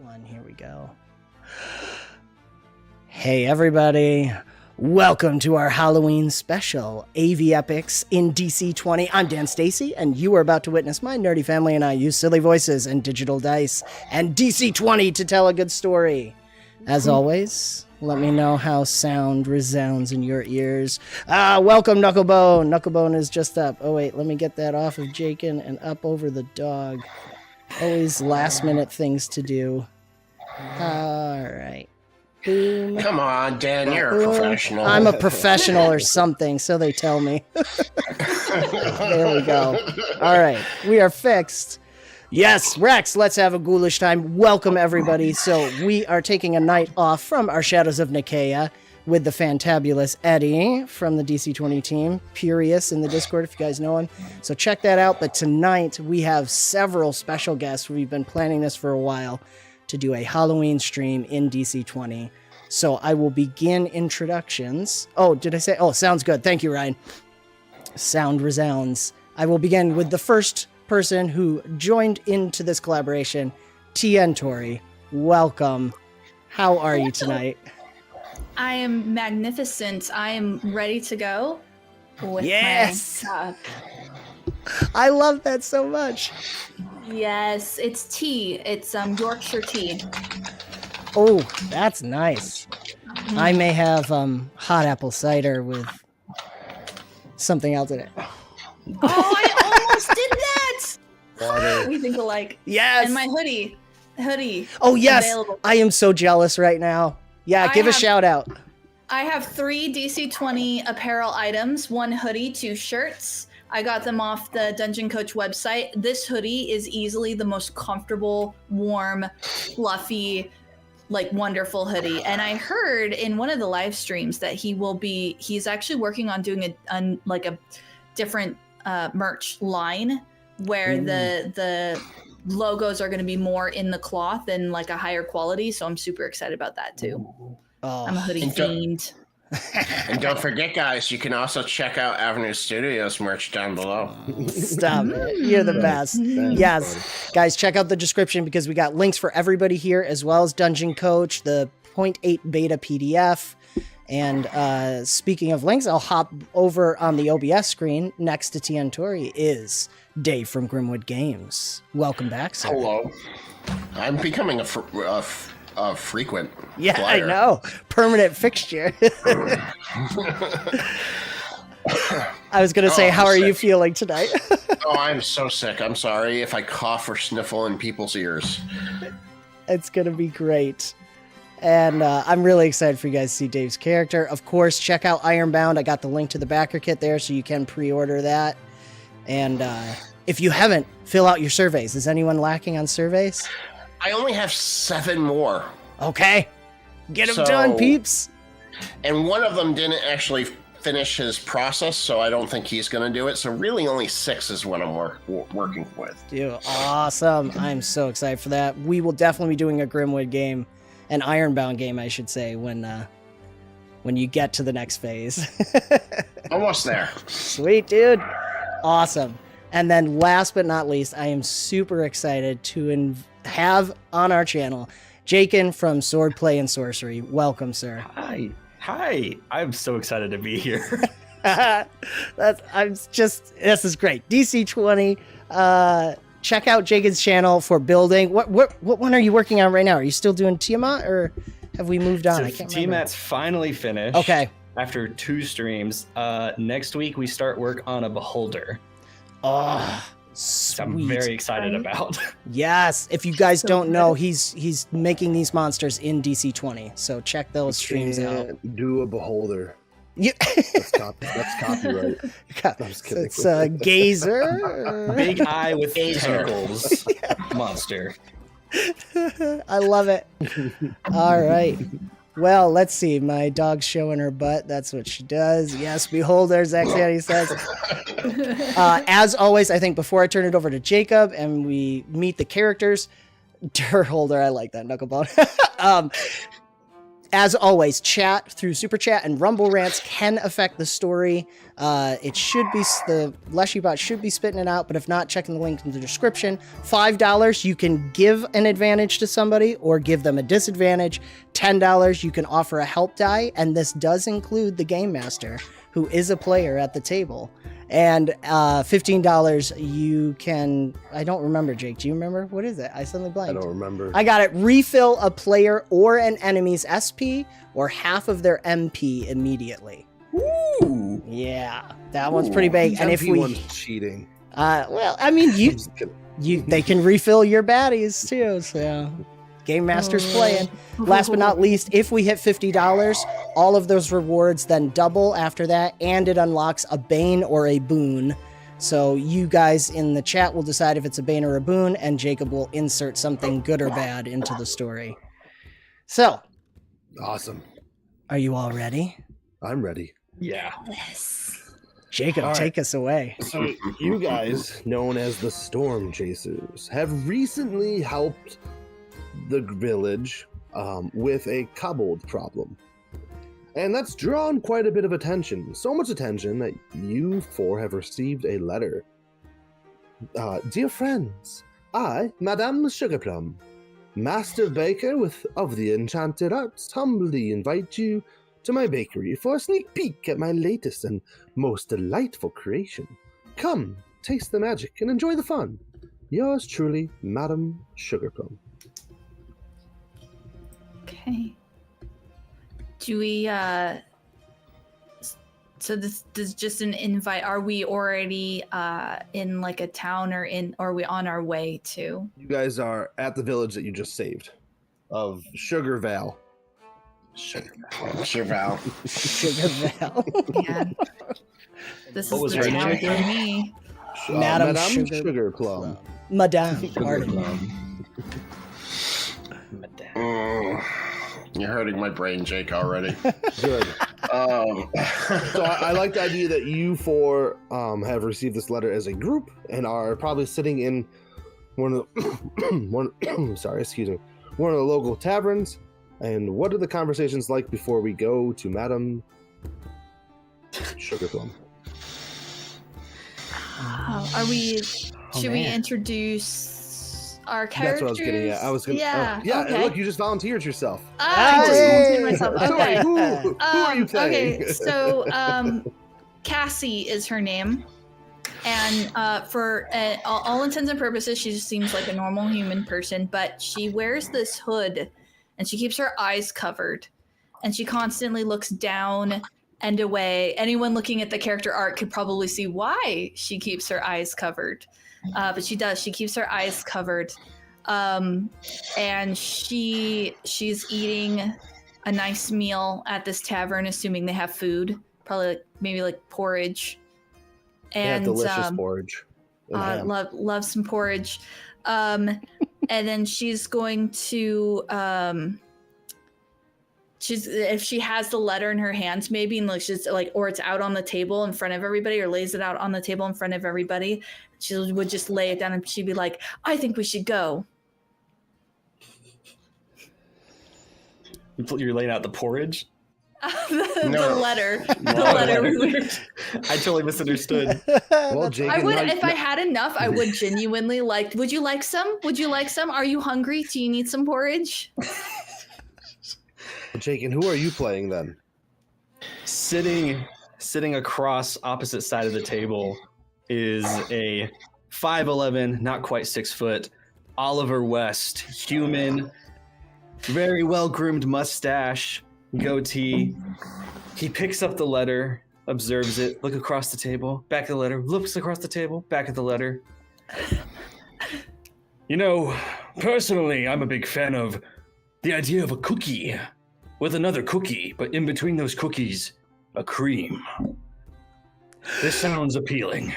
one. Here we go. Hey, everybody. Welcome to our Halloween special, AV Epochs in DC20. I'm Dan Stacy, and you are about to witness my nerdy family and I use silly voices and digital dice and DC20 to tell a good story. As always, let me know how sound resounds in your ears. Welcome, Knucklebone. Knucklebone is just up. Oh, wait, let me get that off of Jakin and up over the dog. Always last-minute things to do. All right. Boom. Come on, Dan, you're a professional. I'm a professional or something, so they tell me. There we go. All right, we are fixed. Yes, Rex, let's have a ghoulish time. Welcome, everybody. So we are taking a night off from our Shadows of 𝐮𝐬 with the fantabulous Eddie from the DC20 team. Purius in the Discord, if you guys know him. So check that out. But tonight, we have several special guests. We've been planning this for a while to do a Halloween stream in DC20. So I will begin introductions. Oh, did I say? Oh, sounds good. Thank you, Ryan. Sound resounds. I will begin with the first person who joined into this collaboration, 𝕮𝐺𝐸. Welcome. How are you tonight? I am magnificent. I am ready to go. With yes! My I love that so much. Yes, it's tea. It's Yorkshire tea. Oh, that's nice. I may have hot apple cider with something else in it. Oh, I almost did that! Water. We think alike. Yes! And my hoodie. Oh, yes! Available. I am so jealous right now. Yeah, give a shout out. I have 3 DC20 apparel items, 1 hoodie, 2 shirts. I got them off the Dungeon Coach website. This hoodie is easily the most comfortable, warm, fluffy, like wonderful hoodie. And I heard in one of the live streams that he's actually working on doing a different merch line where the logos are going to be more in the cloth and like a higher quality. So I'm super excited about that too. Oh. I'm a hoodie fiend. And don't forget, guys, you can also check out Avenue Studios merch down below. Stop it. You're the best. Yes. Guys, check out the description because we got links for everybody here, as well as Dungeon Coach, the 0.8 beta PDF. And speaking of links, I'll hop over on the OBS screen. Next to 𝕮𝐺𝐸 is Dave from Grimwood Games. Welcome back, sir. Hello. I'm becoming a frequent Yeah, flyer. I know. Permanent fixture. I was going to say, how are you feeling tonight? Oh, I'm so sick. I'm sorry if I cough or sniffle in people's ears. It's going to be great. And I'm really excited for you guys to see Dave's character. Of course, check out Ironbound. I got the link to the backer kit there, so you can pre-order that. And if you haven't, fill out your surveys. Is anyone lacking on surveys? I only have 7 more. Okay. Get them done, peeps. And one of them didn't actually finish his process, so I don't think he's going to do it. So really only 6 is what I'm working with. Dude, awesome. I'm so excited for that. We will definitely be doing a Grimwood game, an Ironbound game, I should say, when you get to the next phase. Almost there. Sweet, dude. Awesome. And then last but not least, I am super excited to have on our channel Jakin from Swordplay and Sorcery. Welcome, sir. Hi. I'm so excited to be here. This is great. DC20. Check out Jakin's channel for building. What one are you working on right now? Are you still doing Tiamat, or have we moved on? So I can't remember. Tiamat's finally finished. Okay. After 2 streams. Next week we start work on a Beholder. Oh, sweet. I'm very excited about. Yes. If you guys don't know, he's making these monsters in DC20. So check those streams out. Do a Beholder. Yeah. That's copyright. I'm just kidding. It's a gazer. Big eye with tentacles monster. I love it. All right. Well, let's see. My dog's showing her butt. That's what she does. Yes, beholder, Zaxiani says. As always, I think before I turn it over to Jacob and we meet the characters, Dirt Holder, I like that, Knucklebone. as always, chat through Super Chat and Rumble Rants can affect the story. It should be, the 𝕮𝖫𝐸𝐻𝑇ℎ should be spitting it out, but if not, check in the link in the description. $5, you can give an advantage to somebody or give them a disadvantage. $10, you can offer a help die, and this does include the Gamemaster, who is a player at the table. And $15, you can, I don't remember, Jake. Do you remember? What is it? I suddenly blanked. I don't remember. I got it. Refill a player or an enemy's SP or half of their MP immediately. Ooh. Yeah, that one's pretty big. And if we, one's cheating. well, I mean, they can refill your baddies too. So, Gamemaster's playing. Last but not least, if we hit $50, all of those rewards then double after that, and it unlocks a Bane or a Boon. So you guys in the chat will decide if it's a Bane or a Boon, and Jacob will insert something good or bad into the story. So, Awesome. are you all ready? I'm ready. Yeah. Jacob, All right. take us away. So you guys, known as the Storm Chasers, have recently helped the village with a kobold problem. And that's drawn quite a bit of attention. So much attention that you four have received a letter. Dear friends, I, Madame Sugarplum, Master Baker of the Enchanted Arts, humbly invite you to my bakery for a sneak peek at my latest and most delightful creation. Come, taste the magic and enjoy the fun. Yours truly, Madame Sugarplum. Okay. Do we, so this is just an invite. Are we already in like a town or are we on our way to? You guys are at the village that you just saved of 𝕮𝑔𝑚𝐴𝐵. Val. Sugarplum. Man. This What is was the her town name for again? me. Madame Madame Sugar- Sugarplum. Madame, pardon me. You're hurting my brain, Jake, already. Good. um, So I like the idea that you four have received this letter as a group and are probably sitting in one of the one of the local taverns. And what are the conversations like before we go to Madame Sugarplum? Are we, should we introduce our That's characters? what I was getting at. I was gonna. Yeah. Yeah. Okay. And look, you just volunteered yourself. I just volunteered myself. Sorry, Okay. who are you playing? Okay, so Cassie is her name, and for all intents and purposes, she just seems like a normal human person. But she wears this hood, and she keeps her eyes covered, and she constantly looks down and away. Anyone looking at the character art could probably see why she keeps her eyes covered, but she does. She keeps her eyes covered, and she's eating a nice meal at this tavern, assuming they have food, probably maybe like porridge. And delicious porridge. And ham. love some porridge. And then she's going to if she has the letter in her hands, maybe, and like she's like, or it's out on the table in front of everybody, or lays it out on the table in front of everybody, she would just lay it down and she'd be like, I think we should go. You're laying out the porridge? The letter. No. The letter. I totally misunderstood. Well, Jake, I would, and if I had enough, I would genuinely like, would you like some? Would you like some? Are you hungry? Do you need some porridge? Jake, and who are you playing then? Sitting across opposite side of the table is a 5'11", not quite 6 foot, Oliver West, human, very well groomed mustache, goatee. He picks up the letter, observes it, look across the table, back at the letter, looks across the table, back at the letter. You know, personally, I'm a big fan of the idea of a cookie with another cookie, but in between those cookies, a cream. This sounds appealing.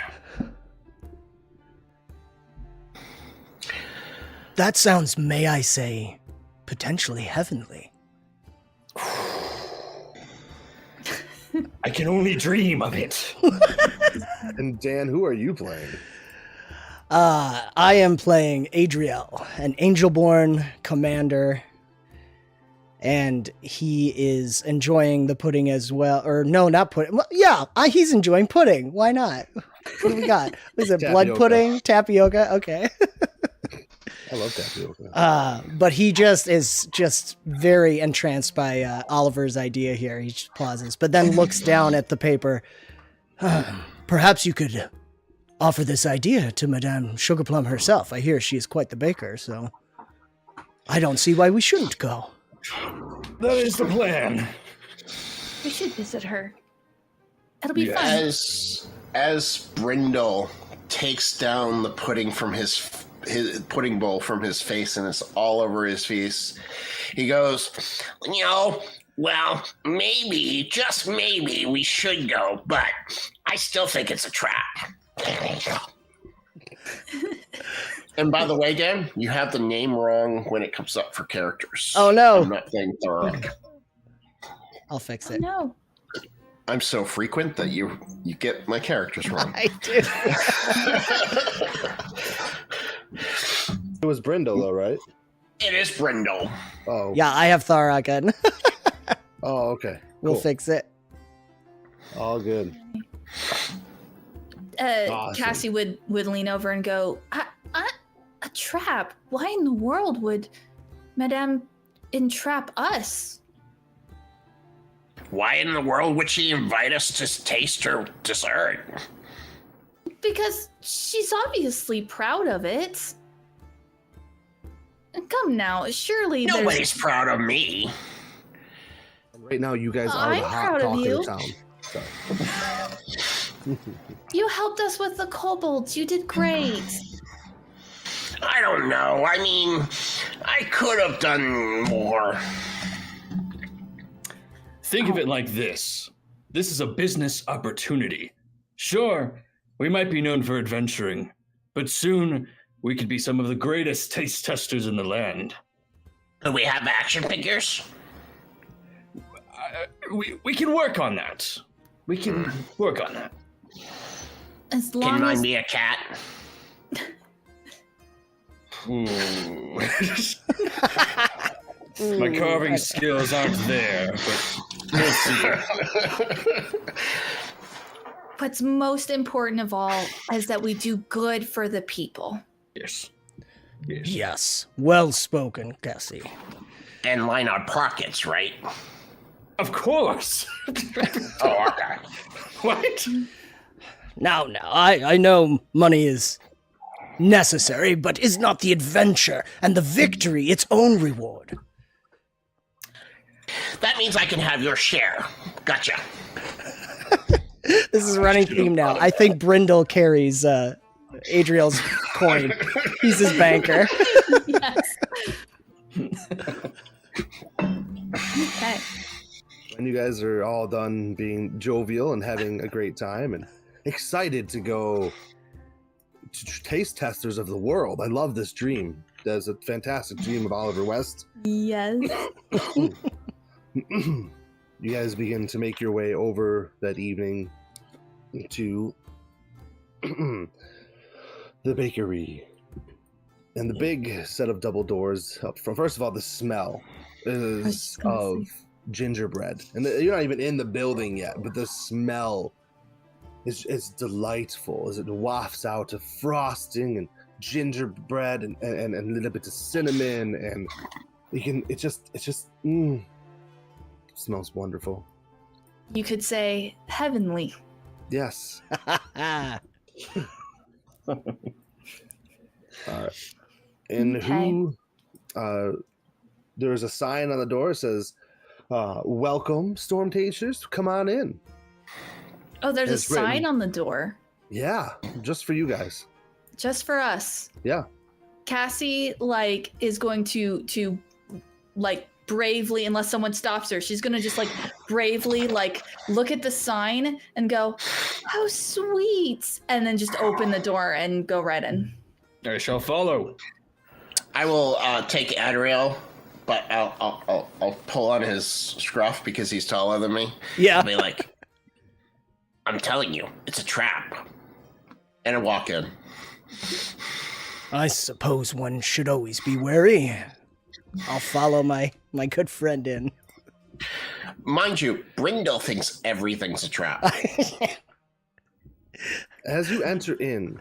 That sounds, may I say, potentially heavenly. I can only dream of it. And Dan, who are you playing? I am playing Adriel, an angel-born commander. and he is enjoying the pudding as well. Or no, not pudding. Well, yeah, he's enjoying pudding. Why not? What do we got? Is it blood pudding? Tapioca? Okay. I love tapioca. But he is just very entranced by Oliver's idea here. He just pauses, but then looks down at the paper. Perhaps you could offer this idea to Madame Sugarplum herself. I hear she is quite the baker, so I don't see why we shouldn't go. That is the plan. We should visit her. It'll be fun. As Brindle takes down the pudding from his pudding bowl from his face and it's all over his face, he goes, well, maybe, just maybe, we should go, but I still think it's a trap. And by the way, Dan, you have the name wrong when it comes up for characters. Oh, no. I'm not saying Thurrock. I'll fix Oh, it. no. I'm so frequent that you get my characters wrong. I do. It was Brindle, though, right? It is Brindle. Oh. Yeah, I have Thurrock in. Oh, okay. We'll Cool. fix it. All good. Awesome. Cassie would lean over and go, a trap? Why in the world would Madame entrap us? Why in the world would she invite us to taste her dessert? Because she's obviously proud of it. Come now, surely Nobody's proud of me. Right now, you guys are I'm the hot proud of talk of you. the town. So. You helped us with the kobolds. You did great. I don't know. I mean, I could have done more. Think of it like this. This is a business opportunity. Sure, we might be known for adventuring, but soon we could be some of the greatest taste testers in the land. Do we have action figures? We can work on that. We can work on that. As Can long mine as be a cat? Ooh. My carving skills aren't there, but we'll see. what's most important of all is that we do good for the people. Yes. Yes. Well spoken, Cassie. And line our pockets, right? Of course. Oh, okay. What? Now, I know money is necessary, but is not the adventure and the victory its own reward? That means I can have your share. Gotcha. This is a running theme now. I think Brindle carries Adriel's coin. He's his banker. Yes. Okay. When you guys are all done being jovial and having a great time and excited to go to taste testers of the world. I love this dream. There's a fantastic dream of Oliver West. Yes. You guys begin to make your way over that evening to the bakery. And the big set of double doors up front. First of all, the smell is of gingerbread. And you're not even in the building yet, but the smell is delightful as it wafts out of frosting and gingerbread and a little bit of cinnamon, and it smells wonderful. You could say heavenly. Yes. And Okay. there's a sign on the door that says, welcome, Storm Tasters, come on in. Oh, there's a It's written. sign on the door. Yeah, just for you guys. Just for us. Yeah. Cassie, is going to bravely, unless someone stops her, she's gonna just bravely look at the sign and go, "How sweet," and then just open the door and go right in. I shall follow. I will take Adriel, but I'll pull on his scruff because he's taller than me. Yeah. I'll be like, I'm telling you, it's a trap. And I walk in. I suppose one should always be wary. I'll follow my good friend in. Mind you, Brindle thinks everything's a trap. As you enter in,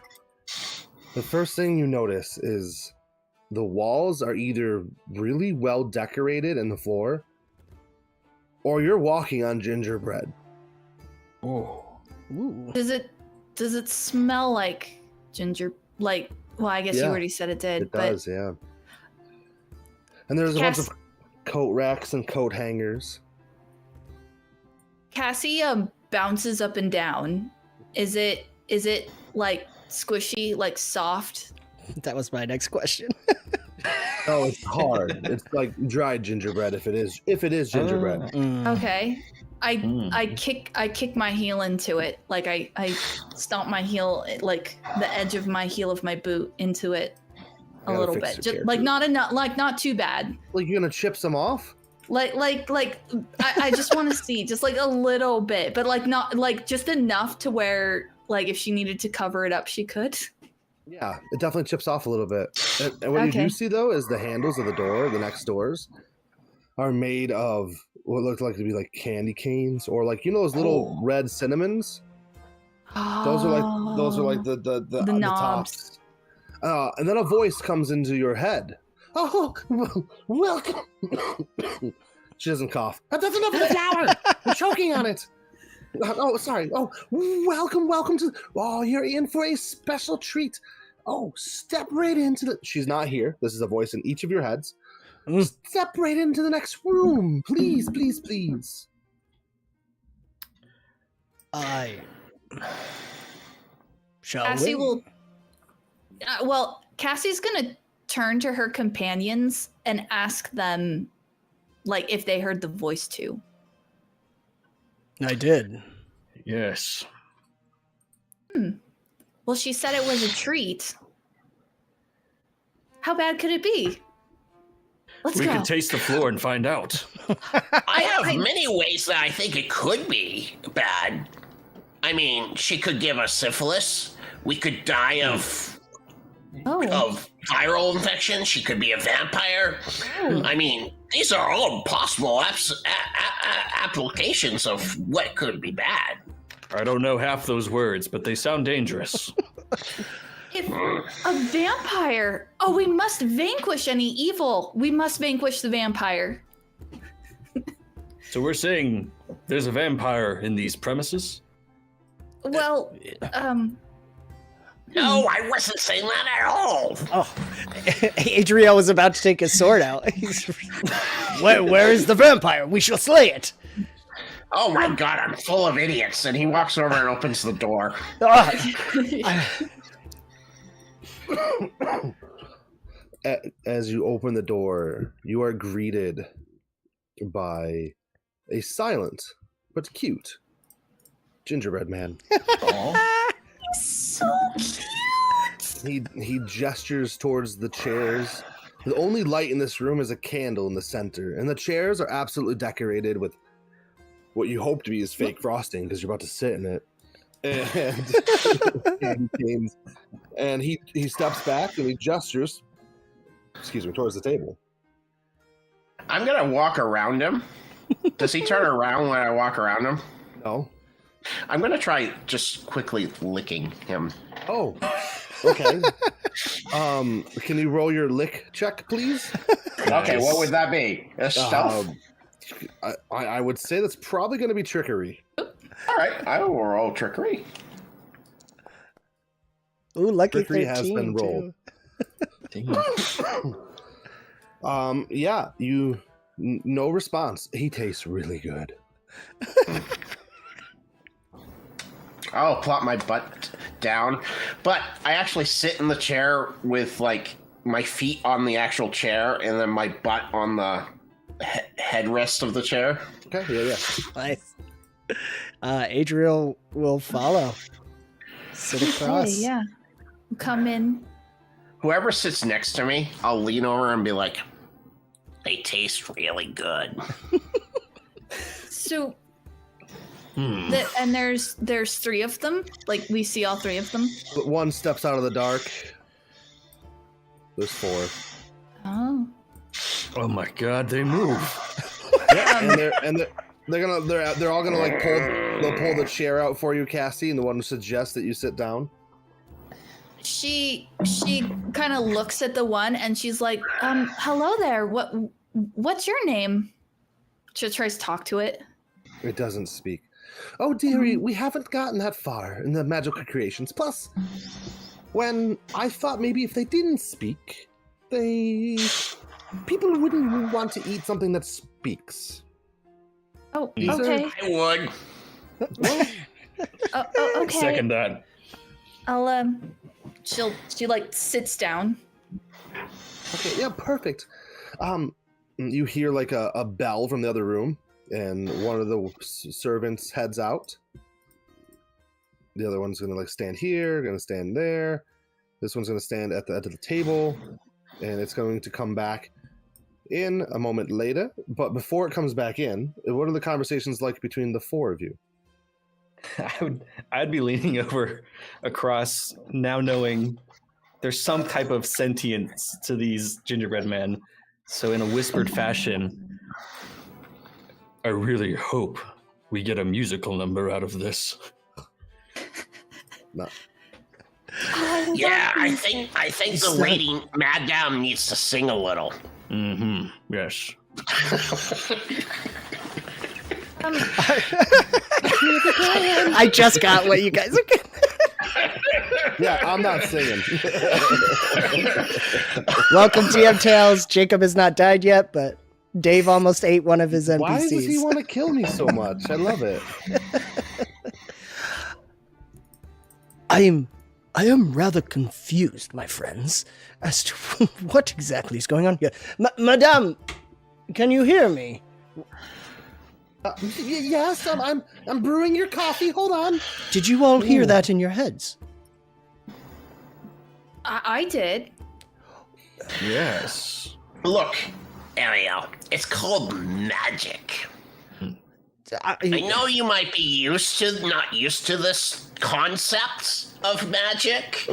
the first thing you notice is the walls are either really well decorated in the floor, or you're walking on gingerbread. Oh. Ooh. Does it smell like ginger? Like, well, I guess you Yeah, already said it did. It does, yeah. And there's a bunch of coat racks and coat hangers. Cassie bounces up and down. Is it like squishy, like soft? That was my next question. Oh, it's hard. It's like dried gingerbread if it is gingerbread. Okay. I kick my heel into it. Like I stomp my heel, like the edge of my heel of my boot into it a little bit. Just like not enough, like not too bad. Like you're gonna chip some off? I just want to see just like a little bit, but like not like just enough to where like if she needed to cover it up, she could. Yeah, it definitely chips off a little bit. And what you do see though is the handles of the next doors are made of what looked like to be like candy canes or like those little red cinnamons. Those are like the knobs. Tops. And then a voice comes into your head. Oh, welcome. She doesn't cough. That's enough of the flour. I'm choking on it. Oh, sorry. Oh, welcome to. Oh, you're in for a special treat. Oh, step right into the. She's not here. This is a voice in each of your heads. Step right into the next room, please. Shall Cassie we? will. Cassie's gonna turn to her companions and ask them, like, if they heard the voice too. I did. Yes. Well, she said it was a treat. How bad could it be? Let's We go. can taste the floor and find out. I have many ways that I think it could be bad. I mean, she could give us syphilis. We could die of viral infection. She could be a vampire. I mean, these are all possible applications of what could be bad. I don't know half those words, but they sound dangerous. If a vampire. Oh, we must vanquish any evil. We must vanquish the vampire. So we're saying there's a vampire in these premises? Well, No, I wasn't saying that at all. Oh, Adriel was about to take his sword out. Where is the vampire? We shall slay it. Oh my god, I'm full of idiots. And he walks over and opens the door. As you open the door, you are greeted by a silent but cute gingerbread man. so cute. He gestures towards the chairs. The only light in this room is a candle in the center, and the chairs are absolutely decorated with what you hope to be is fake frosting because you're about to sit in it. And he steps back and he gestures, towards the table. I'm gonna walk around him. Does he turn around when I walk around him? No. I'm gonna try just quickly licking him. Oh, okay. Can you roll your lick check, please? Okay, what would that be? A stealth? I would say that's probably going to be trickery. All right, I will roll trickery. Ooh, lucky Trickery 13, has been rolled. Yeah, no response. He tastes really good. I'll plop my butt down, but I actually sit in the chair with like my feet on the actual chair and then my butt on the headrest of the chair. Okay, yeah. Nice. Adriel will follow. Sit across. Okay, yeah. Come in. Whoever sits next to me, I'll lean over and be like, they taste really good. So, and there's three of them. Like we see all three of them. But one steps out of the dark. There's four. Oh. Oh my God, they move. Yeah, they're all gonna like they'll pull the chair out for you, Cassie, and the one who suggests that you sit down. She kind of looks at the one and she's like, hello there. What's your name? She tries to talk to it. It doesn't speak. Oh, dearie, we haven't gotten that far in the magical creations. Plus, when I thought maybe if they didn't speak, people wouldn't want to eat something that speaks. Oh, These are- okay. I would. Okay. Second that. I'll she like sits down. Okay, yeah, perfect. You hear like a bell from the other room, and one of the servants heads out. The other one's gonna like stand here, gonna stand there. This one's gonna stand at the end of the table, and it's going to come back in a moment later. But before it comes back in, what are the conversations like between the four of you? I'd be leaning over across now, knowing there's some type of sentience to these gingerbread men. So in a whispered fashion, I really hope we get a musical number out of this. No. Yeah, I think the lady Madame needs to sing a little. Mm-hmm. Yes. I just got what you guys are getting. Yeah, I'm not singing. Welcome, TM Tales. Jacob has not died yet, but Dave almost ate one of his NPCs. Why does he want to kill me so much? I love it. I am rather confused, my friends, as to what exactly is going on here. Madame, can you hear me? Yes, I'm brewing your coffee. Hold on. Did you all hear that in your heads? I did. Yes. Look, Ariel, it's called magic. I know you might be not used to this concept of magic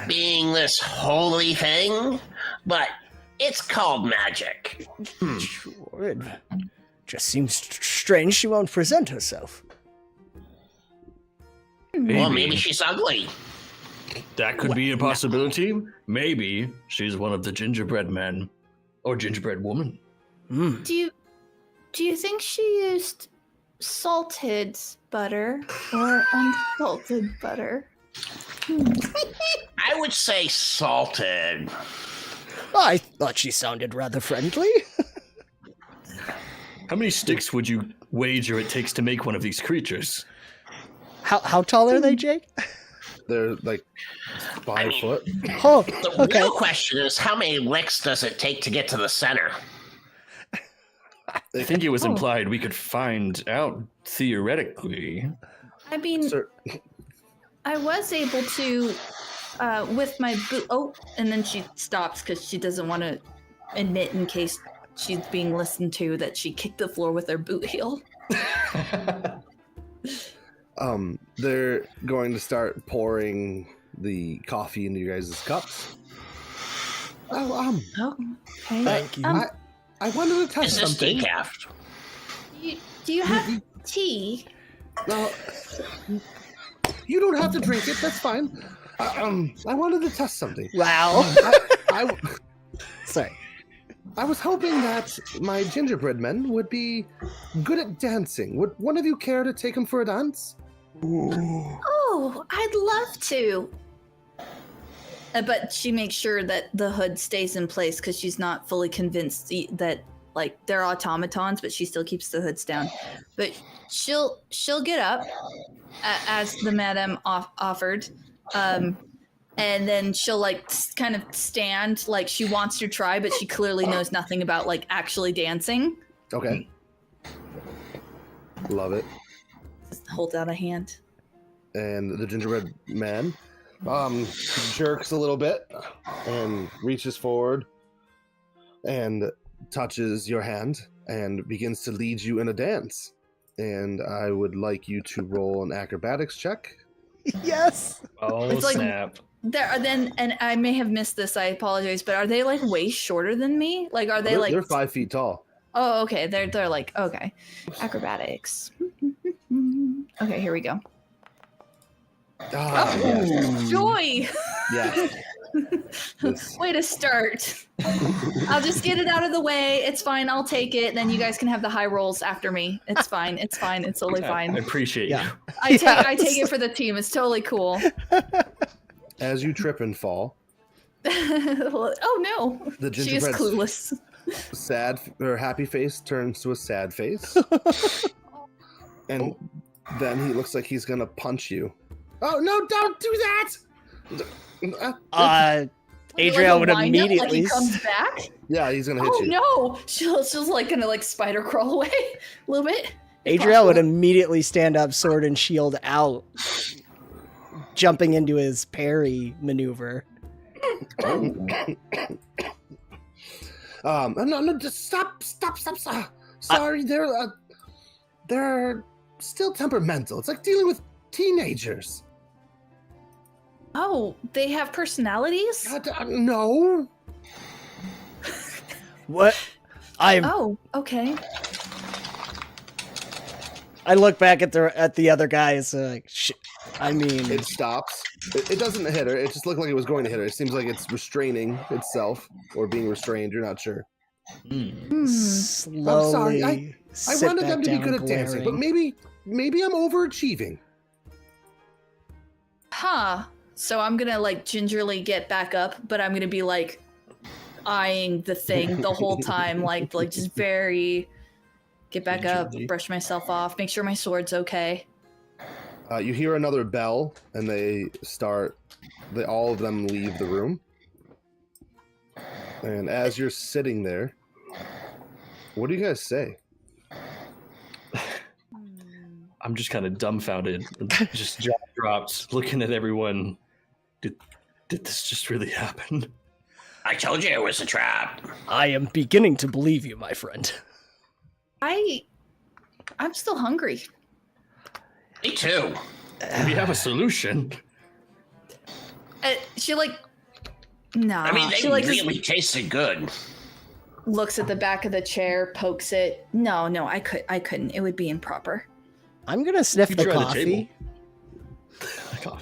being this holy thing, but it's called magic. Sure, it just seems strange she won't present herself. Well, maybe she's ugly. That could be a possibility. Maybe she's one of the gingerbread men or gingerbread woman. Do you think she used salted butter or unsalted butter? I would say salted. I thought she sounded rather friendly. How many sticks would you wager it takes to make one of these creatures? How tall are they, Jake? They're like 5 foot. Oh, The okay. real question is, how many licks does it take to get to the center? I think it was implied we could find out theoretically. I mean, Sir, I was able to, with my boot. Oh, and then she stops because she doesn't want to admit, in case she's being listened to, that she kicked the floor with her boot heel. they're going to start pouring the coffee into your guys' cups. Oh, okay. Thank you. I wanted to test Is this something. decaf? Do you have tea? No, you don't have to drink it. That's fine. I wanted to test something. Wow. I Sorry. I was hoping that my gingerbread men would be good at dancing. Would one of you care to take them for a dance? Oh, I'd love to. But she makes sure that the hood stays in place because she's not fully convinced that, like, they're automatons, but she still keeps the hoods down. But she'll get up as the madam offered, and then she'll like kind of stand like she wants to try, but she clearly knows nothing about like actually dancing. Okay. Love it. Just hold out a hand. And the gingerbread man jerks a little bit and reaches forward and touches your hand and begins to lead you in a dance. And I would like you to roll an acrobatics check. Yes. Oh, It's like- snap. Then, and I may have missed this. I apologize, but are they like way shorter than me? Like, are they like? They're 5 feet tall. Oh, okay. They're like okay. Acrobatics. Okay, here we go. Yes. Joy. Yeah. Way to start. I'll just get it out of the way. It's fine. I'll take it. Then you guys can have the high rolls after me. It's fine. It's fine. It's totally fine. I appreciate you. I take it for the team. It's totally cool. As you trip and fall, Oh no. the She is gingerbread's clueless. sad or happy face turns to a sad face. And then he looks like he's gonna punch you. Oh no, don't do that! Adriel would Like immediately. he comes back. Yeah, he's gonna hit Oh you. no! She's like gonna like spider crawl away a little bit. Adriel would immediately stand up, sword and shield out, jumping into his parry maneuver. No, just stop. Sorry, they're still temperamental. It's like dealing with teenagers. Oh, they have personalities? No. What? Oh, okay. I look back at the other guys. Like, I mean, It stops. It doesn't hit her. It just looked like it was going to hit her. It seems like it's restraining itself or being restrained. You're not sure. slowly. I sit wanted back them to be down, good at dancing, but glaring. maybe I'm overachieving. Huh. So I'm gonna like gingerly get back up, but I'm gonna be like eyeing the thing the whole time, like just very get back up, Gingerly. brush myself off, make sure my sword's okay. You hear another bell, and all of them leave the room. And as you're sitting there, what do you guys say? I'm just kind of dumbfounded, just jaw dropped, looking at everyone. Did this just really happen? I told you it was a trap. I am beginning to believe you, my friend. I'm still hungry. Me too. We have a solution. She like nah. I mean, they she like just really tasted good. looks at the back of the chair, pokes it. No, I couldn't. It would be improper. I'm gonna sniff You the try the coffee. table.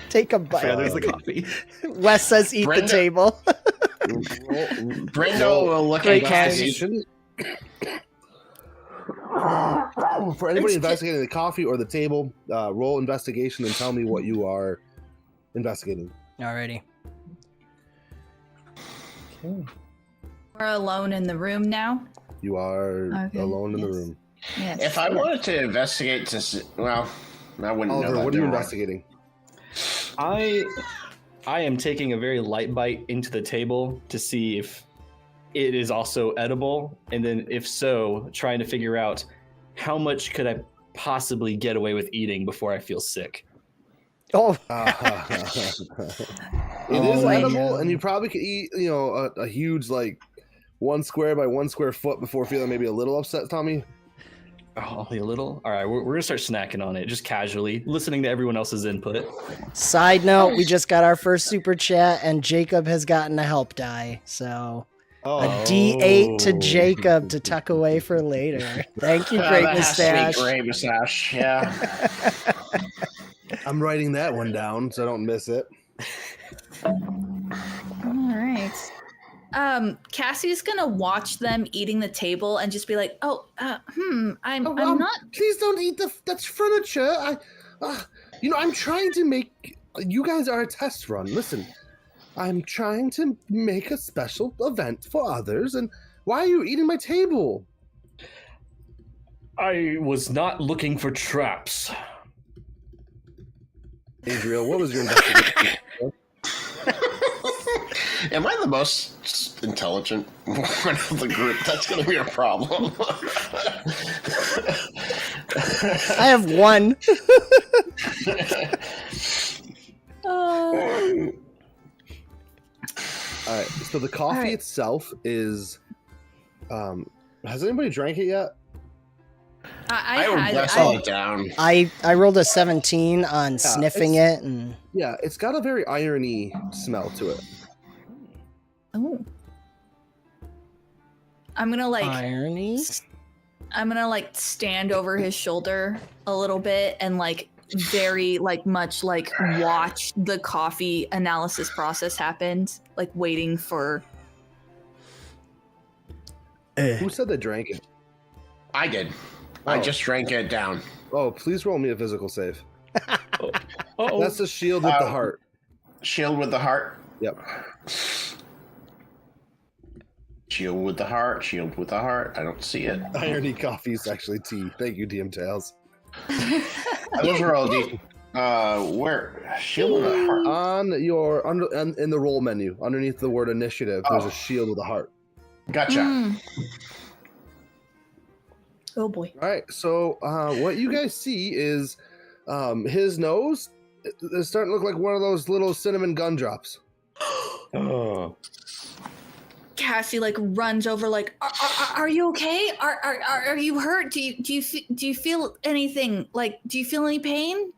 Take a There's bite. the coffee. Wes says, "Eat Brenda- the table." Brendo will look Great at cassie. Cassie. For anybody investigating the coffee or the table, roll investigation and tell me what you are investigating. Alrighty. We're alone in the room now. You are Okay, alone in the yes. room. Yes. If I wanted to investigate well, I wouldn't know Oliver, that. what are you never mind. investigating? I am taking a very light bite into the table to see if it is also edible, and then if so, trying to figure out how much could I possibly get away with eating before I feel sick. Oh, It is my edible, God. and you probably could eat, a huge 1 square by 1 square foot before feeling maybe a little upset, Tommy. Oh, only a little? All right, we're going to start snacking on it, just casually, listening to everyone else's input. side note: we just got our first super chat, and Jacob has gotten a help die. So a D8 to Jacob to tuck away for later. Thank you, Great That has to be Mustache. Great Mustache, yeah. I'm writing that one down so I don't miss it. All right. Cassie's gonna watch them eating the table and just be like, I'm not. Please don't eat that's furniture. I'm trying to make. You guys are a test run. Listen, I'm trying to make a special event for others, and why are you eating my table? I was not looking for traps. Adriel, what was your investigation? Am I the most intelligent one of the group? That's going to be a problem. I have one. All right, so the coffee All right. itself is. Has anybody drank it yet? I would wrestle it down. I rolled a 17 on sniffing it, and Yeah, it's got a very irony smell to it. Oh. I'm gonna like irony. I'm gonna like stand over his shoulder a little bit and like very like much like watch the coffee analysis process happen, like waiting for. Who said they drank it? I did. I just drank it down. Oh, please roll me a physical save. Uh-oh. That's the shield with the heart. Shield with the heart. Yep. Shield with the heart. Shield with the heart. I don't see it. Irony coffee is actually tea. Thank you, DM Tails. Those are all deep. Where? Shield with the heart. On your in the roll menu, underneath the word initiative, there's a shield with a heart. Gotcha. Oh boy. All right. So what you guys see is his nose is starting to look like one of those little cinnamon gumdrops. Oh. Cassie like runs over like, are you okay? Are you hurt? Do you feel anything? Like, do you feel any pain?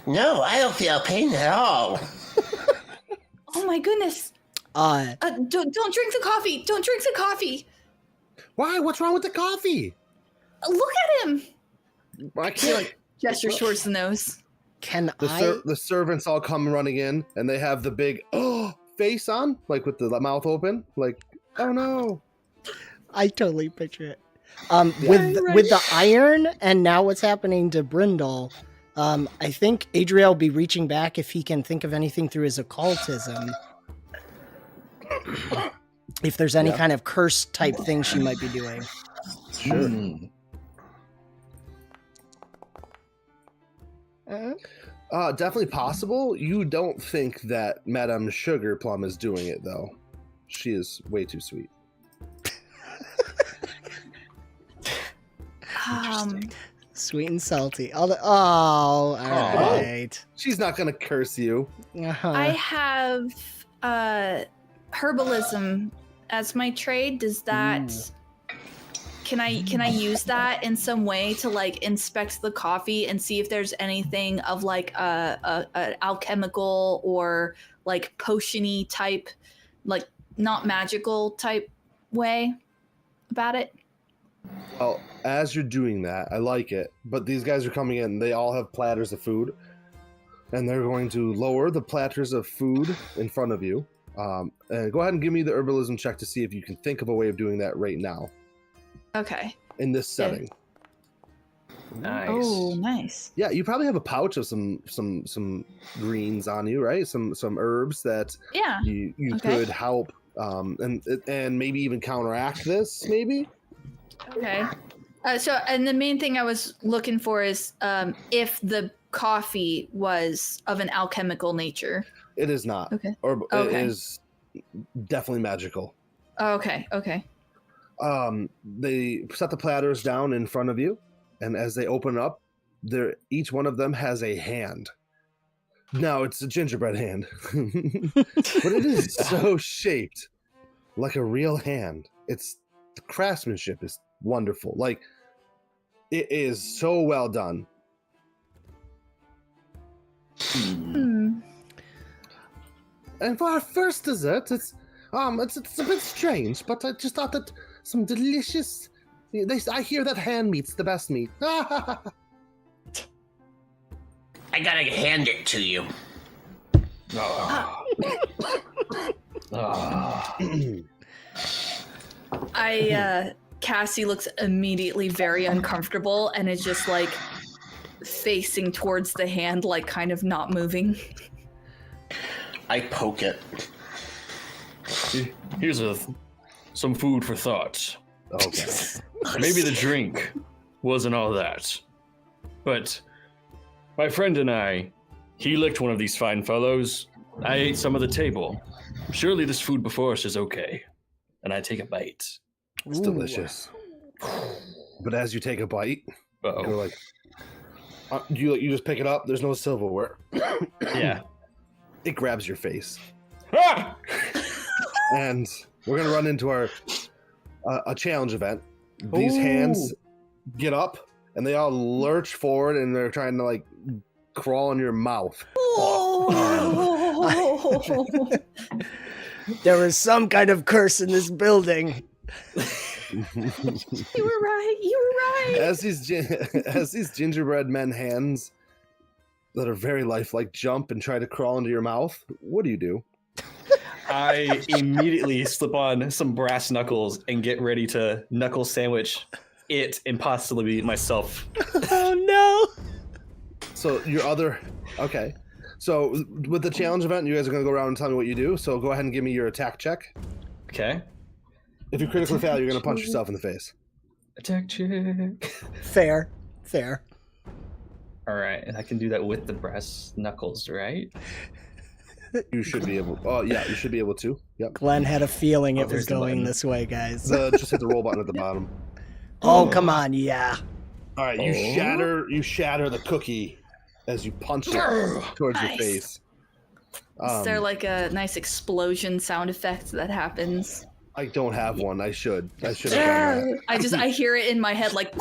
No, I don't feel pain at all. Oh my goodness. Don't drink the coffee. Don't drink the coffee. Why? What's wrong with the coffee? Look at him. I can't. Gesture towards the nose. The servants all come running in, and they have the big face on, like with the mouth open, like, oh no. I totally picture it. With the iron, and now what's happening to Brindle, I think Adriel will be reaching back if he can think of anything through his occultism. If there's any kind of curse type thing she might be doing. Sure. Definitely possible. You don't think that Madame Sugarplum is doing it, though. She is way too sweet. Sweet and salty. All right. She's not gonna curse you. I have herbalism as my trade. Does that can I use that in some way to like inspect the coffee and see if there's anything of like a alchemical or like potion-y type, like not magical type way about it? Well, as you're doing that, I like it, but these guys are coming in. They all have platters of food, and they're going to lower the platters of food in front of you. And go ahead and give me the herbalism check to see if you can think of a way of doing that right now. Okay. In this setting. Nice. Oh, nice. Yeah, you probably have a pouch of some greens on you, right? Some herbs that you could help and maybe even counteract this, maybe. Okay. And the main thing I was looking for is if the coffee was of an alchemical nature. It is not. Okay. Or it is definitely magical. Okay. They set the platters down in front of you, and as they open up, each one of them has a hand. Now it's a gingerbread hand, but it is so shaped like a real hand. The craftsmanship is wonderful. Like, it is so well done. And for our first dessert, it's a bit strange, but I just thought that some delicious. I hear that hand meat's the best meat. I gotta hand it to you. Cassie looks immediately very uncomfortable and is just like facing towards the hand, like kind of not moving. I poke it. Here's some food for thought. Okay. Maybe the drink wasn't all that, but my friend and I, he licked one of these fine fellows. I ate some of the table. Surely this food before us is okay. And I take a bite. It's delicious. But as you take a bite, you're like, you just pick it up. There's no silverware. Yeah. It grabs your face. Ah! And we're going to run into our a challenge event. These hands get up and they all lurch forward, and they're trying to like crawl in your mouth. There was some kind of curse in this building. You were right. As these gingerbread men hands that are very lifelike jump and try to crawl into your mouth, what do? I immediately slip on some brass knuckles and get ready to knuckle sandwich it and possibly myself. Oh no! So okay. So with the challenge event, you guys are going to go around and tell me what you do. So go ahead and give me your attack check. Okay. If you critically fail, you're going to punch yourself in the face. Attack check. Fair. All right, and I can do that with the brass knuckles, right? You should be able. Oh yeah, you should be able to. Yep. Glenn had a feeling it was there's the going button. this way, guys. Just hit the roll button at the bottom. Oh, come on, yeah. All right, you shatter the cookie as you punch it towards your Nice. face. Is there like a nice explosion sound effect that happens? I don't have one. I should have done that. I hear it in my head like.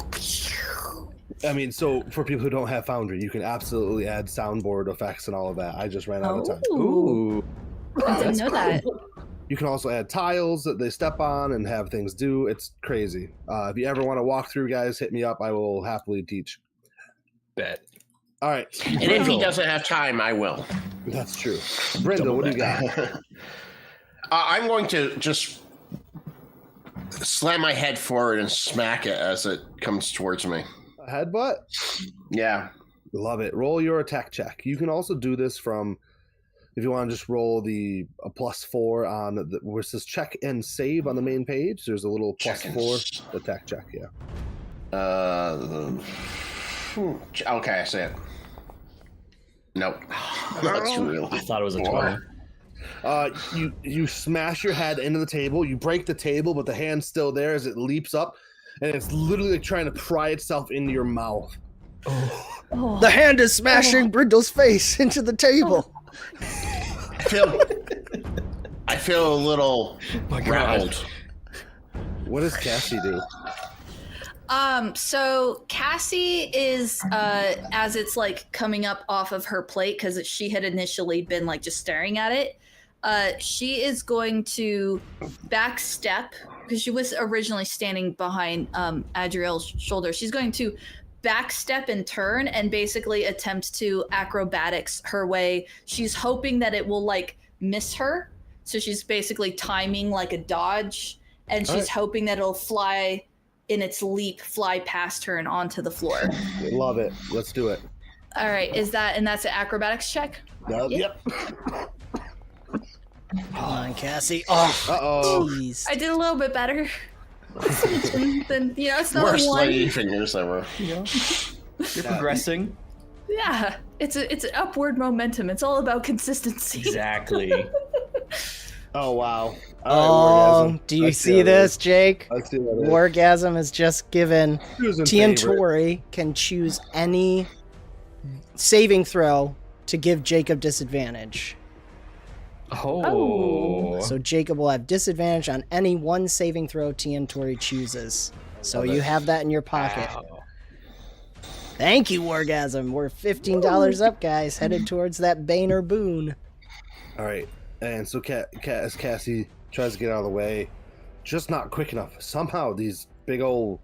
I mean, so for people who don't have Foundry, you can absolutely add soundboard effects and all of that. I just ran out of time. Ooh. I didn't know that. You can also add tiles that they step on and have things do. It's crazy. If you ever want to walk through, guys, hit me up. I will happily teach. Bet. All right. And if he doesn't have time, I will. That's true. Brindle, what do you got? I'm going to just slam my head forward and smack it as it comes towards me. A headbutt? Yeah. Love it. Roll your attack check. You can also do this from, if you want to just roll a +4 on where it says check and save on the main page. There's a little +4 attack check. Yeah. Okay, I see it. Nope. That's real. I thought it was a 20. You smash your head into the table. You break the table, but the hand's still there as it leaps up, and it's literally like trying to pry itself into your mouth. The hand is smashing Brindle's face into the table. I feel a little rattled. What does Cassie do? So Cassie is, as it's like coming up off of her plate, because she had initially been like just staring at it, she is going to backstep, because she was originally standing behind Adriel's shoulder. She's going to backstep and turn and basically attempt to acrobatics her way. She's hoping that it will like miss her. So she's basically timing like a dodge, and she's hoping that it'll fly in its leap, fly past her and onto the floor. Love it. Let's do it. All right, that's an acrobatics check? Yep. Come on, Cassie. Oh, Uh-oh. jeez. I did a little bit better. Then it's not Worst a 1. lady fingers ever. You're progressing. Yeah, it's an upward momentum. It's all about consistency. Exactly. Oh, wow. Oh, Wargasm. do you Let's see how it this, is. Jake? Let's see what it is. Wargasm has just given Who's in favorite? 𝕮𝐸 can choose any saving throw to give Jacob disadvantage. Oh. So Jacob will have disadvantage on any one saving throw 𝕮𝐸 chooses. So Love you it. have that in your pocket. Wow. Thank you, Wargasm. We're $15 up, guys. Headed towards that Boehner boon. All right. And so as Cassie tries to get out of the way, just not quick enough. Somehow these big old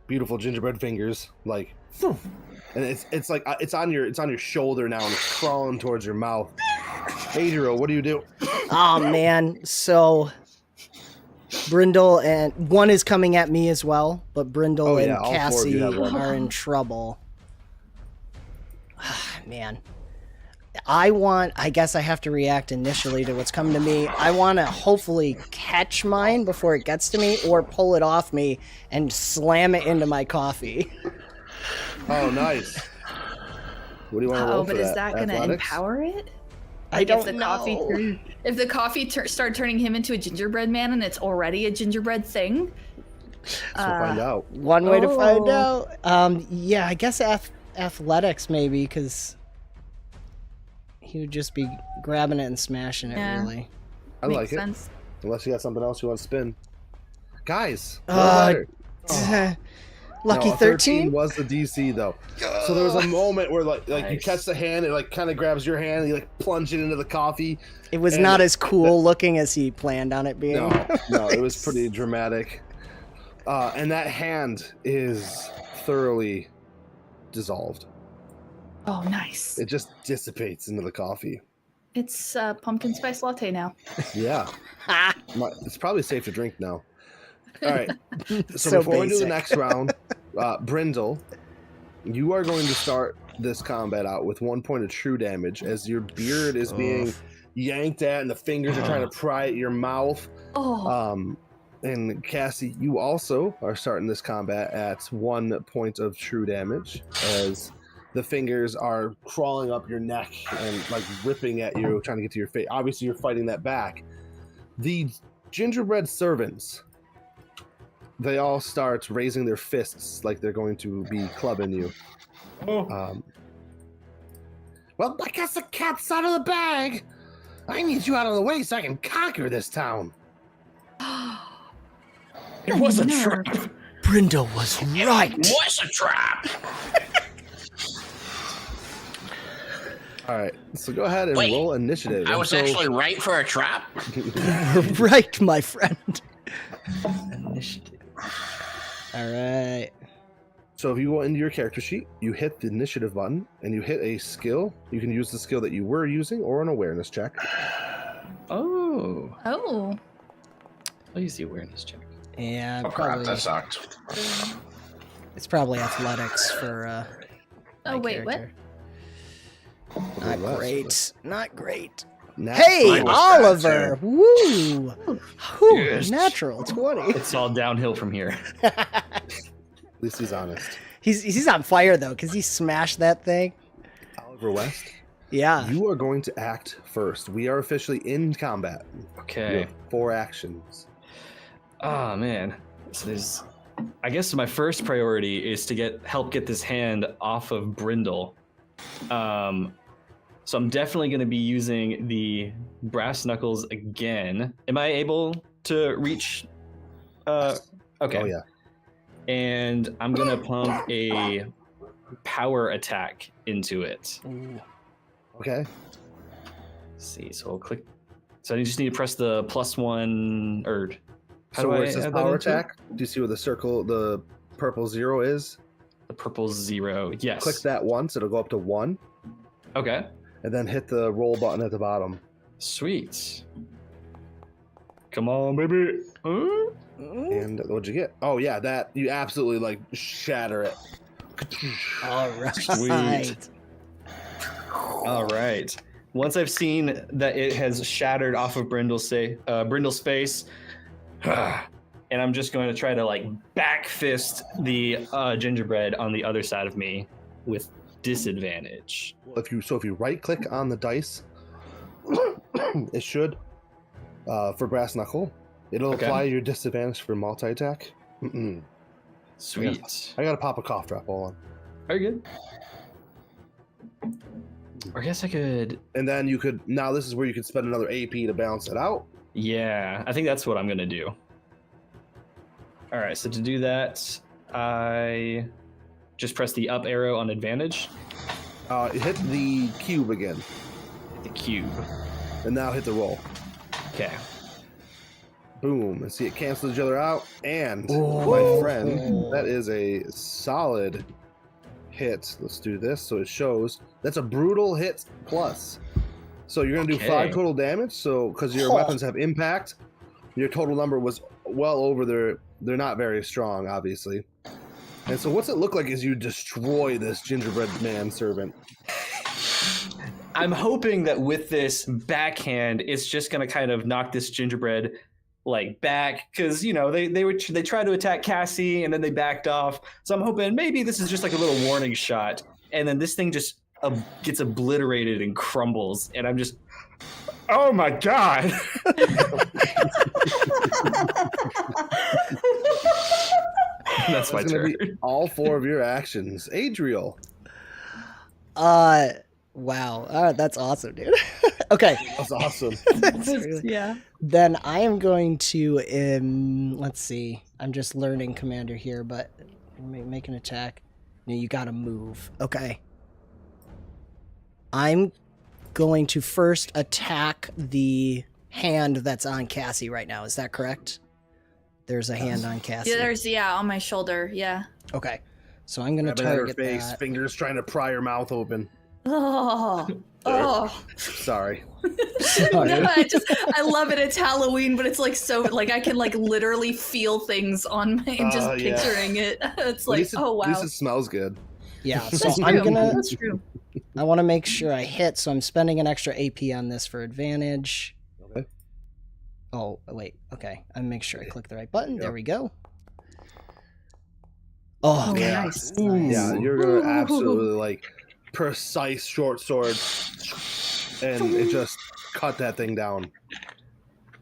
beautiful gingerbread fingers, like, and it's like it's on your shoulder now and it's crawling towards your mouth. Adriel, what do you do? Oh man, so Brindle and one is coming at me as well, but Brindle Oh, and yeah, all four of you Cassie have one. are in trouble. Man, I guess I have to react initially to what's coming to me. I want to hopefully catch mine before it gets to me, or pull it off me and slam it into my coffee. Oh, nice. What do you want to roll for but is that going to Athletics? empower it? I Like, don't know. If the coffee start turning him into a gingerbread man and it's already a gingerbread thing? So find out. One way to find Oh. out. Yeah, I guess athletics maybe, because he would just be grabbing it and smashing it. Yeah. Really. I Makes like sense. it. Unless you got something else you want to spin. Guys, Uh, roll better. Lucky No, 13? was the DC though. So there was a moment where like you Nice. catch the hand, it like kind of grabs your hand, and you like plunge it into the coffee. It was And not as cool looking as he planned on it being. No, it was pretty dramatic. And that hand is thoroughly dissolved. Oh, nice. It just dissipates into the coffee. It's pumpkin spice latte now. Yeah. Ah, It's probably safe to drink now. All right. So, So before we do the basic. next round, Brindle, you are going to start this combat out with 1 point of true damage as your beard is being yanked at and the fingers are trying to pry at your mouth. Oh, And Cassie, you also are starting this combat at 1 point of true damage as the fingers are crawling up your neck and like ripping at you, trying to get to your face. Obviously, you're fighting that back. The gingerbread servants, they all start raising their fists like they're going to be clubbing you. Oh. Well, I guess the cat's out of the bag. I need you out of the way so I can conquer this town. It was a nerve. trap. Brindle was right. What's a trap? All right, so go ahead and Wait, roll initiative. I was So- actually right for a trap. Right, my friend. Initiative. All right. So if you go into your character sheet, you hit the initiative button, and you hit a skill. You can use the skill that you were using or an awareness check. Oh. oh. I'll use the awareness check. Yeah, Oh crap, probably. that sucked. It's probably athletics for. My Oh, wait, what? character. Not Less. great. Not great. Nat Hey, Mine was Oliver! bad, Woo! Whew, Yes. natural 20. It's all downhill from here. At least he's honest. He's on fire though, because he smashed that thing. Oliver West, Yeah. you are going to act first. We are officially in combat. You Okay. have 4 actions. Oh man. So there's I guess my first priority is to help get this hand off of Brindle. So I'm definitely going to be using the brass knuckles again. Am I able to reach? Okay. Oh yeah. And I'm going to pump a power attack into it. Ooh. Okay. Let's see. So I'll click. So I just need to press the +1 or. How So do where I it says add that power into it? attack, do you see where the purple 0 is? The purple 0. Yes. Click that once, it'll go up to 1, Okay. and then hit the roll button at the bottom. Sweet. Come on, baby. Mm. And what'd you get? Oh yeah, that you absolutely like shatter it. All right. Sweet. All right. Once I've seen that it has shattered off of Brindle's face, and I'm just going to try to like back fist the gingerbread on the other side of me with disadvantage. If you right click on the dice, it should for brass knuckle. It'll Okay. apply your disadvantage for multi attack. Sweet. I gotta pop a cough drop. Hold on. Are you good? Or I guess I could. And then you could now. This is where you could spend another AP to balance it out. Yeah, I think that's what I'm gonna do. All right, so to do that, I just press the up arrow on advantage, Hit the cube again, hit the cube. and now hit the roll. Okay. Boom, and see it cancels each other out. And Ooh. my friend, that is a solid hit. Let's do this so it shows. That's a brutal hit plus. So you're gonna do Okay. 5 total damage. So because your weapons have impact, your total number was well over their. They're not very strong, obviously. And so what's it look like as you destroy this gingerbread man servant? I'm hoping that with this backhand, it's just gonna kind of knock this gingerbread like back, because they tried to attack Cassie and then they backed off. So I'm hoping maybe this is just like a little warning shot, and then this thing just gets obliterated and crumbles, and I'm just, oh my god! That's my It's gonna turn. be all 4 of your actions. Adriel. Wow. That's awesome, dude. Okay. That's awesome. That's really- Yeah. Then I am going to let's see. I'm just learning Commander here, but Make an attack. No, you gotta move. Okay. I'm going to first attack the hand that's on Cassie right now. Is that correct? There's a hand on Cassie. Yeah, on my shoulder. Yeah. Okay. So I'm gonna Grabbing at her target face, that. fingers trying to pry her mouth open. Oh. Sorry. Sorry. No, I love it. It's Halloween, but it's like so like I can like literally feel things on my and just Yeah. picturing it. It's At like, least oh wow. At least it smells good. Yeah. So That's I'm true. gonna. That's true. I want to make sure I hit, so I'm spending an extra AP on this for advantage. Okay. Oh, wait. Okay. I'm make sure I click the right button. Yep. There we go. Oh, okay. Yeah. Nice. Yeah, you're gonna absolutely like precise short sword, and it just cut that thing down.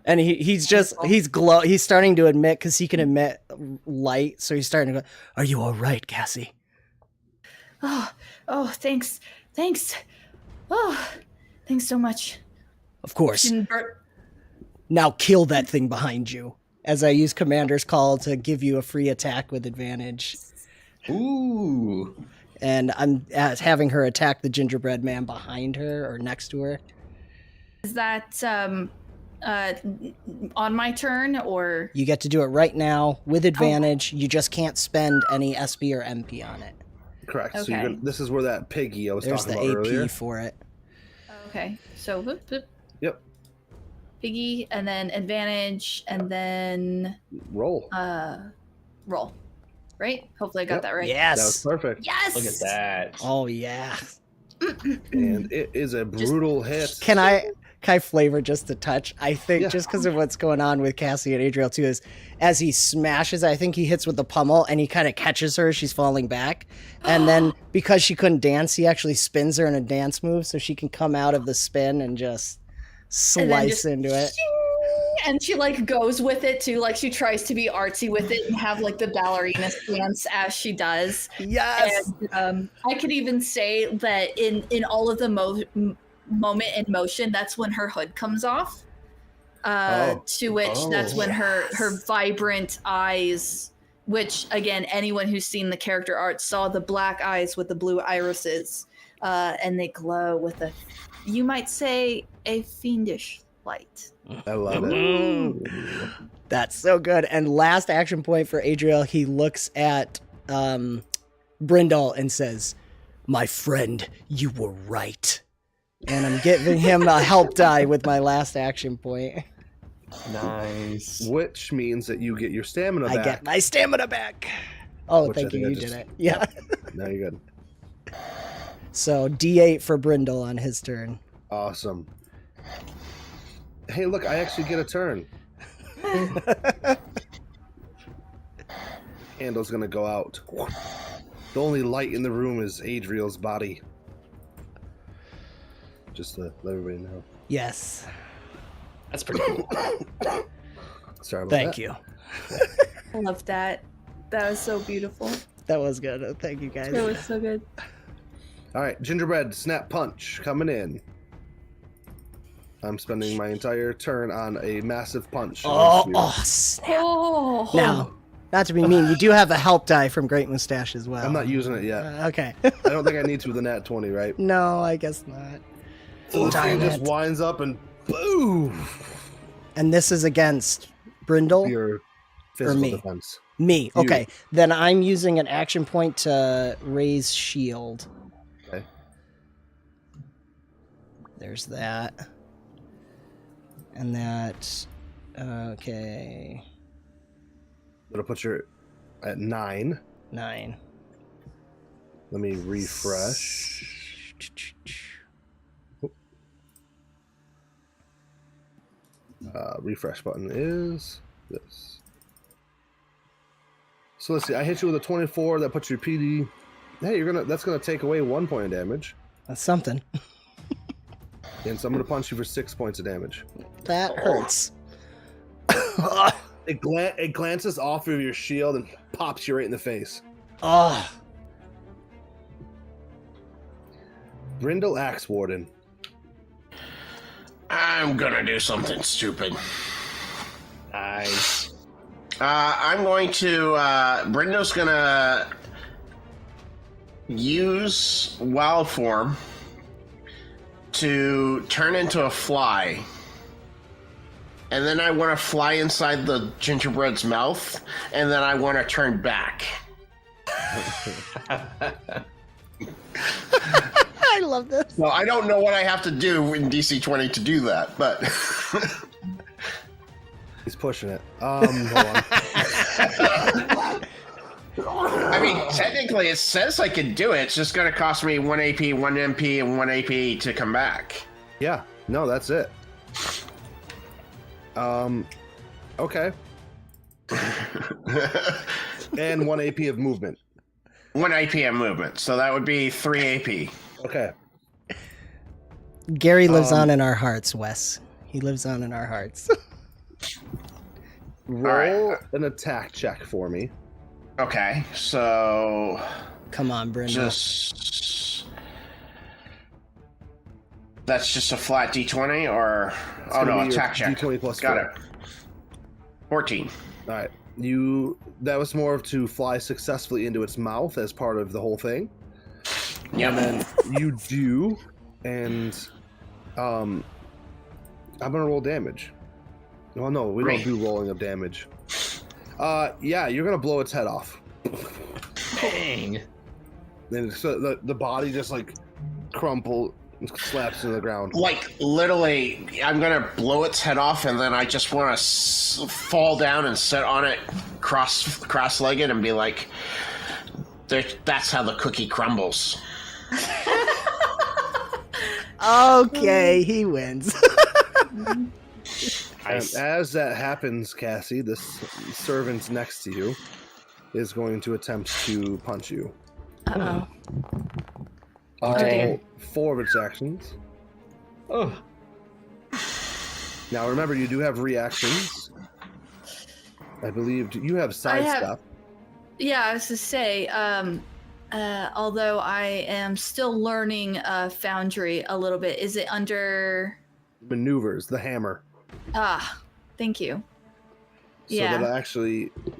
And he's starting to emit, because he can emit light, so he's starting to go, "Are you all right, Cassie?" Oh, thanks. Oh, thanks so much. Of course. Didn't bur- Now kill that thing behind you. As I use Commander's Call to give you a free attack with advantage. Ooh. And I'm having her attack the gingerbread man behind her or next to her. Is that on my turn or? You get to do it right now with advantage. You just can't spend any SP or MP on it. Correct. So Okay. this is where that piggy I was There's talking the about AP earlier. for it. Okay, so whoop, whoop. Yep. Piggy, and then advantage, and then Roll. roll. Right? Hopefully I got Yep. that right. Yes. That was perfect. Yes. Look at that. Oh yeah. And it is a brutal hit. Can I flavor just a touch? I think Yeah. just because of what's going on with Cassie and Adriel too is as he smashes, I think he hits with the pummel and he kind of catches her as she's falling back. And then because she couldn't dance, he actually spins her in a dance move so she can come out of the spin and just And then slice just into it. And she like goes with it too, like she tries to be artsy with it and have like the ballerina stance as she does. Yes. And I could even say that in all of the moment in motion, that's when her hood comes off. To which that's when her vibrant eyes, which again, anyone who's seen the character art saw the black eyes with the blue irises, and they glow with you might say, a fiendish light. I love it. Mm. That's so good. And last action point for Adriel, he looks at Brindle and says, "My friend, you were right." And I'm giving him a help die with my last action point. Nice. Which means that you get your stamina I back. get my stamina back. Oh, Which I thank you. think I You just- did it. Yeah. Now you're good. So D8 for Brindle on his turn. Awesome. Hey, look, I actually get a turn. Candle's gonna go out. The only light in the room is Adriel's body. Just to let everybody know. Yes. That's pretty cool. Sorry about Thank that. you. I love that. That was so beautiful. That was good. Thank you, guys. That was so good. All right, gingerbread snap punch coming in. I'm spending my entire turn on a massive punch. Oh, snap. Oh. Now, not to be mean, you do have a help die from Great Mustache as well. I'm not using it yet. Okay. I don't think I need to with the nat 20, right? No, I guess not. So the Darn thing just it. winds up and boom. And this is against Brindle? Your physical me? defense. Me. You. Okay. Then I'm using an action point to raise shield. Okay. There's that. And that. Okay. It'll put you at 9. 9. Let me refresh. Refresh button is this. So let's see. I hit you with a 24. That puts your PD. Hey, that's gonna take away 1 point of damage. That's something. And so I'm gonna punch you for 6 points of damage. That hurts. It glances off of your shield and pops you right in the face. Oh. Brindle Axe Warden. I'm gonna do something stupid. Nice. I'm going to. Brendo's gonna use wild form to turn into a fly, and then I want to fly inside the gingerbread's mouth, and then I want to turn back. I love this. Well, I don't know what I have to do in DC20 to do that, but He's pushing it. Hold on. I mean, technically, it says I can do it. It's just going to cost me 1 AP, 1 MP, and 1 AP to come back. Yeah, no, that's it. Okay. And 1 AP of movement. 1 AP of movement, so that would be 3 AP. Okay. Gary lives on in our hearts, Wes. He lives on in our hearts. Roll an attack check for me. Okay, so Come on, Brenda. that's just a flat D20, or It's gonna be attack your check. D20 plus Got 4. it. 14. All right. That was more of to fly successfully into its mouth as part of the whole thing. Yep. And then you do, and I'm gonna roll damage. Well, no, we don't do rolling of damage. Yeah, you're gonna blow its head off. Dang. And so the body just like slaps to the ground. Like, literally, I'm gonna blow its head off, and then I just want to fall down and sit on it cross-legged and be like, that's how the cookie crumbles. Okay, he wins. And as that happens, Cassie, this servant next to you is going to attempt to punch you. Uh-oh. All dear. 4 of its actions. Oh. Now remember, you do have reactions. I believe you have sidestep. Yeah, I was to say, although I am still learning Foundry a little bit, is it under... Maneuvers, the hammer. Ah, thank you. So Yeah. that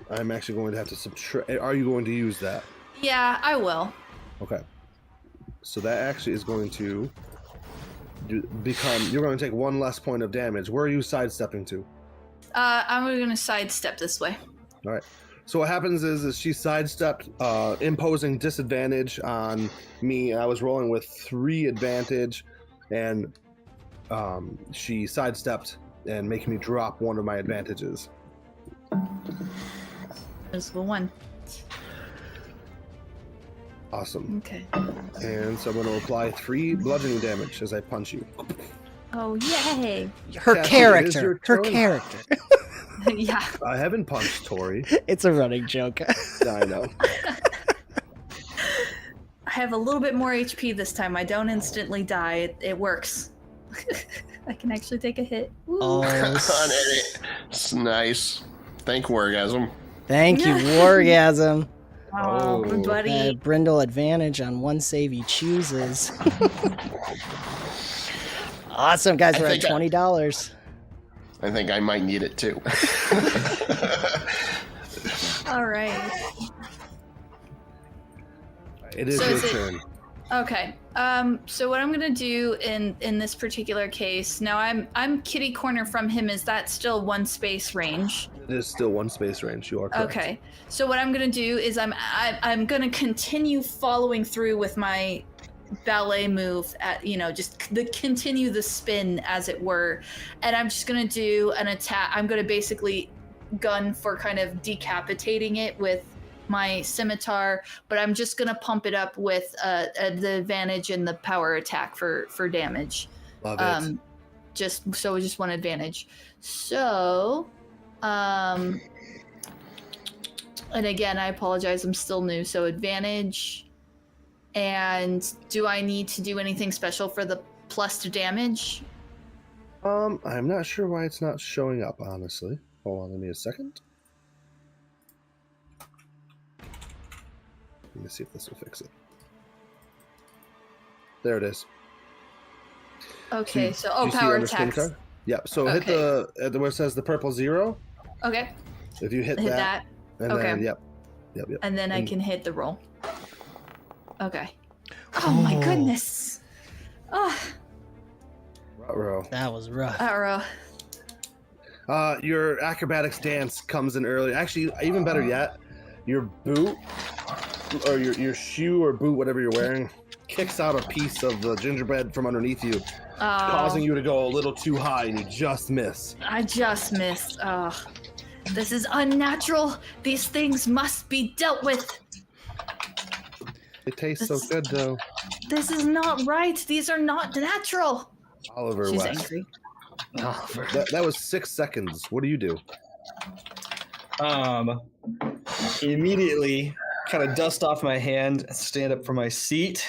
I'm actually going to have to subtract. Are you going to use that? Yeah, I will. Okay. So that actually is going to become. You're going to take 1 less point of damage. Where are you sidestepping to? I'm going to sidestep this way. All right. So what happens is she sidestepped, imposing disadvantage on me. I was rolling with 3 advantage, and she sidestepped and making me drop 1 of my advantages. There's the 1. Awesome. Okay. And so I'm going to apply 3 bludgeoning damage as I punch you. Oh, yay! Her Cassie, it is character. your Her turn. character. Yeah. I haven't punched Tori. It's a running joke. I know. I have a little bit more HP this time. I don't instantly die. It works. I can actually take a hit. Woo. Oh, It's nice. Thank Wargasm. thank you, Wargasm. Oh, Oh. buddy. Brindle advantage on 1 save he chooses. Awesome, guys. I We're at think $20. I think I might need it too. All right. It is So your is it- turn. Okay. So what I'm gonna do in this particular case, now I'm kitty corner from him. Is that still 1 space range? It is still 1 space range. You are correct. Okay. So what I'm gonna do is I'm gonna continue following through with my ballet move at just continue the spin as it were, and I'm just gonna do an attack. I'm gonna basically gun for kind of decapitating it with my scimitar, but I'm just gonna pump it up with the advantage and the power attack for damage. Love it. Just 1 advantage. So, and again, I apologize. I'm still new, so advantage. And do I need to do anything special for the plus to damage? I'm not sure why it's not showing up, honestly. Hold on, give me a second. Let me see if this will fix it. There it is. Okay, Do so you see power on the screen attacks. card? Yep. So hit Okay. the where it says the purple 0. Okay. If you hit Hit that, that. and Okay. then yep. And then I can hit the roll. Okay. Oh my goodness. Oh, Ruh-roh. That was rough. arrow. Your acrobatics dance comes in early. Actually, even better yet, your boot or your shoe or boot, whatever you're wearing, kicks out a piece of the gingerbread from underneath you, causing you to go a little too high, and you just miss. I just missed. This is unnatural. These things must be dealt with. It tastes so good, though. This is not right. These are not natural. Oliver She's West. angry. That was 6 seconds. What do you do? Immediately kind of dust off my hand and stand up from my seat.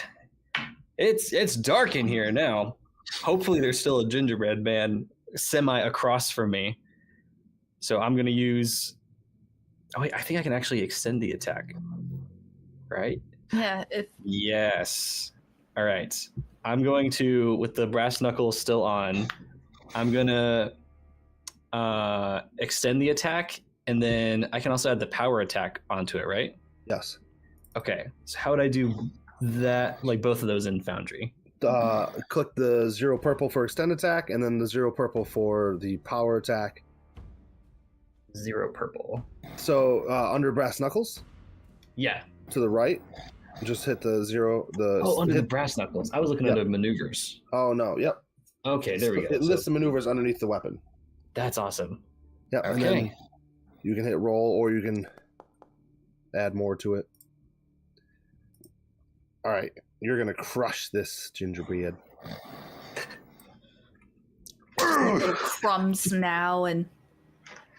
It's dark in here now. Hopefully there's still a gingerbread man semi across from me. So I'm going to use... Oh, wait, I think I can actually extend the attack. Right? Yeah. Yes. All right. I'm going to, with the brass knuckles still on, I'm going to extend the attack, and then I can also add the power attack onto it, right? Yes. Okay. So how would I do that, like both of those in Foundry? Click the 0 purple for extend attack, and then the 0 purple for the power attack. 0 purple. So under brass knuckles, Yeah. to the right, just hit the 0. Under the brass knuckles. I was looking under maneuvers. Oh no! Yep. Okay, there we go. It lists the maneuvers underneath the weapon. That's awesome. Yep. And Okay. then you can hit roll, or you can add more to it. All right, you're gonna crush this gingerbread. Little crumbs now, and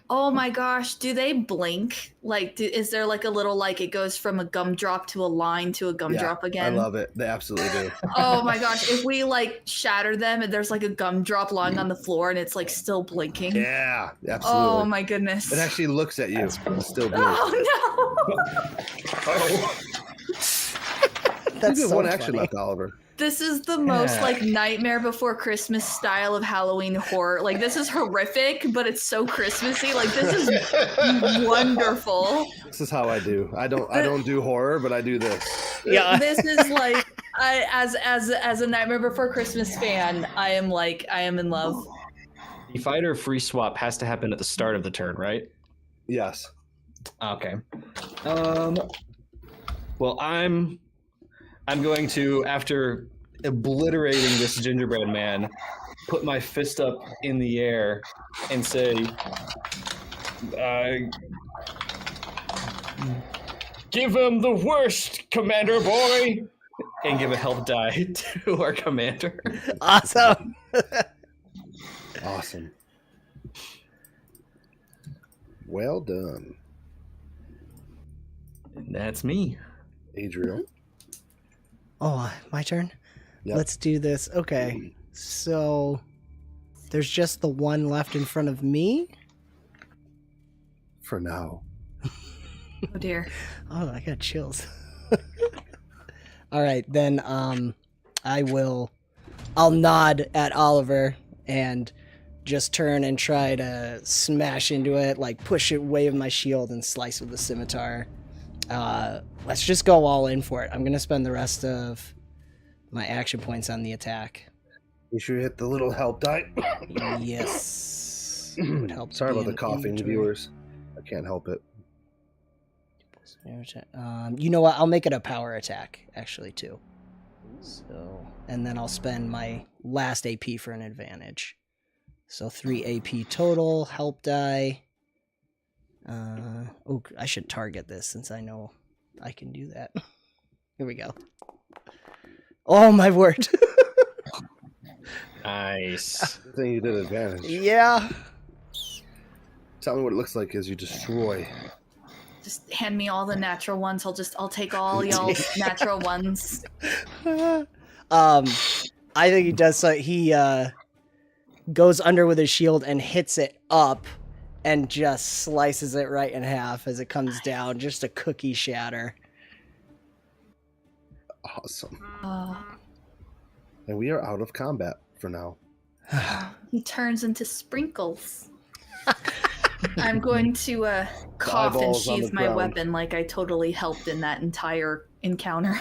oh my gosh, do they blink? Like, is there like a little, like it goes from a gumdrop to a line to a gumdrop again? I love it. They absolutely do. Oh my gosh, if we like shatter them and there's like a gumdrop lying on the floor and it's like still blinking. Yeah, absolutely. Oh my goodness. It actually looks at you. That's cool. And still blinks. Oh Oh. That's You have so one action funny. left, Oliver. no. This is the most Yeah. like Nightmare Before Christmas style of Halloween horror. Like this is horrific, but it's so Christmassy. Like this is wonderful. This is how I do. I don't do horror, but I do this. Yeah. This is like as a Nightmare Before Christmas fan, I am in love. The fighter free swap has to happen at the start of the turn, right? Yes. Okay. Well, I'm going to, after obliterating this gingerbread man, put my fist up in the air and say, "Give him the worst, Commander Boy," and give a help die to our commander. Awesome. Awesome. Well done, And that's me. Adriel. Oh, my turn? Yep. Let's do this. Okay. So there's just the one left in front of me. For now. Oh dear. Oh, I got chills. All right, then I'll nod at Oliver and just turn and try to smash into it, like push it, wave my shield, and slice with the scimitar. Let's just go all in for it. I'm gonna spend the rest of my action points on the attack. You should hit the little help die. Yes. It would help. Sorry be about the in coughing, inventory. viewers. I can't help it. You know what? I'll make it a power attack, actually, too. So, and then I'll spend my last AP for an advantage. So 3 AP total. Help die. Oh, I should target this since I know I can do that. Here we go. Oh my word! Nice. Good thing you did advantage. Yeah. Tell me what it looks like as you destroy. Just hand me all the natural ones. I'll take all y'all's natural ones. I think he does. So he goes under with his shield and hits it up, and just slices it right in half as it comes down. Just a cookie shatter. Awesome. Oh, And we are out of combat for now. he turns into sprinkles. I'm going to cough and eyeballs on sheath the my ground. weapon like I totally helped in that entire encounter.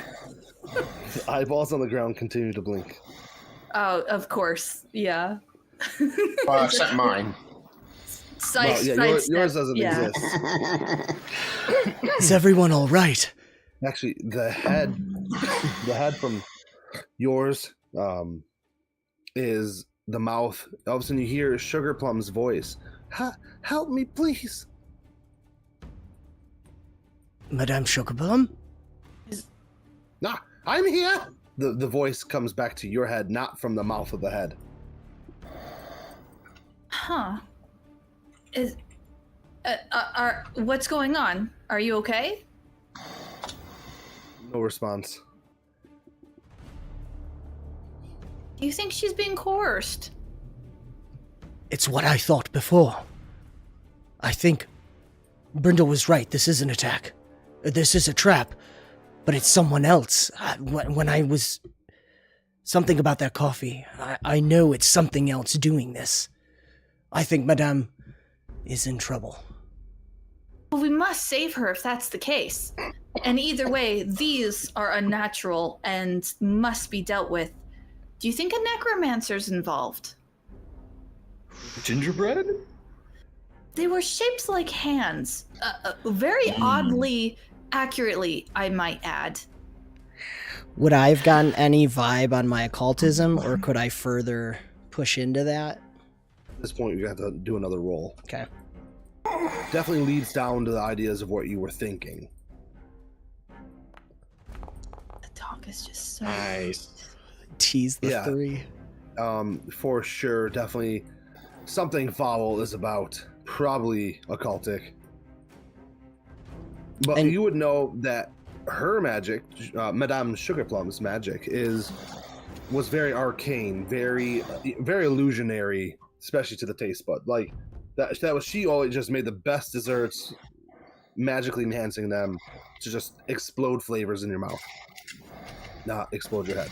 The eyeballs on the ground continue to blink. Oh, of course. Yeah. Except mine. Well, yeah, yours doesn't yeah. exist. Is everyone all right? Actually, the head from yours is the mouth. All of a sudden, you hear Sugarplum's voice. Help me, please. Madame Sugarplum? Nah, I'm here. The voice comes back to your head, not from the mouth of the head. Huh. What's going on? Are you okay? No response. Do you think she's being coerced? It's what I thought before. I think Brindle was right. This is an attack. This is a trap. But it's someone else. When I was... Something about that coffee. I know it's something else doing this. I think Madame is in trouble. Well, we must save her if that's the case. And either way, these are unnatural and must be dealt with. Do you think a necromancer's involved? Gingerbread? They were shaped like hands. Very oddly, accurately, I might add. Would I have gotten any vibe on my occultism, or could I further push into that? At this point, you have to do another roll. Okay. Definitely leads down to the ideas of what you were thinking. The talk is just so... Nice. Tease the Yeah. 3. For sure, definitely something foul is about. Probably occultic. But And- you would know that her magic, Madame Sugarplum's magic, was very arcane, very illusionary, especially to the taste bud. Like that was she always just made the best desserts, magically enhancing them to just explode flavors in your mouth, not explode your head.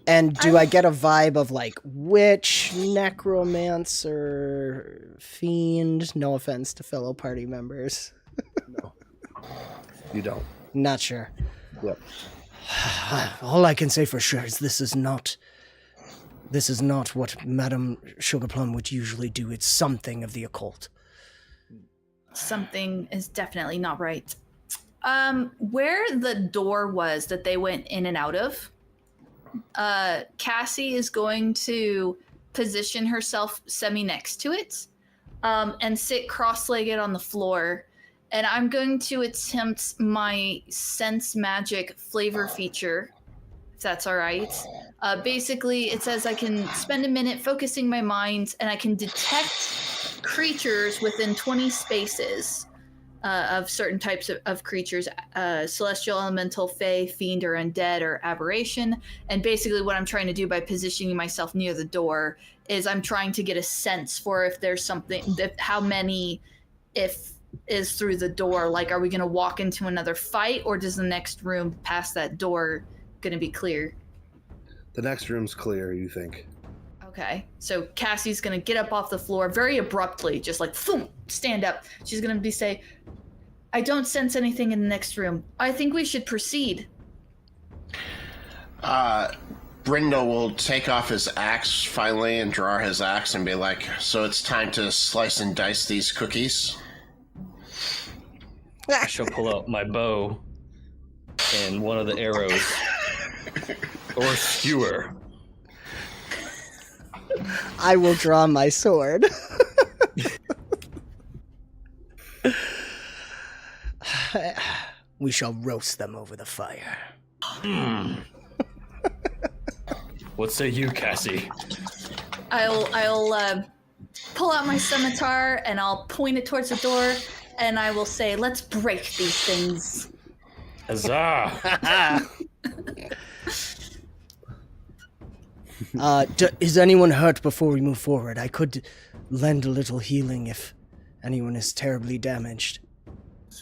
And do I get a vibe of like witch, necromancer, fiend? No offense to fellow party members. No, you don't. Not sure. Yep. All I can say for sure is this is not what Madame Sugarplum would usually do. It's something of the occult. Something is definitely not right. Where the door was that they went in and out of, Cassie is going to position herself semi-next to it, and sit cross-legged on the floor. And I'm going to attempt my sense magic flavor feature, if that's all right. Basically, it says I can spend a minute focusing my mind, and I can detect creatures within 20 spaces of certain types of creatures, celestial, elemental, fae, fiend, or undead, or aberration. And basically what I'm trying to do by positioning myself near the door is I'm trying to get a sense for if there's something, how many, if is through the door. Like, are we going to walk into another fight, or does the next room past that door going to be clear? The next room's clear, you think? Okay, so Cassie's gonna get up off the floor very abruptly, just like, boom, stand up. She's gonna say, I don't sense anything in the next room. I think we should proceed. Brindle will take off his axe finally and draw his axe and be like, so it's time to slice and dice these cookies? I shall pull out my bow and one of the arrows. Or skewer. I will draw my sword. We shall roast them over the fire. What say you, Cassie? I'll pull out my scimitar and I'll point it towards the door, and I will say, let's break these things. Huzzah! Is anyone hurt before we move forward? I could lend a little healing if anyone is terribly damaged.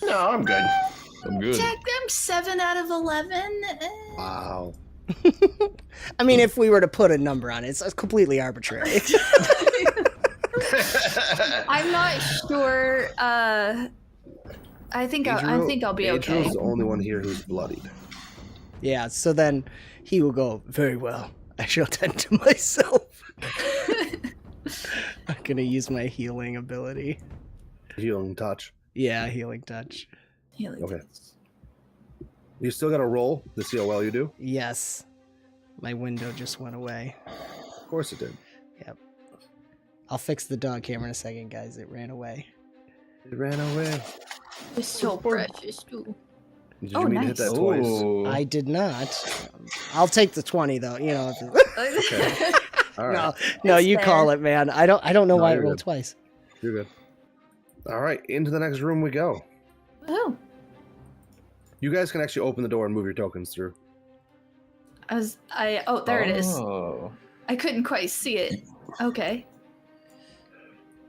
No, I'm good. I'm good. Check them, 7 out of 11. Wow. I mean, if we were to put a number on it, it's completely arbitrary. I'm not sure. I think I'll be okay. Adriel's the only one here who's bloodied. Yeah, so then he will go, very well. I shall tend to myself. I'm going to use my healing ability. Healing touch. Yeah, healing touch. Okay. You still got to roll to see how well you do? Yes. My window just went away. Of course it did. Yep. I'll fix the dog camera in a second, guys. It ran away. It ran away. It's so precious, too. Did you mean to hit that twice? Oh. I did not. I'll take the 20, though. You know. Okay. All right. No, It's you fair. call it, man. I don't know No, why it you're rolled good. twice. You're good. All right. Into the next room we go. Oh, You guys can actually open the door and move your tokens through. there it is. Oh. I couldn't quite see it. Okay.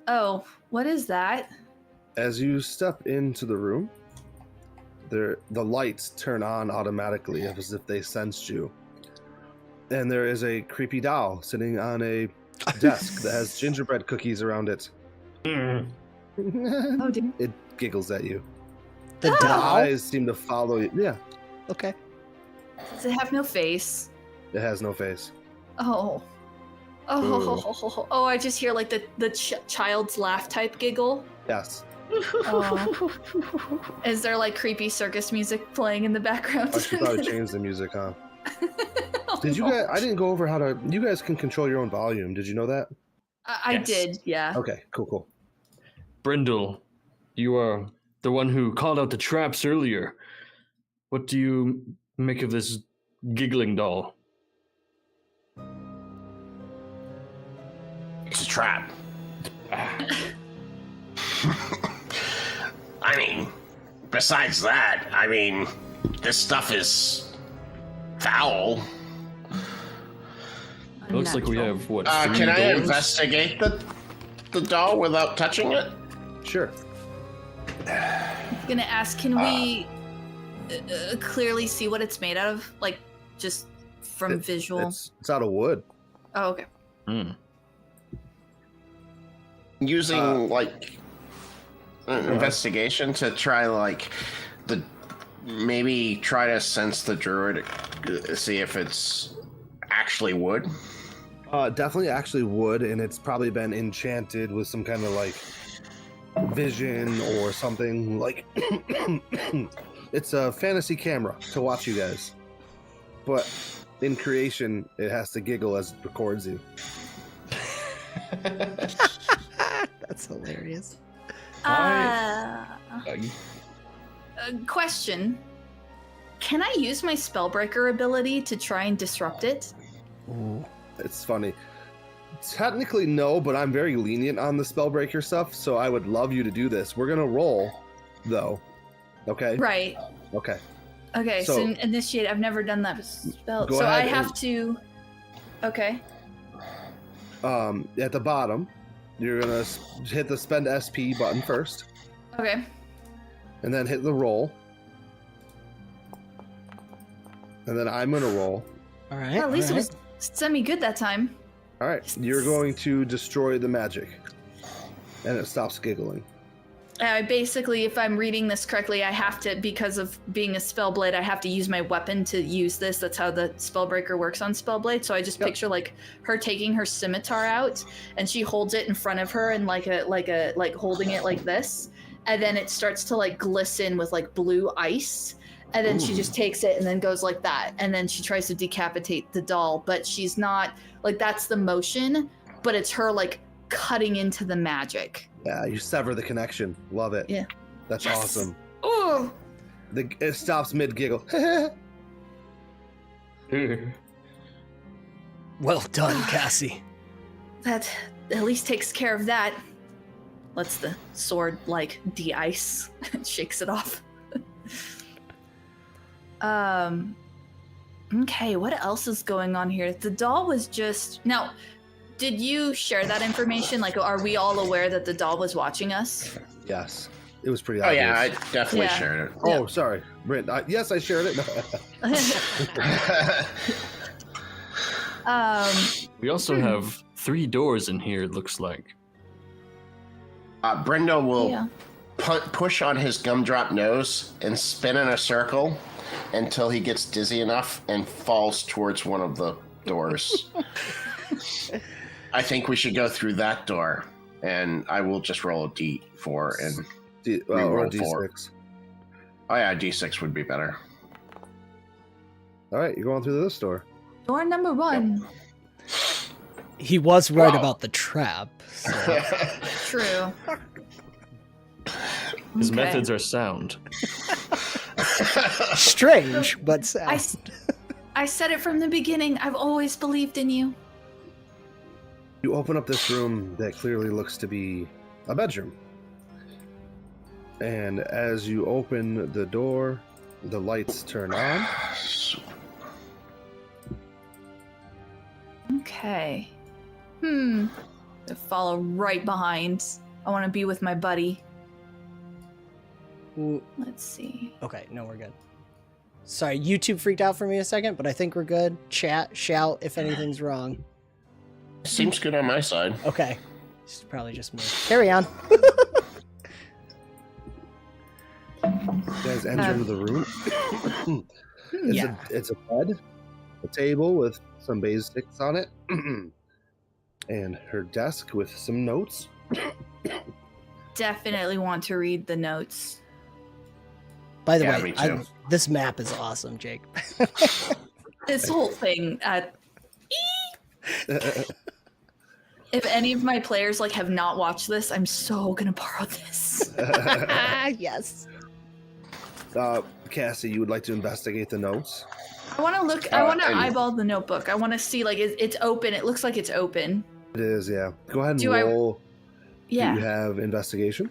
Oh, what is that? As you step into the room, the lights turn on automatically as if they sensed you. And there is a creepy doll sitting on a desk that has gingerbread cookies around it. Oh, dear. It giggles at you. The Oh. The doll? eyes seem to follow you. Yeah, Okay. Does it have no face? it has no face. Oh. Oh, I just hear like the child's laugh type giggle. Yes. Oh. Is there like creepy circus music playing in the background? I should probably change the music, huh? Oh, Did you no. guys? I didn't go over how to. You guys can control your own volume. Did you know that? I Yes. did, yeah. Okay, cool. Brindle, you are the one who called out the traps earlier. What do you make of this giggling doll? It's a trap. I mean, besides that, this stuff is foul. Looks like we Unnatural. have, what, Can 3 I doors? investigate the doll without touching it? Sure. I'm gonna ask, can we clearly see what it's made out of? Like, just from visual? It's out of wood. Oh, okay. Hmm. Using investigation to try maybe try to sense the druid, see if it's actually wood. Definitely actually wood, and it's probably been enchanted with some kind of vision or something. It's a fantasy camera to watch you guys, but in creation it has to giggle as it records you. That's hilarious. Question. Can I use my Spellbreaker ability to try and disrupt it? Ooh. It's funny. Technically no, but I'm very lenient on the spellbreaker stuff, so I would love you to do this. We're gonna roll, though. Okay? Right. Okay. Okay, so So- initiate. I've never done that spell. Go So I ahead have and- to. Okay. At the bottom, you're gonna hit the spend SP button first, Okay. and then hit the roll. And then I'm gonna roll. All right. Well, at least all it right. was semi-good that time. All right, you're going to destroy the magic, and it stops giggling. Basically, if I'm reading this correctly, I have to, because of being a Spellblade, I have to use my weapon to use this. That's how the Spellbreaker works on Spellblade. So I just Yep. picture her taking her scimitar out, and she holds it in front of her and like holding it like this, and then it starts to glisten with blue ice. And then she just takes it and then goes like that. And then she tries to decapitate the doll, but she's not that's the motion, but it's her cutting into the magic. Yeah, you sever the connection. Love it. Yeah. That's Yes. awesome. Oh, It stops mid giggle. Well done, Cassie. that at least takes care of that. Lets the sword de-ice, shakes it off. Okay, what else is going on here? The doll was just now. Did you share that information? Are we all aware that the doll was watching us? Yes, it was pretty Oh obvious. yeah, I definitely Yeah. shared Oh, sorry, Brent. Yes, I shared it. it. We also have 3 doors in here, it looks like. Brendo will Yeah. push on his gumdrop nose and spin in a circle until he gets dizzy enough and falls towards one of the doors. I think we should go through that door, and I will just roll a D4 and or a reroll 4. D6. Oh yeah, D6 would be better. All right, you're going through this door. Door number 1. He was right Wow. about the trap. So. True. His Okay. methods are sound. Strange, but sound. I said it from the beginning. I've always believed in you. You open up this room that clearly looks to be a bedroom. And as you open the door, the lights turn on. Okay. I follow right behind. I want to be with my buddy. Ooh, Let's see. okay, no, we're good. Sorry, YouTube freaked out for me a second, but I think we're good. Chat, shout if anything's wrong. Seems good on my side. Okay. It's probably just me. Carry on. You guys enter into the room. Yeah. It's a bed, a table with some basics on it, and her desk with some notes. Definitely want to read the notes. By the Yeah, way, me too. this map is awesome, Jake. This whole thing. If any of my players have not watched this, I'm so gonna borrow this. Yes. Cassie, you would like to investigate the notes? I want to look. I want to and- eyeball the notebook. I want to see it's open. It looks like it's open. It is, yeah. Go ahead and Do I- roll. Do Yeah. you have investigation?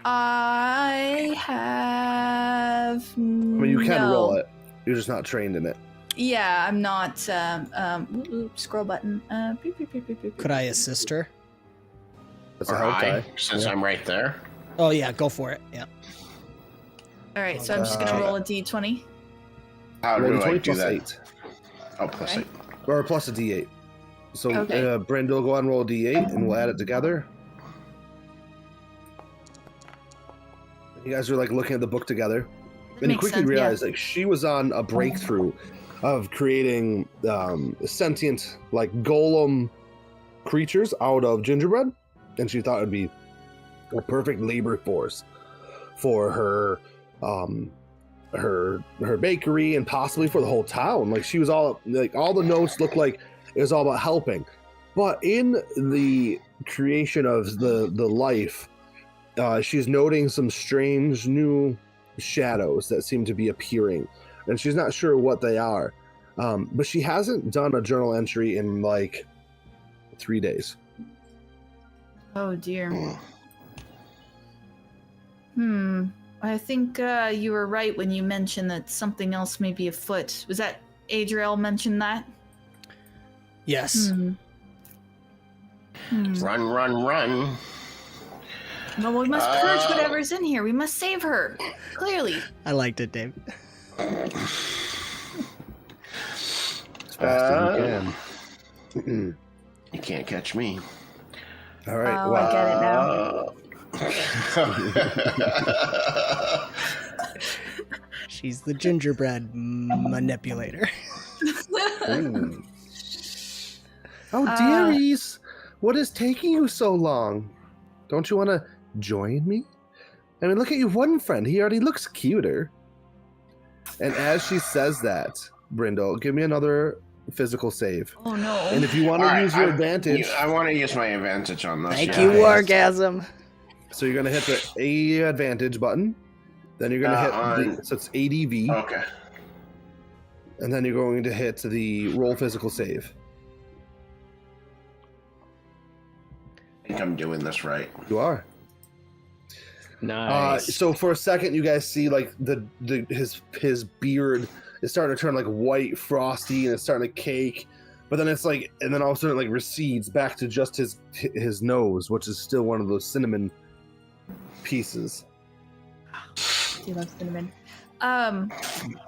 I have. I mean, you can roll it. You're just not trained in it. Yeah, I'm not. Scroll button. Beep, beep, beep, beep, beep, Could I assist her? That's a Or help I, die. since Yeah. I'm right there. Oh yeah, go for it. Yeah. All right, so I'm just gonna roll a d20. How Roll do the I 20 do plus that? 8. Oh, plus Okay. 8. Or plus a d8. So, Okay. Brendel, go ahead and roll a d8, and we'll add it together. You guys are looking at the book together, That and you makes quickly sense, yeah. realize she was on a breakthrough of creating sentient golem creatures out of gingerbread, and she thought it would be a perfect labor force for her her bakery and possibly for the whole town. She was all the notes looked like it was all about helping, but in the creation of the life, she's noting some strange new shadows that seem to be appearing, and she's not sure what they are. But she hasn't done a journal entry in 3 days. Oh dear. I think you were right when you mentioned that something else may be afoot. Was that Adriel mentioned that? Yes. Run, run, run. Well, we must purge whatever's in here. We must save her. Clearly. I liked it, Dave. As fast as you can. You can't catch me. All right. Oh, I get it now. She's the gingerbread manipulator. Ooh. Oh, dearies, what is taking you so long? Don't you want to join me? I mean, look at your one friend. He already looks cuter. And as she says that, Brindle, give me another physical save. Oh no. And if you want to All right, use your advantage, I want to use my advantage on this. Thank yeah. you, Orgasm. so you're going to hit the A advantage button. Then you're going to hit so it's ADV. Okay. And then you're going to hit the roll physical save. I think I'm doing this right. You are. Nice. So for a second, you guys see his beard is starting to turn white, frosty, and it's starting to cake. But then it's and then all of a sudden it recedes back to just his nose, which is still one of those cinnamon pieces. Do love cinnamon.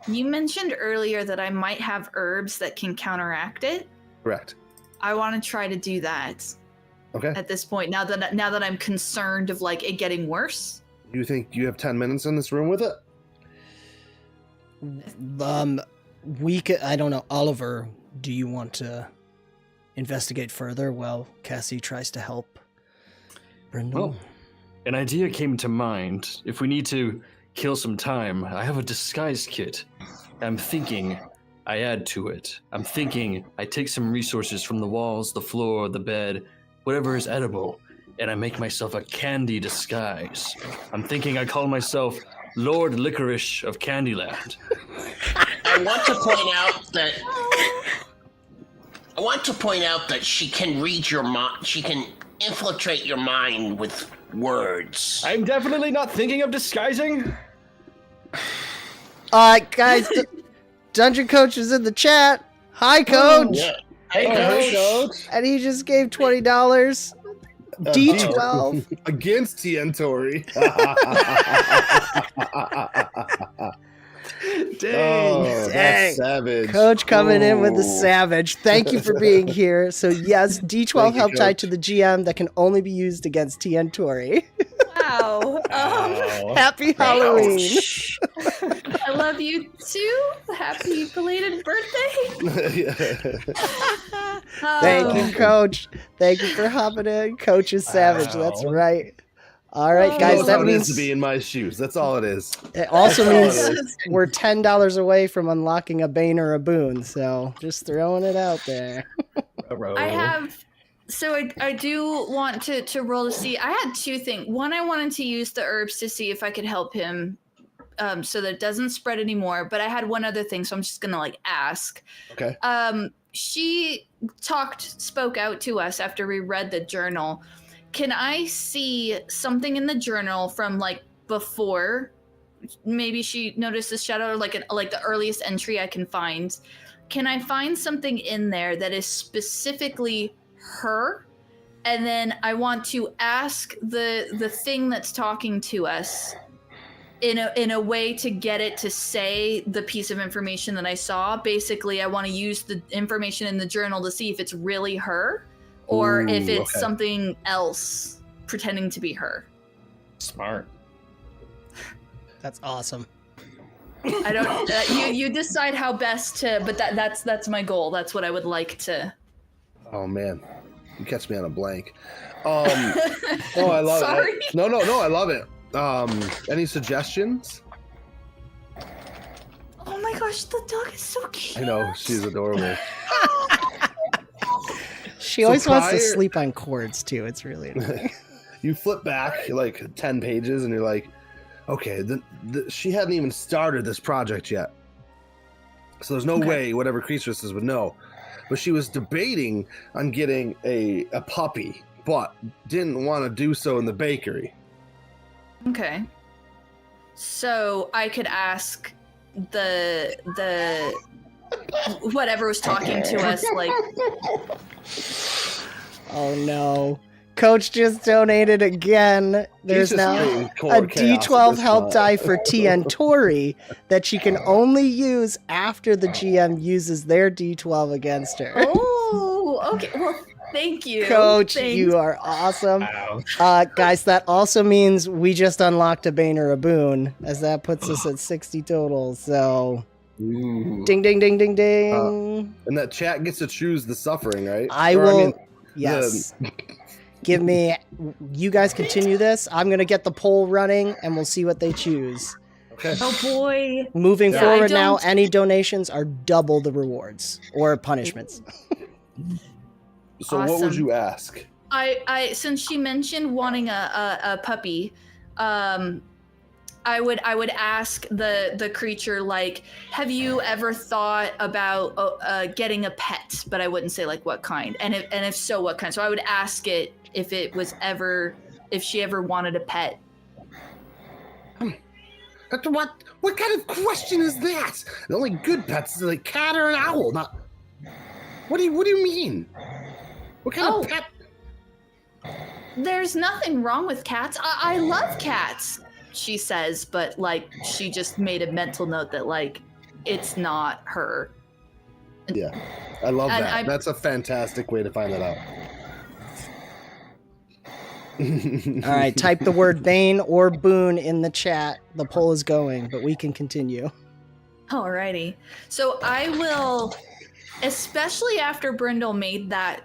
You mentioned earlier that I might have herbs that can counteract it. Correct. I want to try to do that. Okay. at this point. Now that I'm concerned of like it getting worse. You think you have 10 minutes in this room with it? I don't know. Oliver, do you want to investigate further while Cassie tries to help Brindle? Well, an idea came to mind. If we need to kill some time, I have a disguise kit. I'm thinking I add to it. I'm thinking I take some resources from the walls, the floor, the bed, whatever is edible, and I make myself a candy disguise. I'm thinking I call myself Lord Licorice of Candyland. I want to point out that she can read your mind. She can infiltrate your mind with words. I'm definitely not thinking of disguising. Guys, Dungeon Coach is in the chat. Hi, Coach. Yeah. Hey, Coach. And he just gave $20. D12 against Tori. Dang. That's savage. Coach coming in with the savage. Thank you for being here. So yes, D12 help tied to the GM that can only be used against Tori. Wow. Happy Halloween. I love you too. Happy belated birthday. Thank you, Coach. Thank you for hopping in. Coach is savage. That's right. All right, guys. That means to be in my shoes. That's all it is. It also means we're $10 away from unlocking a Bane or a Boon. So just throwing it out there. I have. So I do want to roll to see. I had two things. One, I wanted to use the herbs to see if I could help him, so that it doesn't spread anymore. But I had one other thing, so I'm just gonna ask. Okay. She spoke out to us after we read the journal. Can I see something in the journal from before? Maybe she noticed this shadow, or like the earliest entry I can find. Can I find something in there that is specifically her? And then I want to ask the thing that's talking to us in a way to get it to say the piece of information that I saw. Basically, I want to use the information in the journal to see if it's really her or if it's something else pretending to be her. Smart. That's awesome. I don't. You decide how best to. But that's my goal. That's what I would like to. Oh man, you catch me on a blank. Oh, I love Sorry. it. No, I love it. Any suggestions? Oh my gosh, the dog is so cute. I know, she's adorable. She always wants to sleep on cords too. It's really annoying. You flip back 10 pages and you're like, okay, she hadn't even started this project yet. So there's no way whatever creature this is would know. But she was debating on getting a puppy, but didn't want to do so in the bakery. Okay. So I could ask the whatever was talking to us, Oh no. Coach just donated again. There's now a D12 help die for Tori that she can only use after the GM uses their D12 against her. Oh, okay. Well, thank you. Coach, Thanks. you are awesome. Guys, that also means we just unlocked a Bane or a Boon, as that puts us at 60 total. So, ding, ding, ding, ding, ding. And that chat gets to choose the suffering, right? Yes. Give me, you guys continue this. I'm going to get the poll running and we'll see what they choose. Okay. Oh boy. Moving forward now, any donations are double the rewards or punishments. So what would you ask? I since she mentioned wanting a puppy, I would ask the creature, have you ever thought about getting a pet? But I wouldn't say what kind, and if so, what kind. So I would ask it if she ever wanted a pet. What kind of question is that? The only good pets is a cat or an owl. Not. What do you mean? What kind of pet? There's nothing wrong with cats. I love cats, she says, but she just made a mental note that it's not her. Yeah, I love that. That's a fantastic way to find that out. All right, type the word Bane or Boon in the chat. The poll is going, but we can continue. Alrighty. So I will, especially after Brindle made that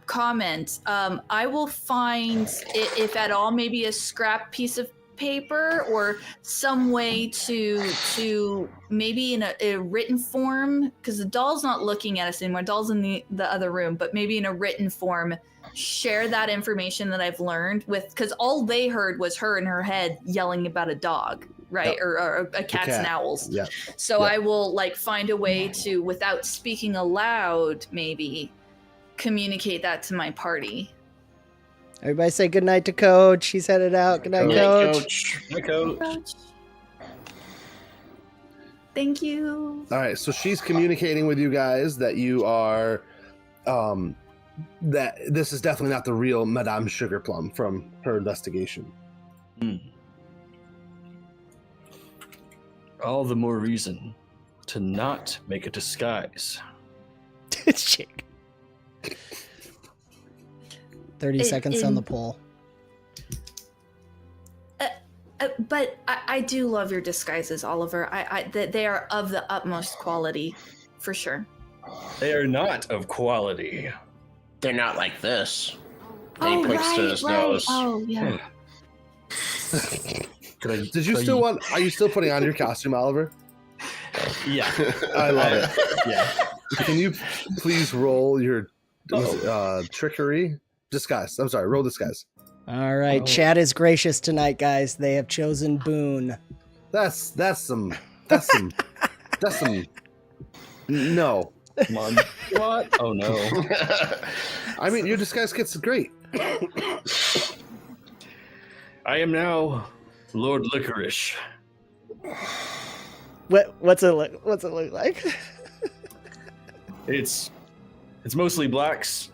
comment, I will find, if at all, maybe a scrap piece of paper or some way to maybe in a written form, because the doll's not looking at us anymore. Doll's in the other room, but maybe in a written form, share that information that I've learned with, because all they heard was her in her head yelling about a dog, right? Yep. Or a cats and owls. Yeah. So Yep. I will like find a way to, without speaking aloud, maybe communicate that to my party. Everybody say goodnight to Coach. He's headed out. Good night, Coach. Hi, Coach. Thank you. All right, so she's communicating with you guys that you are, that this is definitely not the real Madame Sugarplum from her investigation. All the more reason to not make a disguise. Chick. 30 seconds on the poll. But I do love your disguises, Oliver. They are of the utmost quality, for sure. They are not of quality. They're not like this. And he points to his nose. Oh, yeah. Did you still want? Are you still putting on your costume, Oliver? Yeah. I love it. Yeah. Can you please roll your trickery disguise? I'm sorry, roll disguise. All right, chat is gracious tonight, guys. They have chosen Boon. That's some. No. Come on. What? Oh no. I mean, your disguise kit's great. I am now Lord Licorice. What's it look like? It's mostly blacks,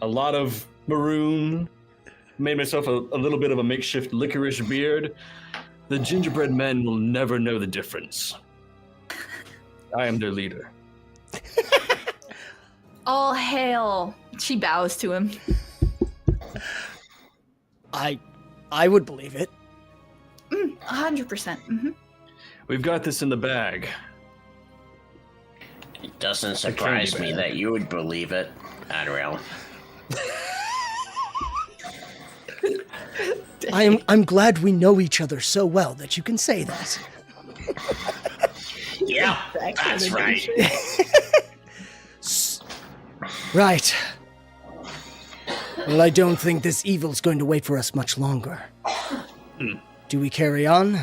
a lot of maroon. Made myself a little bit of a makeshift licorice beard. The gingerbread men will never know the difference. I am their leader. All hail. She bows to him. I would believe it. 100%. Mm-hmm. We've got this in the bag. It doesn't surprise me that you would believe it, Adriel. I'm glad we know each other so well that you can say that. Yeah, that's right. Right. Well, I don't think this evil's going to wait for us much longer. Do we carry on?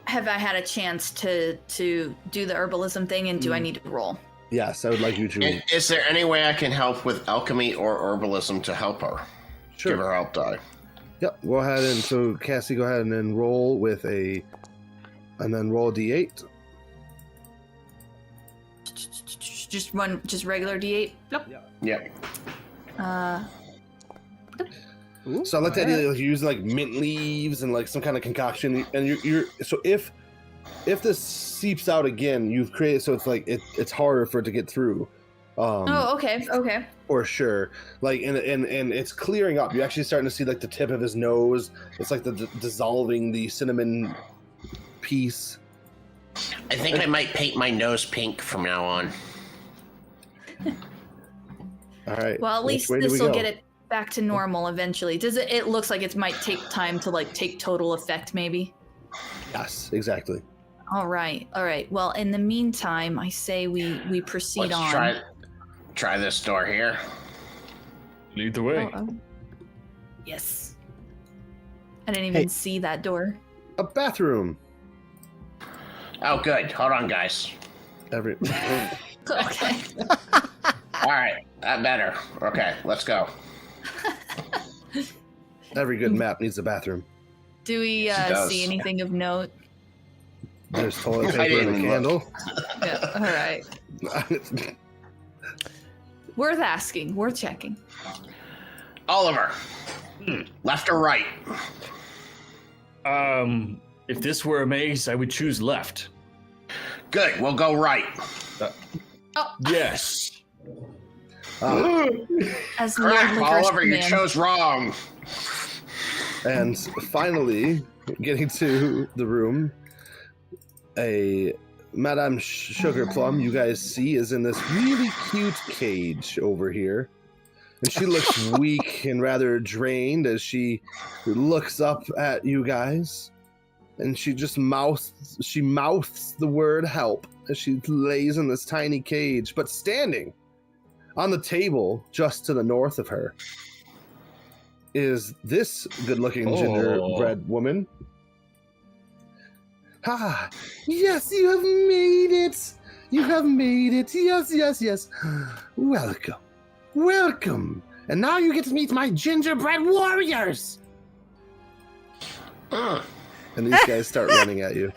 Have I had a chance to do the herbalism thing, and do I need to roll? Yes, I would like you to. Is there any way I can help with alchemy or herbalism to help her? Sure. Give her help die. Yep. Go ahead and so Cassie, go ahead and then roll with a, and then roll a d8. Just regular D8. Nope. Yep. So I like the idea of using like mint leaves and like some kind of concoction, and you're so if this seeps out again, you've created so it's like it's harder for it to get through. Okay. For sure. Like and it's clearing up. You're actually starting to see like the tip of his nose. It's like dissolving the cinnamon piece. I think I might paint my nose pink from now on. All right. Well, at least this will get it back to normal eventually. Does it? It looks like it might take time to like take total effect, maybe. Yes, exactly. All right. Well, in the meantime, I say we proceed on. Let's try this door here. Lead the way. Oh. Yes. I didn't even see that door. A bathroom. Oh, good. Hold on, guys. Okay. All right, that better. Okay, let's go. Every good map needs a bathroom. Do we see anything of note? There's toilet paper and a candle. Yeah. All right. Worth asking. Worth checking. Oliver, left or right? If this were a maze, I would choose left. Good, we'll go right. Yes. As Lord Correct, Licorice Oliver, you commands. chose wrong. And finally, getting to the room, a Madame Sugarplum, you guys see, is in this really cute cage over here. And she looks weak and rather drained as she looks up at you guys. And she just mouths the word help as she lays in this tiny cage. But standing on the table just to the north of her is this good-looking gingerbread woman. Ah, yes, you have made it. You have made it. Yes, yes, yes. Welcome. Welcome. And now you get to meet my gingerbread warriors. And these guys start running at you.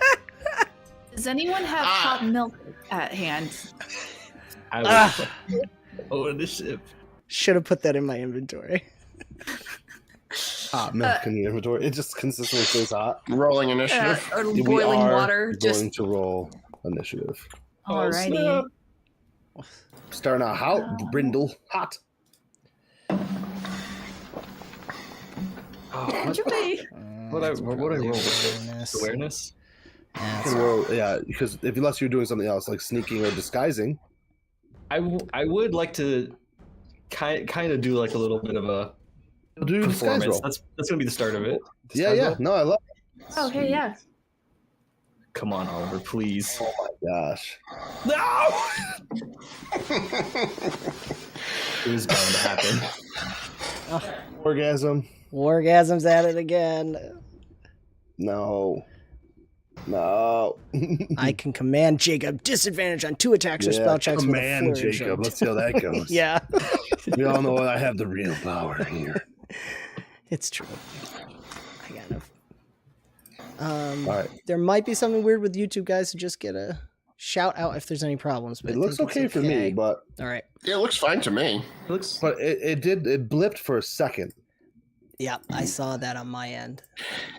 Does anyone have hot milk at hand? I would initiative. Should have put that in my inventory. Hot milk in your inventory. It just consistently says hot. Rolling initiative. Or We boiling are water. going to roll initiative. Alrighty. Starting out hot, Brindle. Hot. What I roll? Awareness. Awareness? You can roll, yeah, because unless you're doing something else like sneaking or disguising. I would like to kind of do like a little bit of a Do disguise performance. roll. That's gonna be the start of it. Yeah, Disguise yeah. roll? No, I love it. Okay, yeah. Come on, Oliver, please. Oh my gosh. No! It was bound to happen. Orgasm. Wargasm's at it again. No. No. I can command Jacob. Disadvantage on 2 attacks or spell checks with a command flourish. Jacob. Let's see how that goes. Yeah. We all know I have the real power here. It's true. I got enough. All right. There might be something weird with YouTube, guys, so just get a shout out if there's any problems. But It I looks think it's okay for me, but all right. It looks fine to me. it blipped for a second. Yeah, I saw that on my end.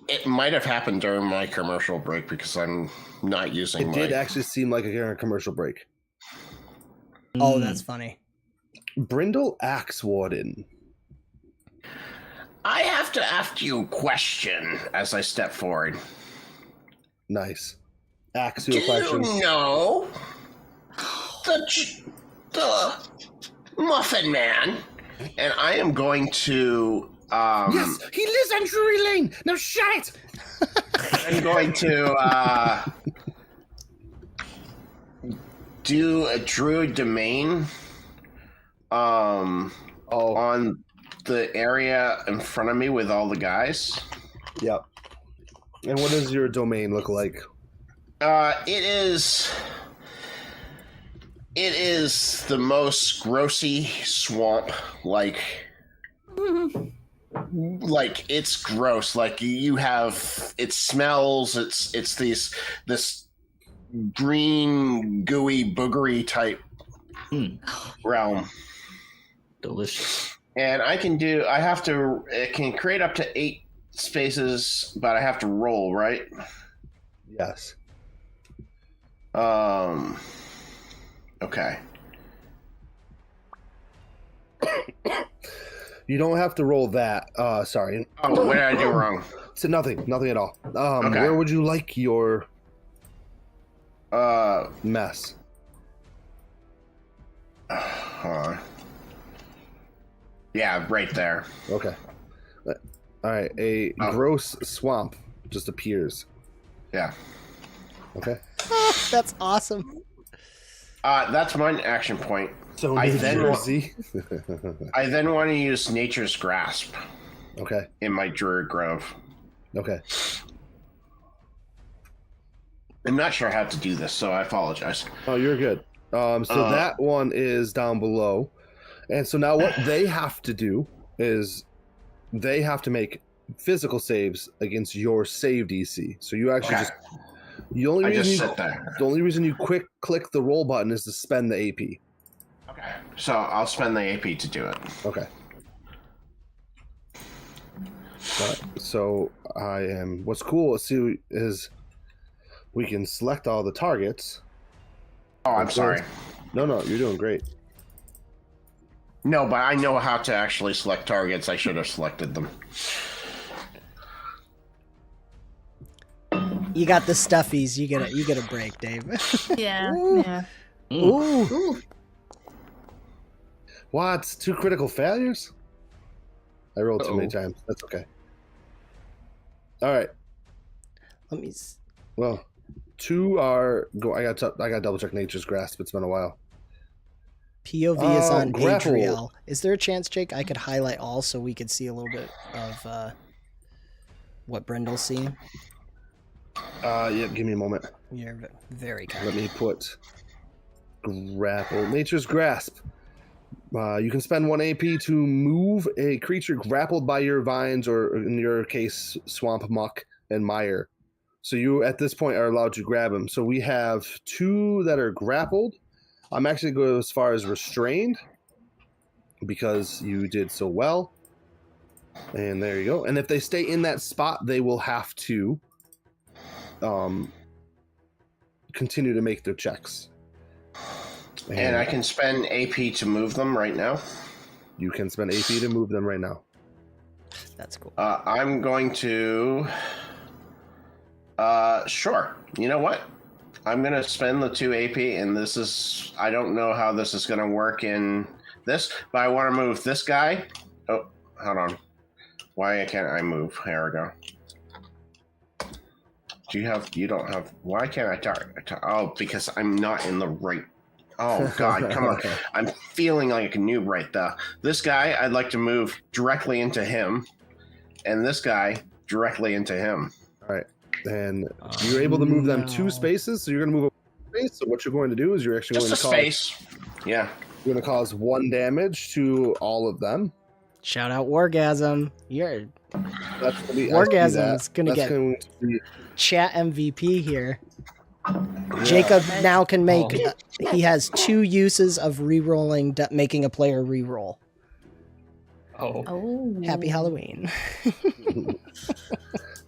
It might have happened during my commercial break because I'm not using It did actually seem like a commercial break. Oh, that's funny. Brindle 𝐷𝐷𝐿. I have to ask you a question as I step forward. Nice. Ask you Do a question. you know the Muffin Man? And I am going to Yes, he lives on Drury Lane. Now shut it. I'm going to do a druid domain on the area in front of me with all the guys. Yep. And what does your domain look like? It is the most grossy swamp, like it's gross. Like you have, it smells. It's this green, gooey, boogery type realm. Delicious. And it can create up to 8 spaces, but I have to roll, right? Yes. Okay. You don't have to roll that. Sorry. Oh, what did I do wrong? So nothing at all. Okay. Where would you like your mess? Yeah, right there. Okay. All right. A gross swamp just appears. Yeah. Okay. That's awesome. That's one action point. So I New then Jersey. I then want to use Nature's Grasp Okay. in my Druid Grove. Okay. I'm not sure how to do this, so I apologize. Oh, you're good. So that one is down below. And so now what they have to do is they have to make physical saves against your save DC. So you actually the only reason you quick click the roll button is to spend the AP. Okay. So I'll spend the AP to do it. Okay. So what's cool is we can select all the targets. Oh, I'm sorry. No, you're doing great. No, but I know how to actually select targets. I should have selected them. You got the stuffies. You get a break, Dave. Yeah. Ooh. Yeah. Ooh. Ooh. What? 2 critical failures? I rolled too many times. That's okay. All right. Let me. Well, 2 are go. I got double check Nature's Grasp. It's been a while. POV is on grapple. 𝕮𝑔𝐷𝐿. Is there a chance, Jake, I could highlight all so we could see a little bit of what Brindle's seeing? Yeah. Give me a moment. You're very kind. Let me put grapple. Nature's Grasp. You can spend 1 AP to move a creature grappled by your vines, or in your case, swamp muck and mire. So you, at this point, are allowed to grab them. So we have 2 that are grappled. I'm actually going to go as far as restrained because you did so well. And there you go. And if they stay in that spot, they will have to continue to make their checks. And I can spend AP to move them right now. You can spend AP to move them right now. That's cool. I'm going to... sure. You know what? I'm going to spend the 2 AP, and this is... I don't know how this is going to work in this, but I want to move this guy. Oh, hold on. Why can't I move? Here we go. You don't have... Why can't I talk? Oh, because I'm not in the right... Oh, God, come on. I'm feeling like a noob right there. This guy, I'd like to move directly into him, and this guy directly into him. All right. And you're able to move them 2 spaces, so you're going to move a space. So what you're going to do is you're actually Just going to a space. Yeah. You're going to cause 1 damage to all of them. Shout out Wargasm. You're That's going to be Wargasm's going to be chat MVP here. Yeah. Jacob now can make. He has 2 uses of re-rolling, making a player re-roll. Oh. Happy Halloween.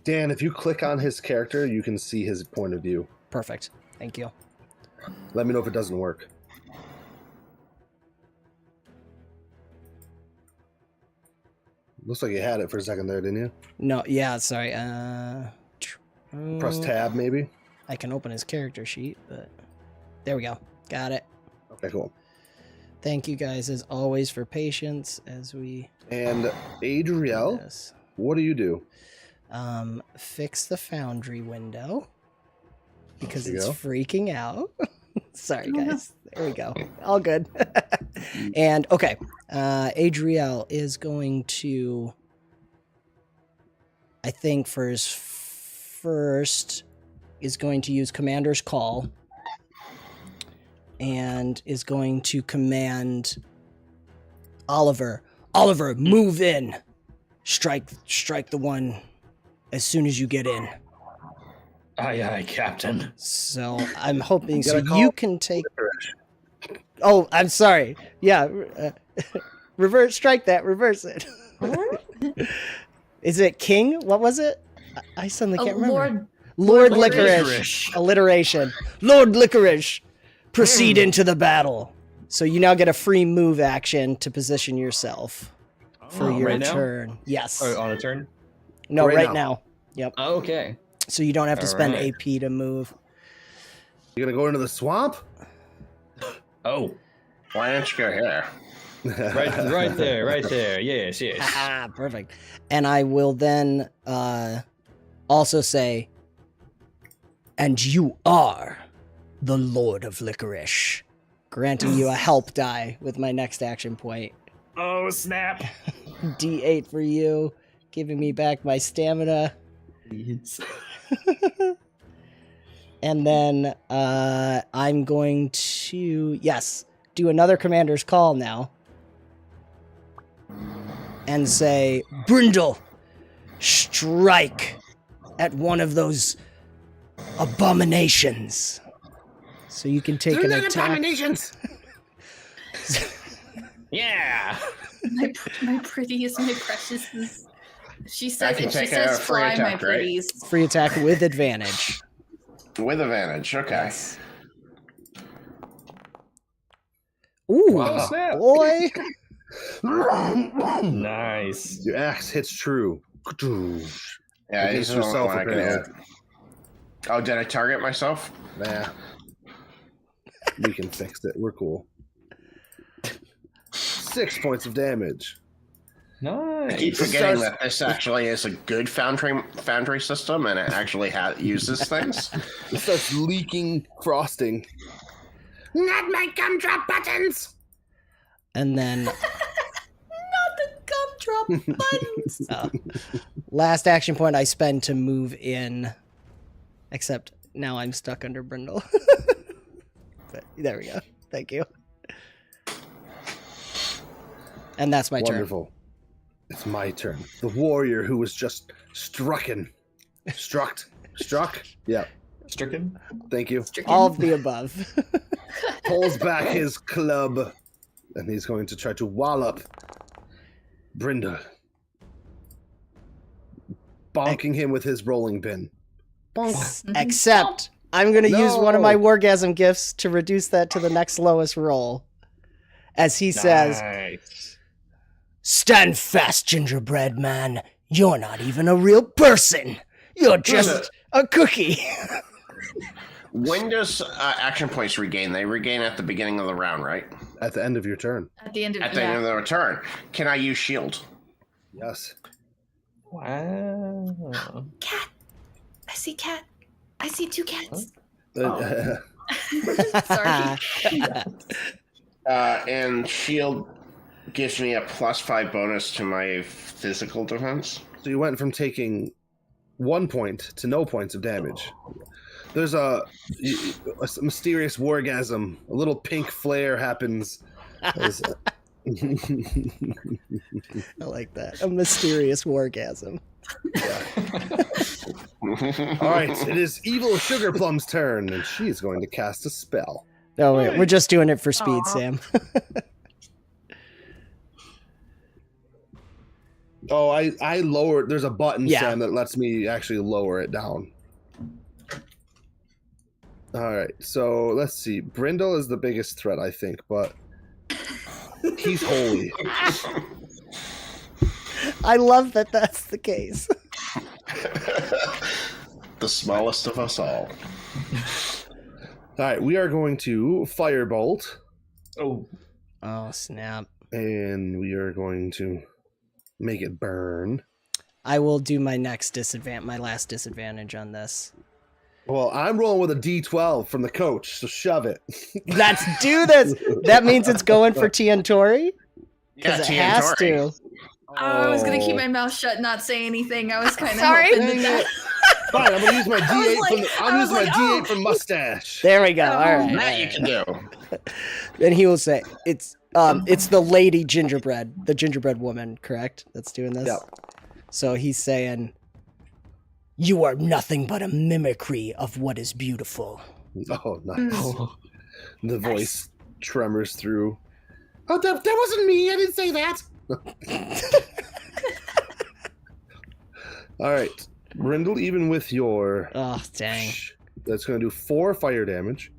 Dan, if you click on his character, you can see his point of view. Perfect. Thank you. Let me know if it doesn't work. Looks like you had it for a second there, didn't you? No, yeah, sorry. Press tab, maybe? I can open his character sheet, but there we go. Got it. Okay, cool. Thank you guys, as always, for patience as we... And 𝕮𝑔𝐷𝐿, what do you do? Fix the foundry window because it's freaking out. Sorry, guys. There we go. All good. And okay, 𝕮𝑔𝐷𝐿 is going to, I think for his first, is going to use Commander's Call and is going to command Oliver, move in. Strike the one as soon as you get in. Aye, aye, Captain. So I'm hoping you can take. Oh, I'm sorry. Yeah, strike that. Reverse it. Is it King? What was it? I suddenly can't remember. Lord Licorice. Alliteration. Lord Licorice. Proceed into the battle. So you now get a free move action to position yourself for your turn. Yes. Oh, on a turn? No, right now. Yep. Oh, okay. So you don't have to spend AP to move. You gonna go into the swamp? Oh. Why don't you go here? right there. Yes. Ah, perfect. And I will then also say, and you are the Lord of Licorice, granting you a help die with my next action point. Oh, snap. D8 for you, giving me back my stamina. And then I'm going to, do another Commander's Call now. And say, Brindle, strike at one of those abominations. So you can take an attack. Abominations! Yeah! My prettiest, my precious. She says can it. She take says a free fly, attack, my right? pretties. Free attack with advantage. With advantage, okay. Yes. Ooh, Wow. Snap. boy. Nice. Your axe hits true. Yeah, Against he's the only yourself one I or can critical. hit. Oh, did I target myself? Nah. We can fix it. We're cool. 6 points of damage. I keep Nice. forgetting that this actually is a good foundry system, and it actually uses things. It starts leaking frosting. Not my gumdrop buttons! And then Not the gumdrop buttons. last action point I spend to move in. Except now I'm stuck under Brindle. But there we go. Thank you. And that's my turn. Wonderful. It's my turn. The warrior who was just struck? Yeah. Stricken. Thank you. All of the above. Pulls back his club, and he's going to try to wallop Brindle, bonking him with his rolling pin. Bonk. Except I'm going to use one of my No. wargasm gifts to reduce that to the next lowest roll. As he says, Nice. "Stand fast, gingerbread man. You're not even a real person. You're just a cookie." When does action points regain? They regain at the beginning of the round, right? At the end of your turn. At the end of At the end of the return. Can I use shield? Yes. Wow. Cat. I see cat. I see 2 cats. Sorry. And shield gives me a +5 bonus to my physical defense. So you went from taking 1 point to no points of damage. There's a mysterious wargasm. A little pink flare happens. As, I like that. A mysterious wargasm. all right, it is evil Sugarplum's turn, and she's going to cast a spell. No, wait, we're just doing it for speed, Aw. Sam. Oh, I lowered. There's a button, Yeah. Sam, that lets me actually lower it down. All right, so let's see. Brindle is the biggest threat, I think, but he's holy. I love that that's the case. The smallest of us all. All right, we are going to firebolt, Oh. Oh, snap. and we are going to make it burn. I will do my last disadvantage on this. Well, I'm rolling with a D12 from the coach, so shove it. Let's do this. That means it's going for Tiantori? Yeah, Because it has to. I was gonna keep my mouth shut, not say anything. I was kind of Sorry. hoping that. Fine, I'm gonna use my D8 like- from the, I'm I using was my like, D8 oh. from mustache. There we go. All right. That you can do. Then he will say, it's the lady gingerbread, the gingerbread woman, correct? That's doing this? Yep. So he's saying, "You are nothing but a mimicry of what is beautiful." Oh, nice. The voice tremors through. Oh, that wasn't me. I didn't say that. All right, Brindle, even with your Oh, dang. that's going to do 4 fire damage,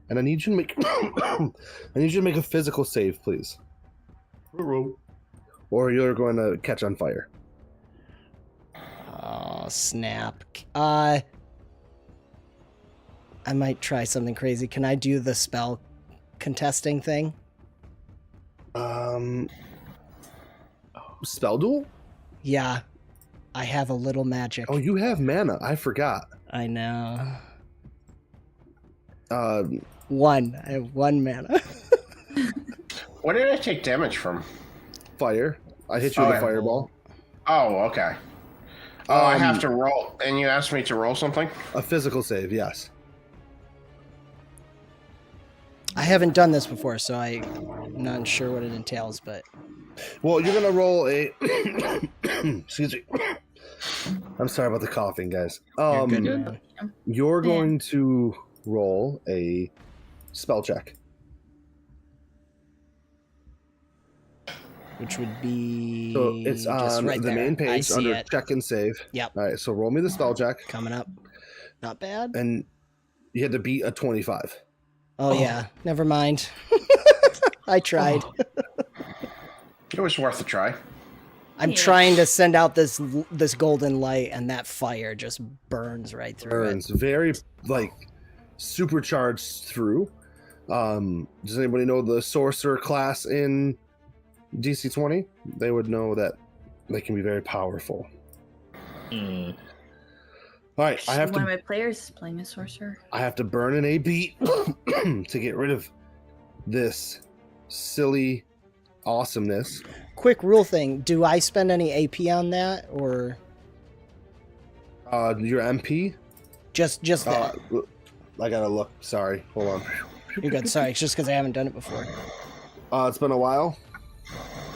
and I need you to make a physical save, please, or you're going to catch on fire. Oh, snap. I might try something crazy. Can I do the spell contesting thing? Spell duel? Yeah. I have a little magic. Oh, you have mana. I forgot. I know. One. I have 1 mana. What did I take damage from? Fire. I hit you with a fireball. Oh, okay. Oh, I have to roll. And you asked me to roll something? A physical save, yes. I haven't done this before, so I'm not sure what it entails, but Well, you're gonna roll a. Excuse me. I'm sorry about the coughing, guys. you're good, man. You're going to roll a spell check. Which would be So it's just on right the there. main I page see under it. check and save. Yep. All right, so roll me the spell check, Coming up. Not bad. and you had to beat a 25. Oh, yeah. Never mind. I tried. It was worth a try. I'm Yeah. trying to send out this golden light, and that fire just burns right through Burns very like supercharged through. Does anybody know the sorcerer class in DC20? They would know that they can be very powerful. All right, I have One of to my players is playing a sorcerer. burn an AB to get rid of this silly awesomeness. it. Quick rule thing: do I spend any AP on that, or Your MP? just that? I gotta look. Sorry, hold on. You're good. Sorry, it's just because I haven't done it before. It's been a while,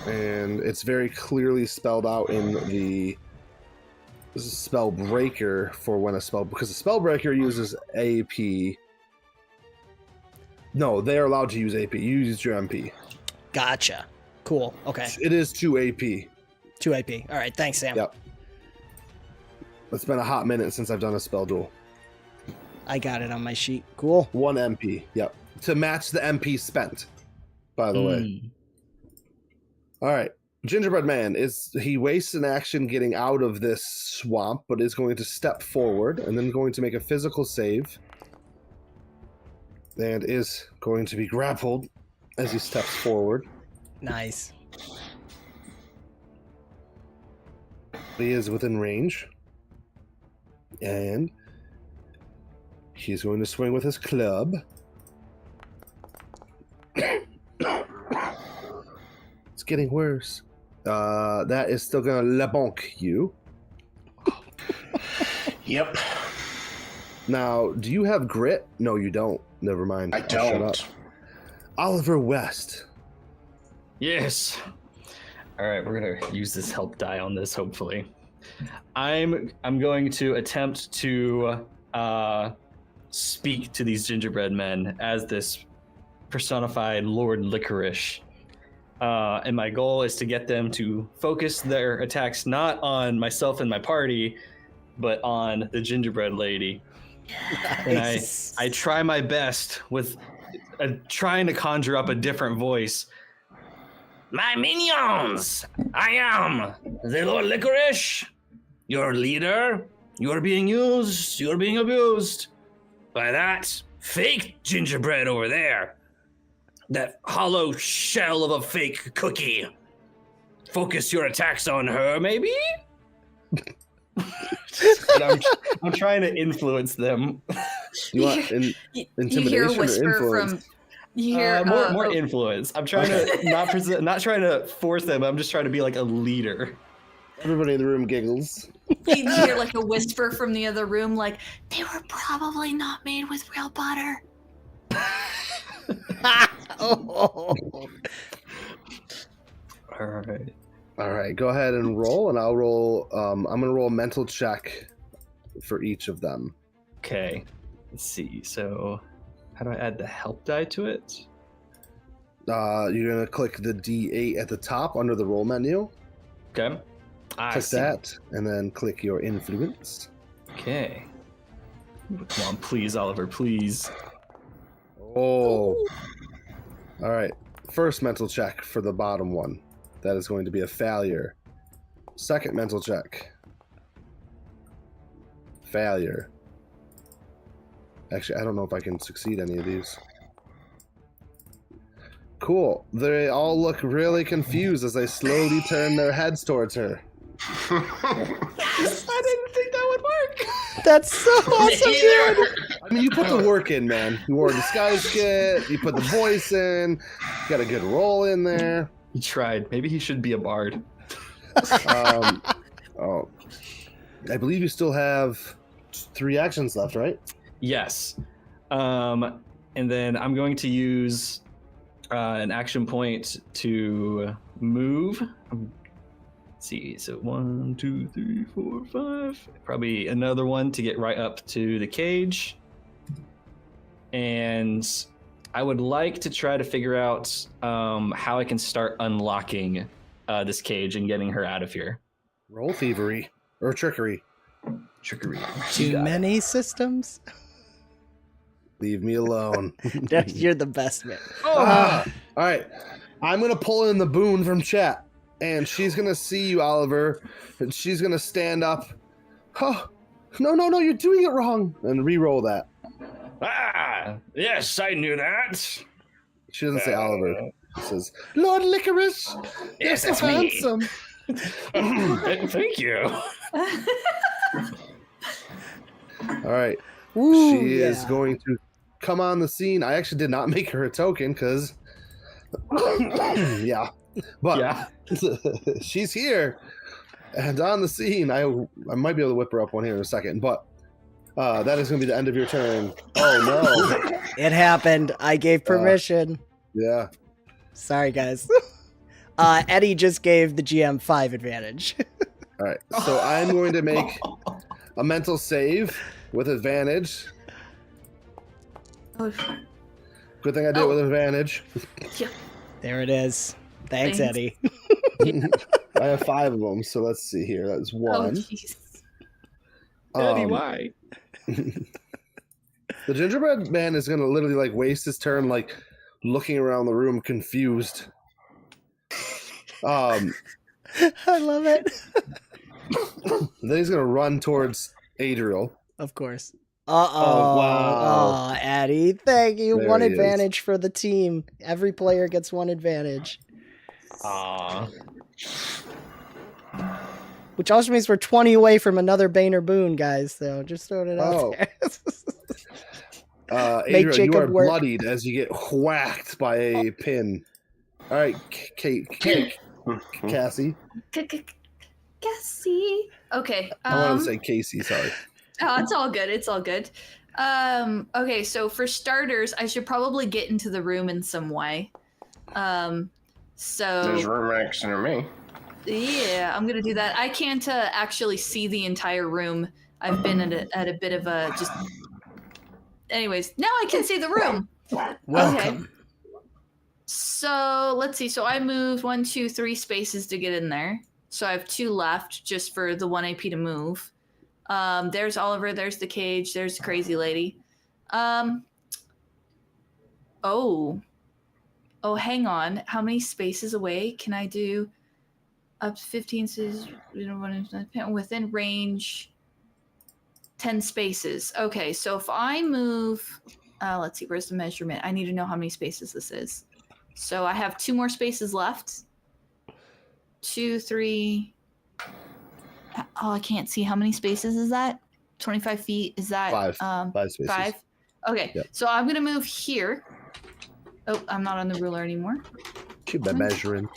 and it's very clearly spelled out in the spell breaker for when a spell, because the spell breaker uses AP. No, they are allowed to use AP. You use your MP. Gotcha. Cool. Okay. It is 2 AP. 2 AP. All right. Thanks, Sam. Yep. It's been a hot minute since I've done a spell duel. I got it on my sheet. Cool. 1 MP. Yep. To match the MP spent, by the way. All right. Gingerbread Man he wastes an action getting out of this swamp, but is going to step forward and then going to make a physical save. And is going to be grappled as he steps forward. Nice. He is within range. And he's going to swing with his club. It's getting worse. That is still going to 𝕮𝖫𝐢𝐸𝐸 you. Yep. Now, do you have grit? No, you don't. Never mind. I I'll shut up. don't. 𝕉𝐴𝐵𝐻. Yes. All right, we're gonna use this help die on this. Hopefully, I'm going to attempt to speak to these gingerbread men as this personified Lord Licorice. And my goal is to get them to focus their attacks not on myself and my party, but on the gingerbread lady. Nice. And I try my best with trying to conjure up a different voice. My minions, I am the Lord Licorice, your leader. You are being used, you are being abused by that fake gingerbread over there. That hollow shell of a fake cookie. Focus your attacks on her, maybe? I'm trying to influence them. You want You intimidation hear a or whisper influence? from. You hear More influence. I'm trying to not trying to force them. I'm just trying to be like a leader. Everybody in the room giggles. You hear like a whisper from the other room, like they were probably not made with real butter. Oh. All All right, go ahead and roll, and I'll roll. I'm gonna roll a mental check for each of them. Okay. Let's see. So, how do I add the help die to it? You're gonna click the D8 at the top under the roll menu. Okay. I Click see. that, and then click your influence. Okay. Come on, please, Oliver, please. Oh. All right. First mental check for the bottom one. That is going to be a failure. Second mental check. Failure. Actually, I don't know if I can succeed any of these. Cool. They all look really confused as they slowly turn their heads towards her. I didn't think that would work. That's so awesome, dude. I mean, you put the work in, man. You wore a disguise kit. You put the voice in. Got a good roll in there. He tried. Maybe he should be a bard. Oh, I believe you still have 3 actions left, right? Yes. And then I'm going to use an action point to move. Let's see. So 1, 2, 3, 4, 5. Probably another one to get right up to the cage. And I would like to try to figure out how I can start unlocking this cage and getting her out of here. Roll thievery or trickery. Trickery. Too many systems? Leave me alone. You're the best, man. All right, I'm gonna pull in the boon from chat. and she's gonna see you, Oliver, and she's gonna stand up. Oh, no, you're doing it wrong, and re-roll that. Yes, I knew that. She doesn't say Oliver. She says, Lord Licorice, you're Yes, so that's me. handsome. Thank you. All right. Ooh, She is going to come on the scene. I actually did not make her a token because, yeah. But Yeah. she's here and on the scene. I might be able to whip her up one here in a second, but that is going to be the end of your turn. Oh, no. It happened. I gave permission. Yeah. Sorry, guys. Eddie just gave the GM 5 advantage. All right. So I'm going to make a mental save with advantage. Oh, Good thing I did it with advantage. yeah. There it is. Thanks, Thanks. Eddie. I have 5 of them, so let's see here. That's Oh, one. jeez. Eddie, Um, why? The gingerbread man is going to literally like waste his turn like looking around the room confused. I love it. Then he's going to run towards Adriel. Of course. Oh, wow. Oh, Eddie, thank you. There One he is. advantage for the team. Every player gets one advantage. Aw. Which also means we're 20 away from another Boehner Boon, guys. So just throwing it out Oh. there. Make Adriel, you Jacob are work. bloodied as you get whacked by a pin. All right, Cassie. Cassie. Okay. I wanted to say Casey, sorry. Oh, it's all good. It's all good. Okay, so for starters, I should probably get into the room in some way. There's So room next to me. yeah, I'm gonna do that. I can't actually see the entire room. I've been at a bit of a just. Anyways, now I can see the room. Welcome. So let's see. So I moved 1, 2, 3 spaces to get in there. So I have 2 left just for the 1 AP to move. There's Oliver. There's the cage. There's the crazy lady. Oh, hang on. How many spaces away can I do? Up to 15 spaces within range. 10 spaces. Okay, so if I move, let's see, where's the measurement? I need to know how many spaces this is. So I have 2 more spaces left. 2, 3. Oh, I can't see. How many spaces is that? 25 feet. Is that 5. 5 spaces. 5? Okay, Yep. so I'm gonna move here. Oh, I'm not on the ruler anymore. Keep that measuring.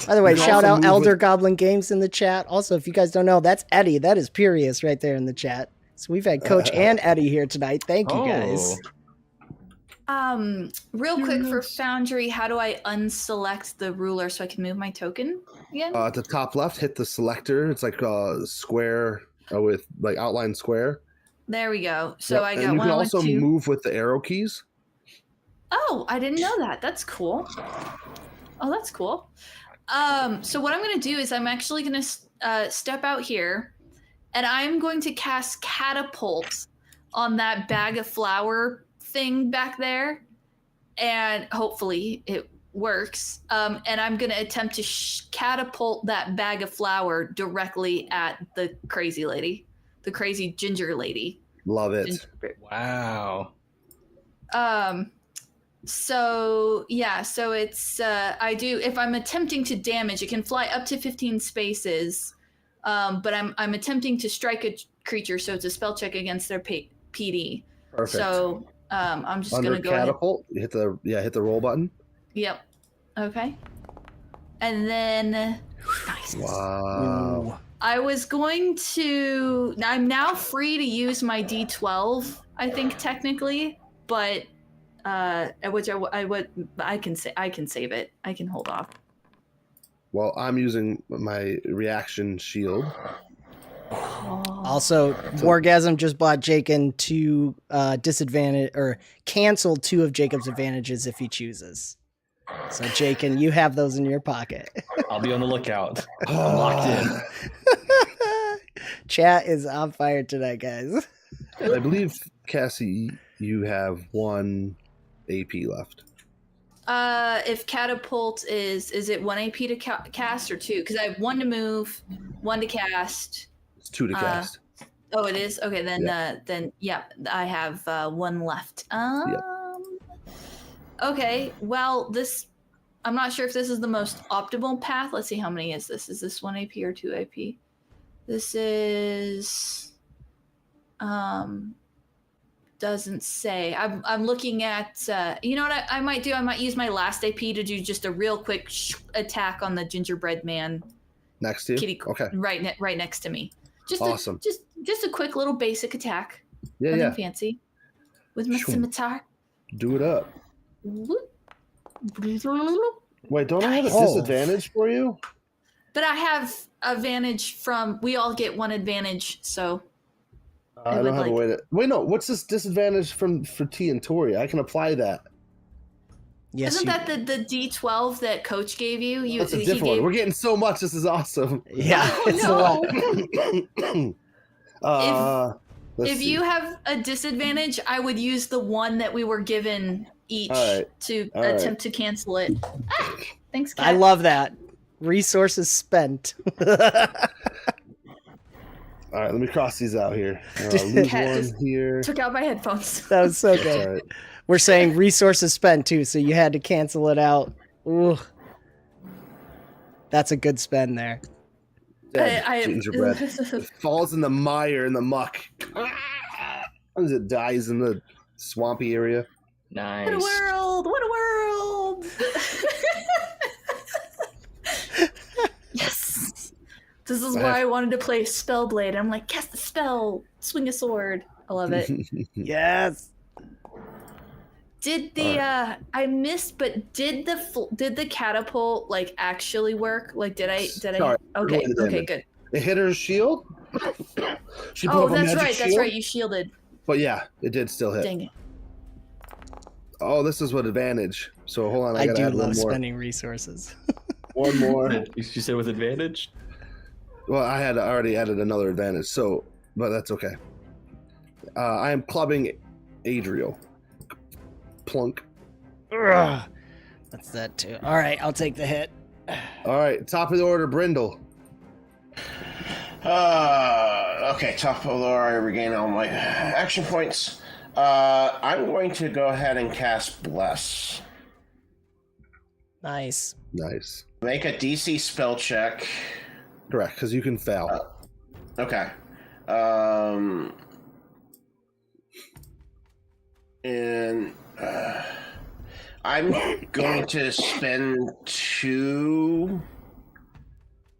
By the way, You can shout also out move Elder with- Goblin Games in the chat. Also, if you guys don't know, that's Eddie. That is Purius right there in the chat. So we've had Coach and Eddie here tonight. Thank you, guys. Real quick for Foundry, how do I unselect the ruler so I can move my token again? At the top left, hit the selector. It's like a square with like outline square. There we go. So Yep, I and got you 1, can 1, also 2. move with the arrow keys. Oh, I didn't know that. That's cool. Oh, that's cool. So what I'm going to do is I'm actually going to step out here, and I'm going to cast Catapult on that bag of flour thing back there, and hopefully it works. And I'm going to attempt to catapult that bag of flour directly at the crazy lady, the crazy ginger lady. Love it. Wow. So yeah, so it's I do, if I'm attempting to damage, it can fly up to 15 spaces, but I'm attempting to strike a creature, so it's a spell check against their PD. Perfect. So I'm just Under gonna go catapult, you hit the roll button. Yep. Okay. And then nice. Wow. I was going to. I'm now free to use my D12. I think technically, but which I can save it. I can hold off. Well, I'm using my reaction shield. Also, Wargasm just bought Jacob 2 disadvantage or canceled 2 of Jacob's advantages if he chooses. So, Jacob, you have those in your pocket. I'll be on the lookout. I'm locked in. Chat is on fire tonight, guys. I believe, Cassie, you have 1 AP left. If catapult is it 1 AP to cast or 2? Because I have 1 to move, 1 to cast. It's 2 to cast. Oh, it is? Okay, then I have 1 left. Okay, well, this I'm not sure if this is the most optimal path. Let's see, how many is this? Is this 1 AP or 2 AP? This is doesn't say. I'm looking at you know what I might do? I might use my last AP to do just a real quick attack on the gingerbread man. Next to you? Kitty, okay. Right next to me. Just awesome. Just a quick little basic attack. Yeah, Nothing yeah. fancy. With my scimitar. Do it up. Whoop. Wait, don't I have a disadvantage for you? But I have advantage from. We all get 1 advantage, so. I don't have a way to. Wait, no. What's this disadvantage for T and Tori? I can apply that. Yes. Isn't that the D12 that Coach gave you? That's a different one. We're getting so much. This is awesome. Yeah, it's a lot. If you have a disadvantage, I would use the one that we were given each to attempt to cancel it. Thanks, Kat. I love that. Resources spent. All right, let me cross these out here. Lose Kat one here. took out my headphones. That was so good. All right. We're saying resources spent too, so you had to cancel it out. Ooh. That's a good spend there. Gingerbread. It falls in the mire, in the muck. As it dies in the swampy area. Nice. What a world! What a world! Yes. This is why I wanted to play Spellblade. I'm like, cast a spell, swing a sword. I love it. Yes. Did the I missed, but did the catapult like actually work? Like, did I? Sorry, Okay, good. It hit her shield. She put Oh, up a that's magic right. shield, That's right. You shielded. But yeah, it did still hit. Dang it. Oh, this is what advantage. So hold on, I I gotta do add one love more. spending resources. One more. You said with advantage? Well, I had already added another advantage, so but that's okay. I am clubbing Adriel. Plunk. Ugh. That's that too. All right, I'll take the hit. All right, top of the order, Brindle. Okay, top of the order, I regain all my action points. I'm going to go ahead and cast Bless. Nice. Nice. Make a DC spell check. Correct, because you can fail. Okay. And I'm going to spend 2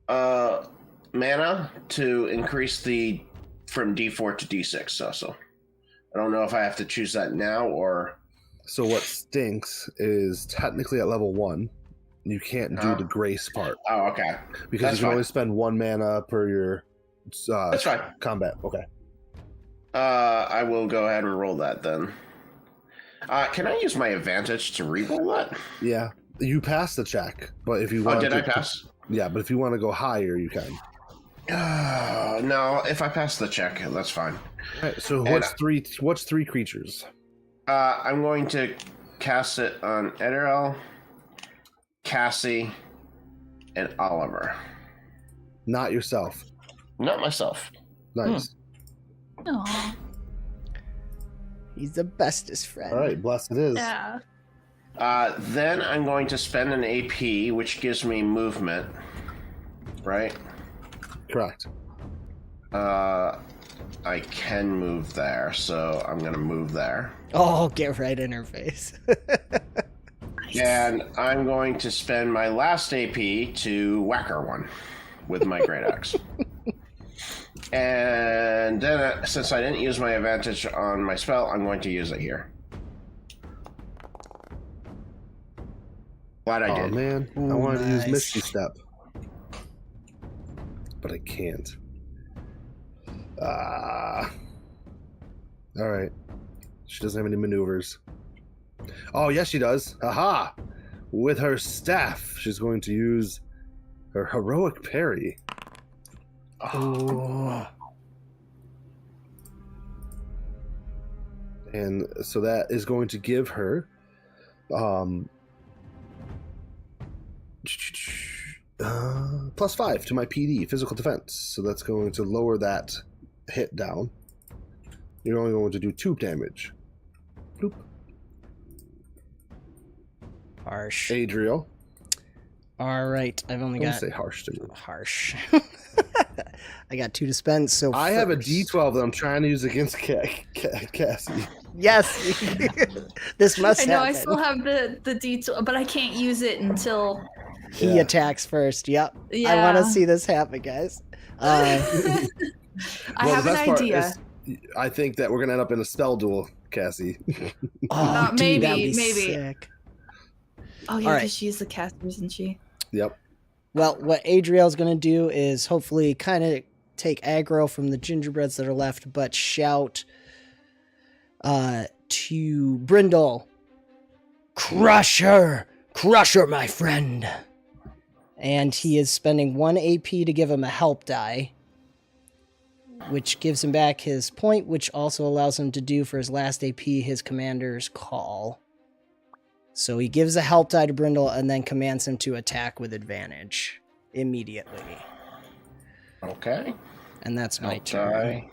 mana to increase the from D4 to D6 also. I don't know if I have to choose that now or... So what stinks is technically at level 1, you can't do the grace part. Oh, okay. Because That's you can fine. only spend 1 mana per your That's fine. combat. Okay. I will go ahead and roll that then. Can I use my advantage to re-roll that? Yeah. You passed the check, but if you want did I pass? Yeah, but if you want to go higher, you can. No, if I pass the check, that's fine. All right, so And, what's 3 creatures? I'm going to cast it on Ederel, Cassie, and Oliver. Not yourself. Not myself. Nice. Aw. He's the bestest friend. All right, blessed it is. Yeah. Then I'm going to spend an AP, which gives me movement. Right? Correct. I can move there, so I'm going to move there. Oh, get right in her face. And I'm going to spend my last AP to whack her one with my great axe. And then, since I didn't use my advantage on my spell, I'm going to use it here. Glad I Oh did. man, I Ooh, wanted to use nice. Misty Step, but I can't. All right. She doesn't have any maneuvers. Oh yes, she does. Aha! With her staff, she's going to use her heroic parry. Oh. And so that is going to give her +5 to my PD, physical defense. So that's going to lower that hit down. You're only going to do 2 damage. Bloop. Harsh. Adriel. All right, I've only Don't got say harsh to me. harsh. I got 2 to spend. So I have a first- D12 that I'm trying to use against Cassie. Yes, this must I know I happen. still have the D12, but I can't use it until. He Yeah. attacks first. Yep. Yeah. I want to see this happen, guys. I Well, have the an best part idea. is I think that we're gonna end up in a spell duel, Cassie. Oh, dude, maybe, that'd be maybe. sick. Oh yeah, All right. because she's the caster, isn't she? Yep. Well, what Adriel's going to do is hopefully kind of take aggro from the gingerbreads that are left, but shout to Brindle, "Crush her! Crush her, my friend!" And he is spending 1 AP to give him a help die, which gives him back his point, which also allows him to do for his last AP his commander's call. So he gives a help die to Brindle and then commands him to attack with advantage immediately. Okay. And that's my Help turn. die.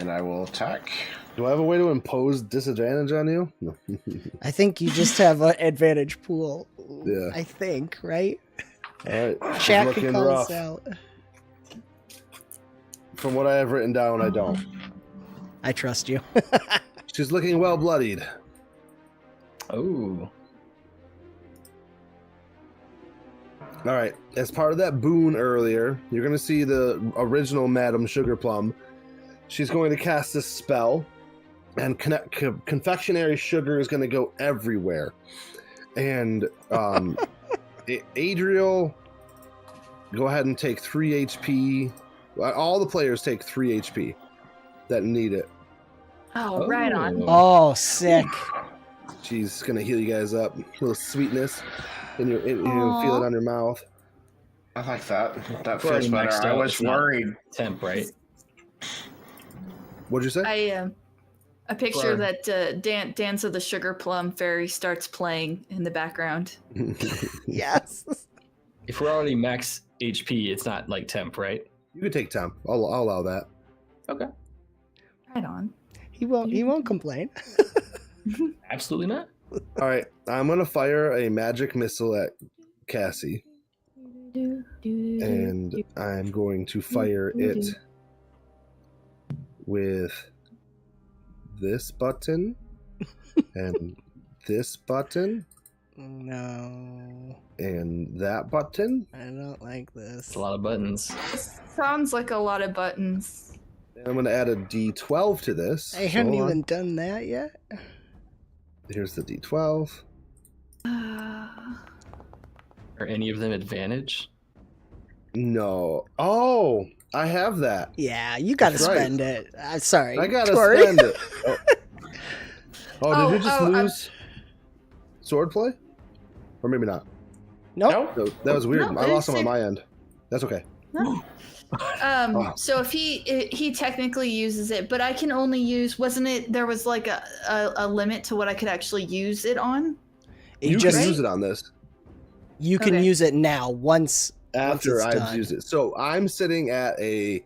And I will attack. Do I have a way to impose disadvantage on you? No. I think you just have an advantage pool. Yeah. I think, right? All right. It's Chat can looking call rough. us out. From what I have written down, I don't. I trust you. She's looking well bloodied. Oh. All right. As part of that boon earlier, you're going to see the original Madam Sugarplum. She's going to cast this spell, and confectionery sugar is going to go everywhere. And Adriel, go ahead and take 3 HP. All the players take 3 HP that need it. Oh, right on. Oh, sick. She's going to heal you guys up. A little sweetness. And you feel it on your mouth. I like that. That We're already feels better. maxed I out. was It's not- worried. Temp, right? What'd you say? I picture Or- that Dance of the Sugar Plum Fairy starts playing in the background. Yes. If we're already max HP, it's not like temp, right? You can take time. I'll allow that. Okay. Right on. He won't complain. Absolutely not. All right. I'm going to fire a magic missile at Cassie. And I'm going to fire it with this button and this button No. and that button. I don't like this. It's a lot of buttons. Sounds like a lot of buttons. And I'm going to add a D12 to this. I So haven't hold on. even done that yet. Here's the D12. Are any of them advantage? No. Oh, I have that. Yeah, you got to That's right. spend it. Sorry. I gotta Tori. spend it. Oh, did we just I'm- lose swordplay? Or maybe not. Nope. No, that was weird. No, I lost them on it's- my end. That's okay. Oh. So if he technically uses it, but I can only use. Wasn't it? There was like a limit to what I could actually use it on. You just can use it on this you can Okay. use it now once after it's I've done. used it. So I'm sitting at a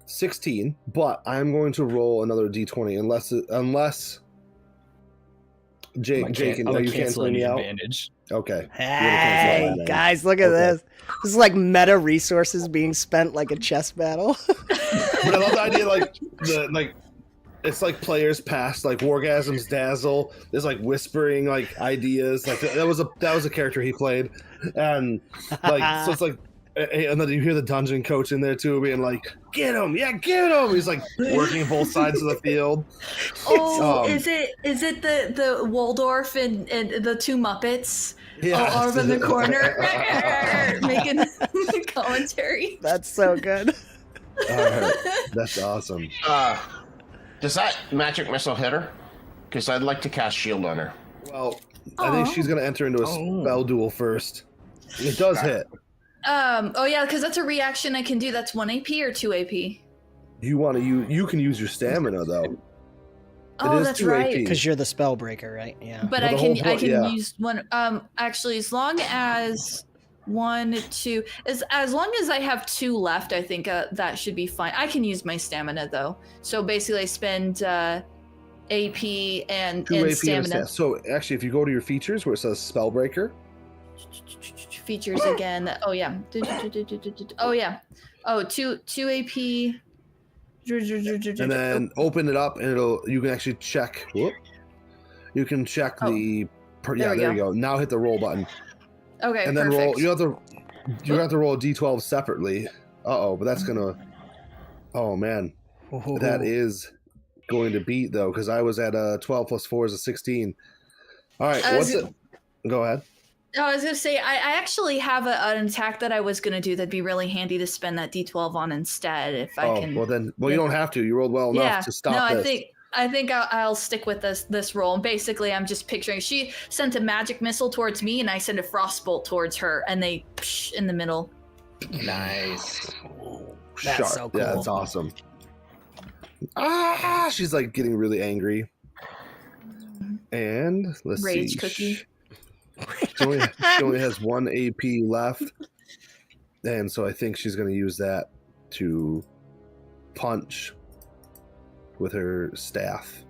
16, but I'm going to roll another D20 unless Jake, I'm are gonna you cancel canceling me any out? advantage. Okay. Hey, cancel that guys, look at Okay. this. This is like meta resources being spent like a chess battle. But I love the idea, like it's like players past like Wargasm's Dazzle is like whispering like ideas. Like that was a character he played, and like so it's like, and then you hear the dungeon coach in there too, being like, "Get him, yeah, get him." He's like working both sides of the field. Oh, Um, is it the Waldorf and the two Muppets? Yeah, All over in the corner, making commentary. That's so good. All right, that's awesome. Does that magic missile hit her? Because I'd like to cast shield on her. Well, I think Aw. she's gonna enter into a spell duel first. It does hit. Oh yeah, because that's a reaction I can do. That's 1 AP or 2 AP. You want to you can use your stamina though. Oh, is that's 2 right. AP. Because you're the spell breaker, right? Yeah. But Well, I the can whole point- I can yeah. use one. Actually, as long as 1, 2. As long as I have 2 left, I think that should be fine. I can use my stamina though. So basically, I spend AP and 2 AP stamina. So actually, if you go to your features where it says Spellbreaker, Features again. Oh yeah. Oh yeah. Oh, 2 AP. and then open it up, and you can actually check. Whoop, you can check the. There you go. Now hit the roll button. Okay. And then perfect. roll. You have to roll a d12 separately. But that's gonna. Oh man, that is going to beat though, because I was at 12 plus 4 is a 16. All right, what's it? Go ahead. I was gonna say I actually have an attack that I was gonna do that'd be really handy to spend that d12 on instead if I can. Well you don't have to. You rolled well enough to stop this. I think I'll stick with this roll. And basically, I'm just picturing she sent a magic missile towards me, and I sent a frostbolt towards her, and they in the middle. Nice. That's so cool. Yeah, that's awesome. She's like getting really angry. And let's Rage see. cookie. She only has 1 AP left, and so I think she's going to use that to punch with her staff.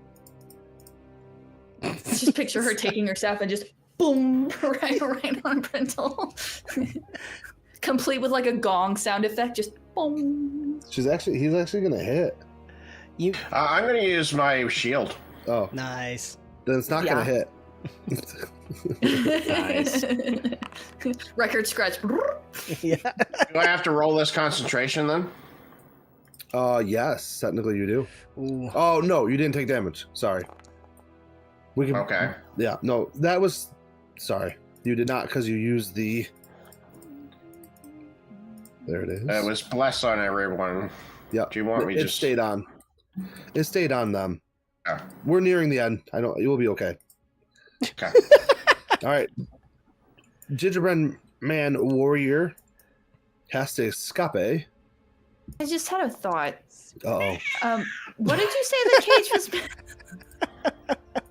Just picture her taking her staff and just boom right on Brindle. Complete with like a gong sound effect, just boom. He's actually going to hit. I'm going to use my shield. Oh, Nice. then it's not going to hit. Nice. Record scratch. Yeah. Do I have to roll this concentration then? Yes, technically you do. Ooh. Oh no, you didn't take damage. Sorry. We can. Okay. Yeah, no, that was. Sorry, you did not, because you used the. There it is. It was blessed on everyone. Yeah. Do you want me It just... stayed on. It stayed on them. Yeah. We're nearing the end. You will be okay. Okay. All right. Gingerbread Man Warrior has to escape. I just had a thought. Uh-oh. What did you say the cage was?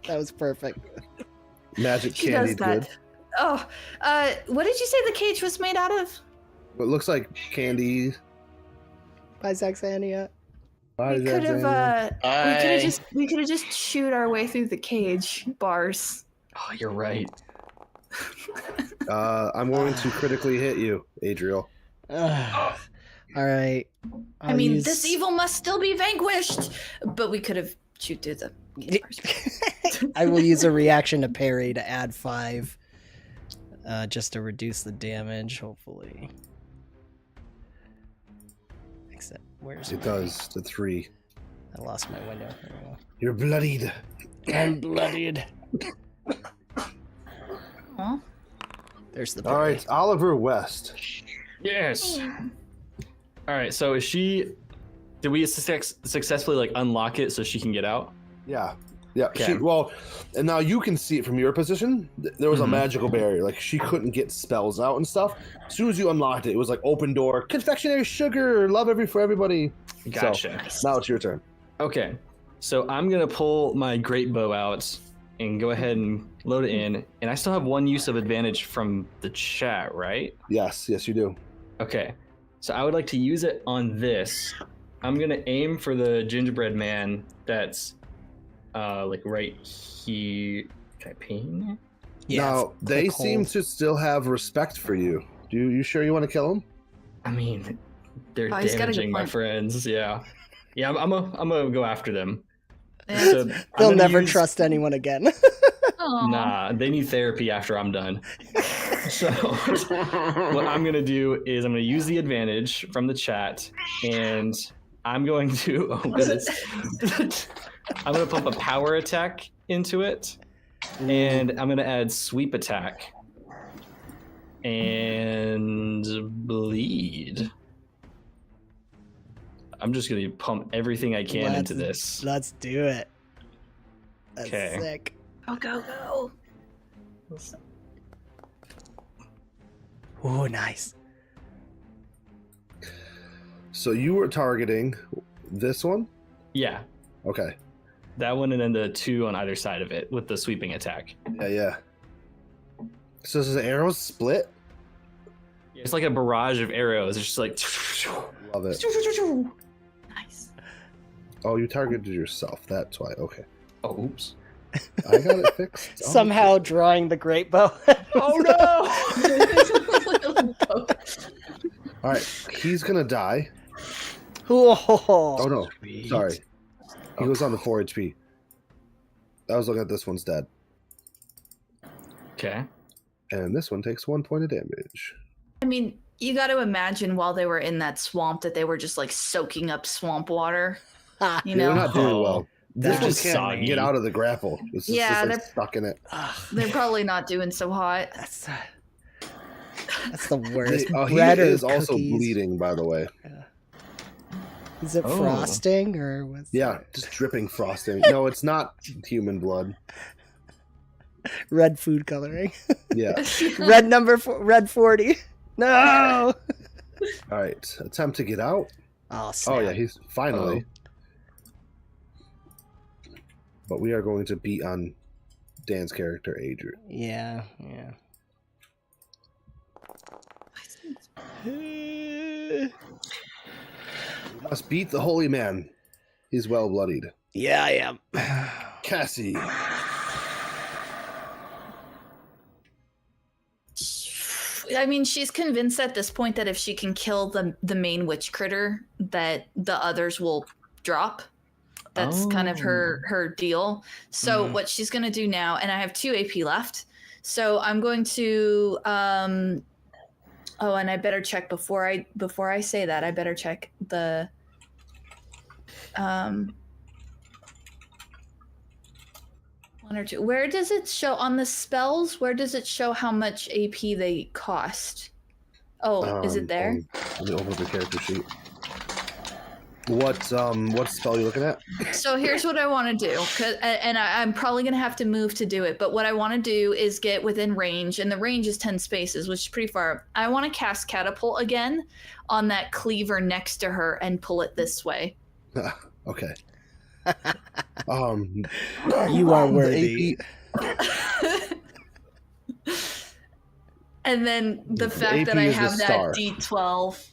That was perfect. Magic She candy does that. good. Oh, what did you say the cage was made out of? It looks like candy. By Zaxania. We could have just shoot our way through the cage bars. Oh, you're right. I'm going to critically hit you, Adriel. All right. I mean, this evil must still be vanquished, but we could have shoot through the cage bars. I will use a reaction to parry to add 5, just to reduce the damage. Hopefully. Except where's It does to 3. I lost my window. There we go. You're bloodied. I'm bloodied. Huh? There's the All parry. right, Oliver West. Yes. All right. So is she? Did we successfully like unlock it so she can get out? Yeah. Yeah. Okay. And now you can see it from your position. There was a magical barrier. Like, she couldn't get spells out and stuff. As soon as you unlocked it, it was like open door, confectionery sugar, love for everybody. Gotcha. So, now it's your turn. Okay. So I'm gonna pull my great bow out and go ahead and load it in. And I still have 1 use of advantage from the chat, right? Yes, you do. Okay. So I would like to use it on this. I'm gonna aim for the gingerbread man that's like right here. Can I ping? Yeah, Now, they click seem hold. to still have respect for you. You sure you want to kill them? I mean, they're He's got a good damaging my point. friends. Yeah. Yeah, I'm gonna go after them. Yeah. So I'm They'll gonna never use- trust anyone again. Aw. Nah, they need therapy after I'm done. So what I'm gonna do is I'm gonna use the advantage from the chat, and I'm going to I'm gonna pump a power attack into it, and I'm gonna add sweep attack and bleed. I'm just gonna pump everything I can into this. Let's do it. That's Okay. sick. Go. Oh, nice. So you were targeting this one? Yeah, Okay. that one, and then the 2 on either side of it with the sweeping attack. Yeah. So does the arrows split? It's like a barrage of arrows. It's just like. Love it. Nice. Oh, you targeted yourself. That's why. Okay. Oh, oops. I got it fixed. Oh, Somehow drawing the great bow. Oh no! All right. He's gonna die. Oh, Oh no. Sweet. Sorry. He goes on to 4 HP. I was looking at this one's dead. Okay. And this one takes 1 point of damage. I mean, you got to imagine while they were in that swamp that they were just like soaking up swamp water. You They're know, not doing Oh, well. they're This one just can't soggy. get out of the grapple. It's just, Yeah, like they're- stuck in it. they're probably not doing so hot. that's the worst. He Bread or is also cookies? bleeding, by the way. Is it Oh. frosting or what's Yeah, just dripping frosting. No, it's not human blood. red food coloring? Yeah. Red 40. No. All right. Attempt to get out. Oh, snap. Oh yeah, he's finally. But we are going to beat on Dan's character, Adrian. Yeah. We must beat the holy man. He's well bloodied. Yeah, I am. Cassie. I mean, she's convinced at this point that if she can kill the main witch critter, that the others will drop. That's kind of her deal. So what she's gonna do now, and I have 2 AP left, so I'm going to. Oh, and I better check before I say that. I better check the. One or two. Where does it show on the spells? Where does it show how much AP they cost? Oh, is it there? Let me open the character sheet. What spell are you looking at? So here's what I want to do, and I'm probably gonna have to move to do it. But what I want to do is get within range, and the range is 10 spaces, which is pretty far. I want to cast catapult again on that cleaver next to her and pull it this way. Okay. You are the worthy. AP And then the fact AP that I is the have that star. D12.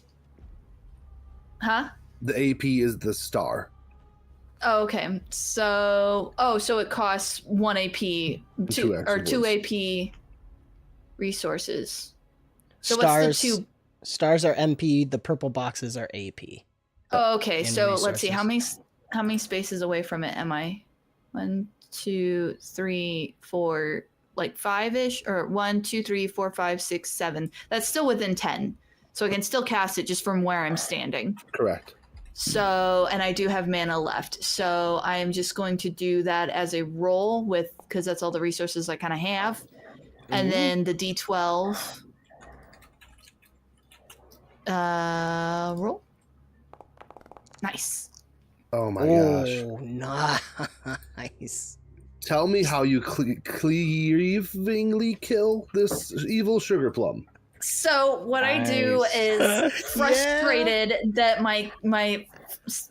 Huh? The AP is the star. Oh, okay. So, so it costs 1 AP, Two extra 2 ones. AP resources. So Stars, what's the 2? Stars are MP. The purple boxes are AP. Oh, okay. And So let's see. resources. How many spaces away from it am I? 1, 2, 3, 4, like 5-ish, or 1, 2, 3, 4, 5, 6, 7. That's still within 10. So I can still cast it just from where I'm standing. Correct. So, and I do have mana left. So I am just going to do that as a roll because that's all the resources I kind of have. And then the D12 roll. Nice. Oh my gosh. Oh, nice. Tell me how you cleavingly kill this evil sugar plum. So what I do Nice. is frustrated that my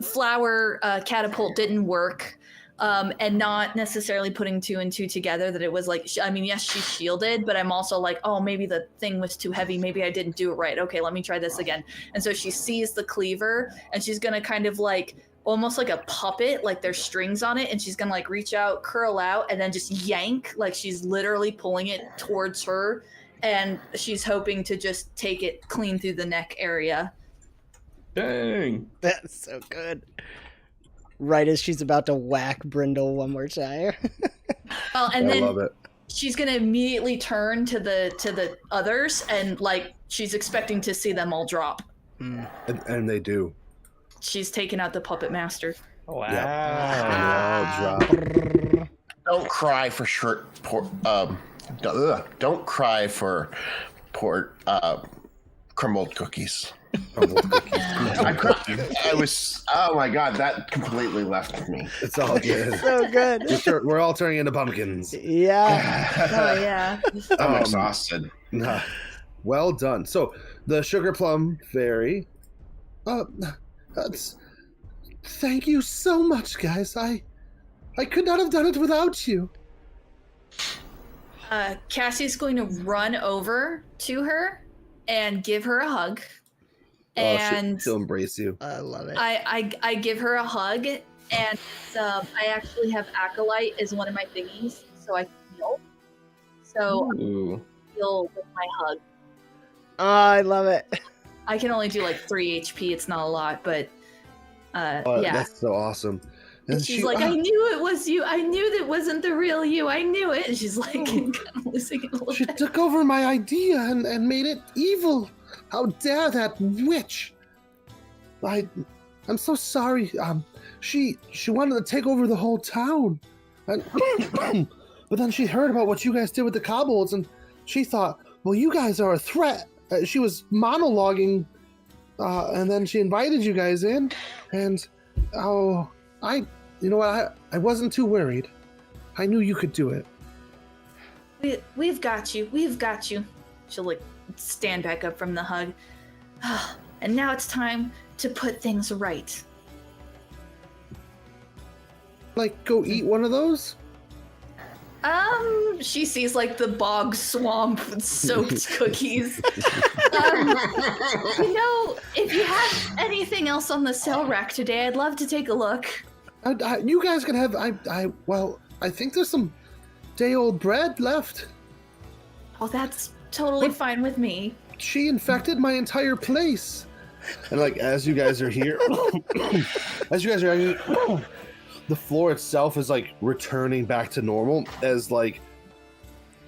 flower catapult didn't work, and not necessarily putting 2 and 2 together, that it was like, I mean, yes, she's shielded, but I'm also like, oh, maybe the thing was too heavy. Maybe I didn't do it right. Okay, let me try this again. And so she sees the cleaver, and she's going to kind of like, almost like a puppet, like there's strings on it, and she's going to like reach out, curl out, and then just yank, like she's literally pulling it towards her. And she's hoping to just take it clean through the neck area. Dang. That's so good. Right as she's about to whack Brindle one more time. Well, and I then love it. she's gonna immediately turn to the others, and like she's expecting to see them all drop. And they do. She's taking out the puppet master. Wow. And they all drop. Don't cry for don't cry for poor crumbled cookies. I was. Oh my god, that completely left me. It's all good. So good. We're all turning into pumpkins. Yeah. Oh yeah. I'm exhausted. Nah. Well done. So the sugar plum fairy. Thank you so much, guys. I could not have done it without you. Cassie's going to run over to her and give her a hug. Oh, And she'll embrace you. I love it. I give her a hug, and I actually have acolyte as one of my thingies, so I can heal. So Ooh. I heal with my hug. Oh, I love it. I can only do like 3 HP. It's not a lot, but yeah. That's so awesome. And she's like, I knew it was you. I knew that wasn't the real you. I knew it. And she's like, kind of losing it a little She bit. took over my idea and made it evil. How dare that witch? I'm so sorry. She wanted to take over the whole town, and but then she heard about what you guys did with the kobolds, and she thought, well, you guys are a threat. She was monologuing, and then she invited you guys in, and you know what? I wasn't too worried. I knew you could do it. We've got you. We've got you. She'll like stand back up from the hug. And now it's time to put things right. Like, go eat one of those? She sees like the bog swamp soaked cookies. You know, if you have anything else on the sale rack today, I'd love to take a look. You guys can have. I think there's some day-old bread left. Oh, that's totally What? fine with me. She infected my entire place. And like, as you guys are here, the floor itself is like returning back to normal as like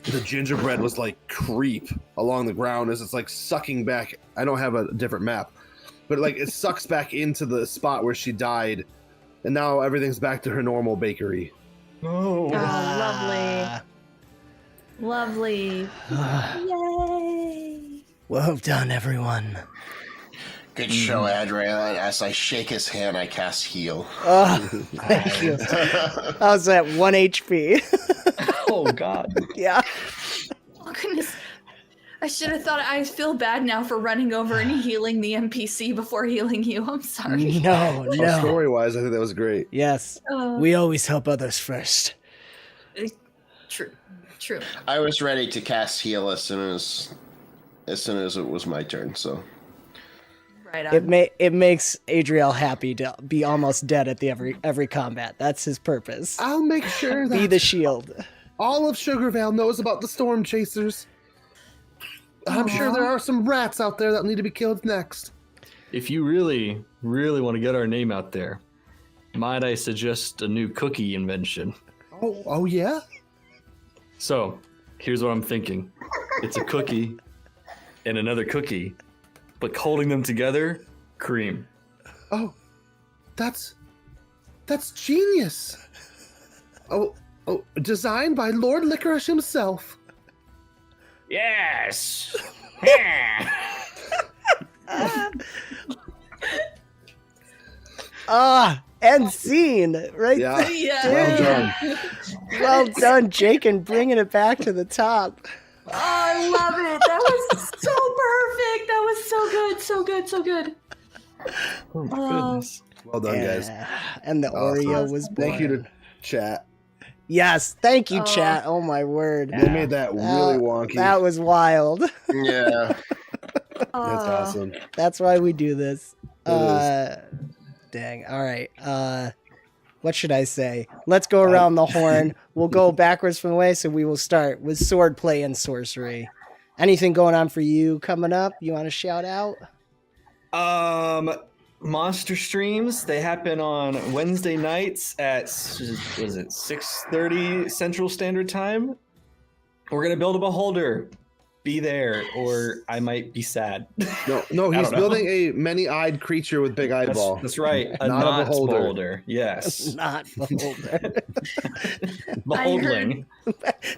the gingerbread was like creep along the ground as it's like sucking back. I don't have a different map, but like it sucks back into the spot where she died, and now everything's back to her normal bakery. No. Oh, lovely. Lovely. Yay. Well done, everyone. Good show, Adrian. As I shake his hand, I cast heal. Oh, thank you. How's that? 1 HP. Oh God. Yeah. Oh, goodness. I should have thought. I feel bad now for running over and healing the NPC before healing you. I'm sorry. No, no. Story-wise, I think that was great. Yes. We always help others first. True. True. I was ready to cast heal as soon as it was my turn. So Right on. It makes Adriel happy to be almost dead at the every combat. That's his purpose. I'll make sure Be that the shield. all of Sugarvale knows about the storm chasers. I'm sure there are some rats out there that need to be killed next. If you really, really want to get our name out there, might I suggest a new cookie invention? Oh yeah? So, here's what I'm thinking. It's a cookie and another cookie, but holding them together, cream. Oh, that's genius. Oh, designed by 𝕮𝖫𝖓𝐿𝐼𝐻 himself. Yes! End scene. Right Yeah. there. Yeah. Well done. Well done, Jake, and bringing it back to the top. Oh, I love it. That was so perfect. That was so good. So good. So good. Oh my goodness. Well done, guys. Yeah. And the Awesome. Oreo was born. Thank you to chat. Yes, thank you, Oh. chat. Oh my word. They made that really wonky. That was wild. yeah, That's awesome. That's why we do this. It Dang. All right. What should I say? Let's go around the horn. We'll go backwards from the way, so we will start with swordplay and sorcery. Anything going on for you coming up? You want to shout out? Monster streams, they happen on Wednesday nights at, was it 6:30 Central Standard Time? We're going to build a beholder. Be there, or I might be sad. No, I he's don't know. building a many-eyed creature with big eyeball. That's right. A Not a not beholder. beholder. Yes. Not beholder. Beholdling.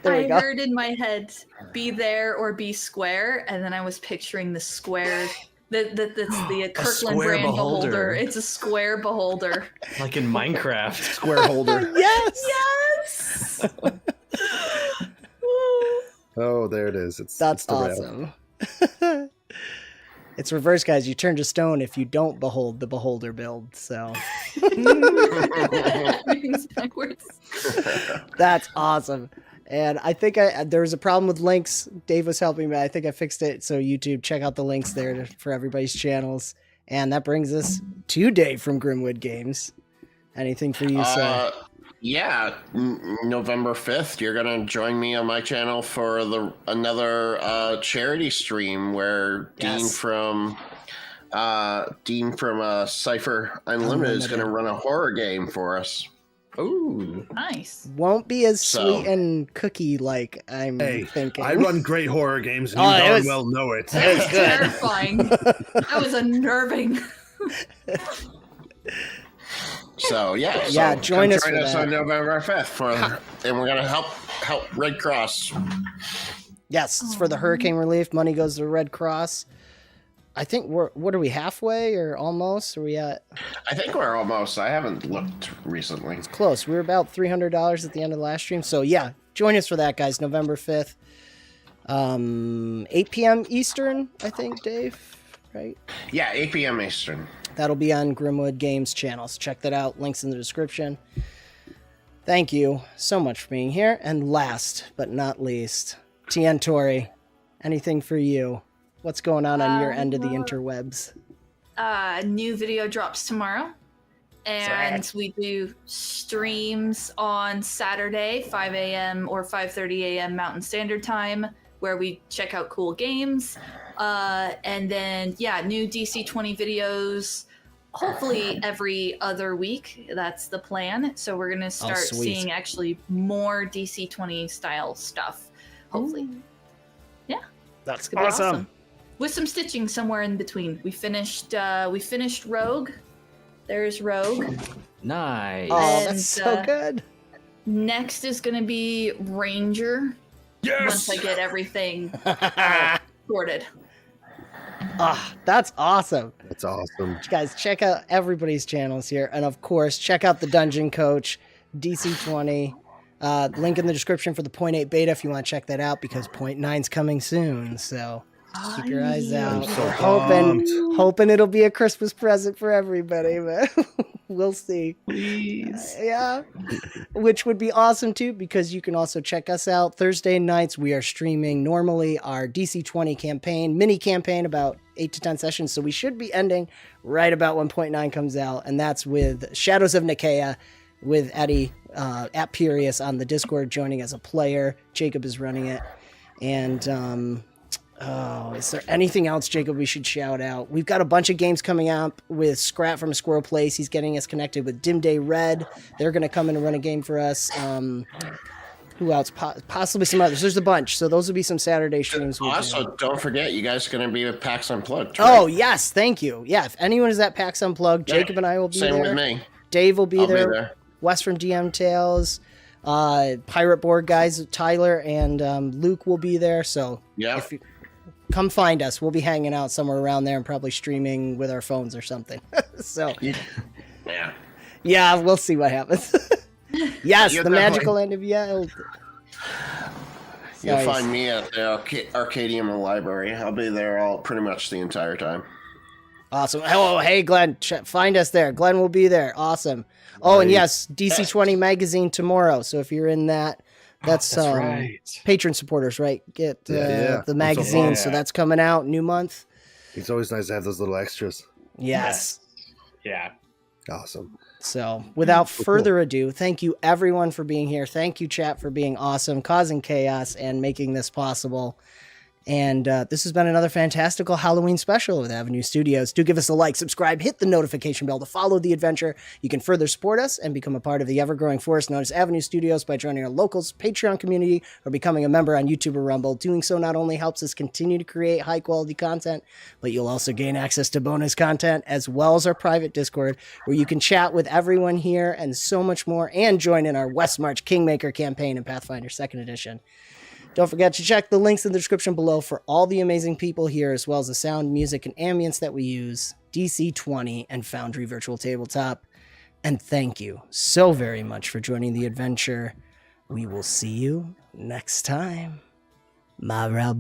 There we I go. heard in my head, be there or be square, and then I was picturing the square. That's the Kirkland square brand beholder. beholder. It's a square beholder. Like in Minecraft. Square holder. Yes. Yes. Oh, there it is. That's it's the rail. awesome. It's reverse, guys. You turn to stone if you don't behold the beholder build. So Everything's backwards. that's awesome. And I think there was a problem with links. Dave was helping me. I think I fixed it. So YouTube, check out the links there for everybody's channels. And that brings us to Dave from Grimwood Games. Anything for you, sir? Yeah, November 5th, you're going to join me on my channel for another charity stream where Dean from Cypher Unlimited is going to run a horror game for us. Ooh. Nice. Won't be as sweet and cookie-like, I'm thinking. I run great horror games, and you darn well know it. That was terrifying. That was unnerving. So join us on November 5th and we're gonna help Red Cross. Yes, it's for the hurricane relief. Money goes to the Red Cross. I think what are we, halfway or almost? Are we at? I think we're almost. I haven't looked recently. It's close. We were about $300 at the end of the last stream. So yeah, join us for that, guys. November 5th, 8 p.m. Eastern. I think, Dave. Right? Yeah, 8 p.m. Eastern. That'll be on Grimwood Games channels. Check that out. Links in the description. Thank you so much for being here. And last but not least, Tien Tori, anything for you? What's going on your end of the interwebs? New video drops tomorrow. And we do streams on Saturday, 5 a.m. or 5:30 a.m. Mountain Standard Time, where we check out cool games. And then, new DC20 videos, hopefully every other week. That's the plan. So we're going to start seeing actually more DC20 style stuff, hopefully. Yeah. That's gonna be awesome. With some stitching somewhere in between. We finished Rogue. There's Rogue. Nice. Oh, that's so good. Next is going to be Ranger. Yes! Once I get everything sorted. That's awesome. That's awesome. Guys, check out everybody's channels here. And of course, check out the Dungeon Coach, DC20. Link in the description for the 0.8 beta if you want to check that out, because 0.9's coming soon. So keep your eyes out. We're hoping it'll be a Christmas present for everybody, but we'll see. Please. Yeah. Which would be awesome too, because you can also check us out Thursday nights. We are streaming normally our DC20 campaign, mini campaign, about 8 to 10 sessions. So we should be ending right about when 0.9 comes out. And that's with Shadows of 𝐮𝐾𝐬 with Eddie at Purius on the Discord, joining as a player. Jacob is running it. And is there anything else, Jacob, we should shout out? We've got a bunch of games coming up with Scrat from Squirrel Place. He's getting us connected with 𝕮𝐷. They're going to come in and run a game for us. Who else? Possibly some others. There's a bunch. So those will be some Saturday streams. Also, don't forget, you guys are going to be with PAX Unplugged. Right? Oh, yes. Thank you. Yeah, if anyone is at PAX Unplugged, Jacob and I will be there. Same with me. Dave will be there. Wes from DM Tales. Pirate Board guys, Tyler and Luke will be there. So if you come find us, we'll be hanging out somewhere around there and probably streaming with our phones or something. So yeah, we'll see what happens. Yes, the magical end of 𝐆𝐽. You'll find me at the Arcadium Library. I'll be there pretty much the entire time. Awesome. Oh, hey, Glenn, find us there. Glenn will be there. Awesome. Oh, and yes, DC20 magazine tomorrow. So if you're in that, that's right. Patron supporters, right? Get the magazine. So that's coming out, new month. It's always nice to have those little extras. Yes. Yeah. Awesome. So without further ado, thank you everyone for being here. Thank you, chat, for being awesome, causing chaos, and making this possible. And this has been another fantastical Halloween special with Avenue Studios. Do give us a like, subscribe, hit the notification bell to follow the adventure. You can further support us and become a part of the ever-growing force known as Avenue Studios by joining our locals Patreon community or becoming a member on YouTube or Rumble. Doing so not only helps us continue to create high-quality content, but you'll also gain access to bonus content as well as our private Discord, where you can chat with everyone here and so much more, and join in our West March Kingmaker campaign in Pathfinder 2nd Edition. Don't forget to check the links in the description below for all the amazing people here, as well as the sound, music, and ambience that we use, DC20 and Foundry Virtual Tabletop. And thank you so very much for joining the adventure. We will see you next time. Bye.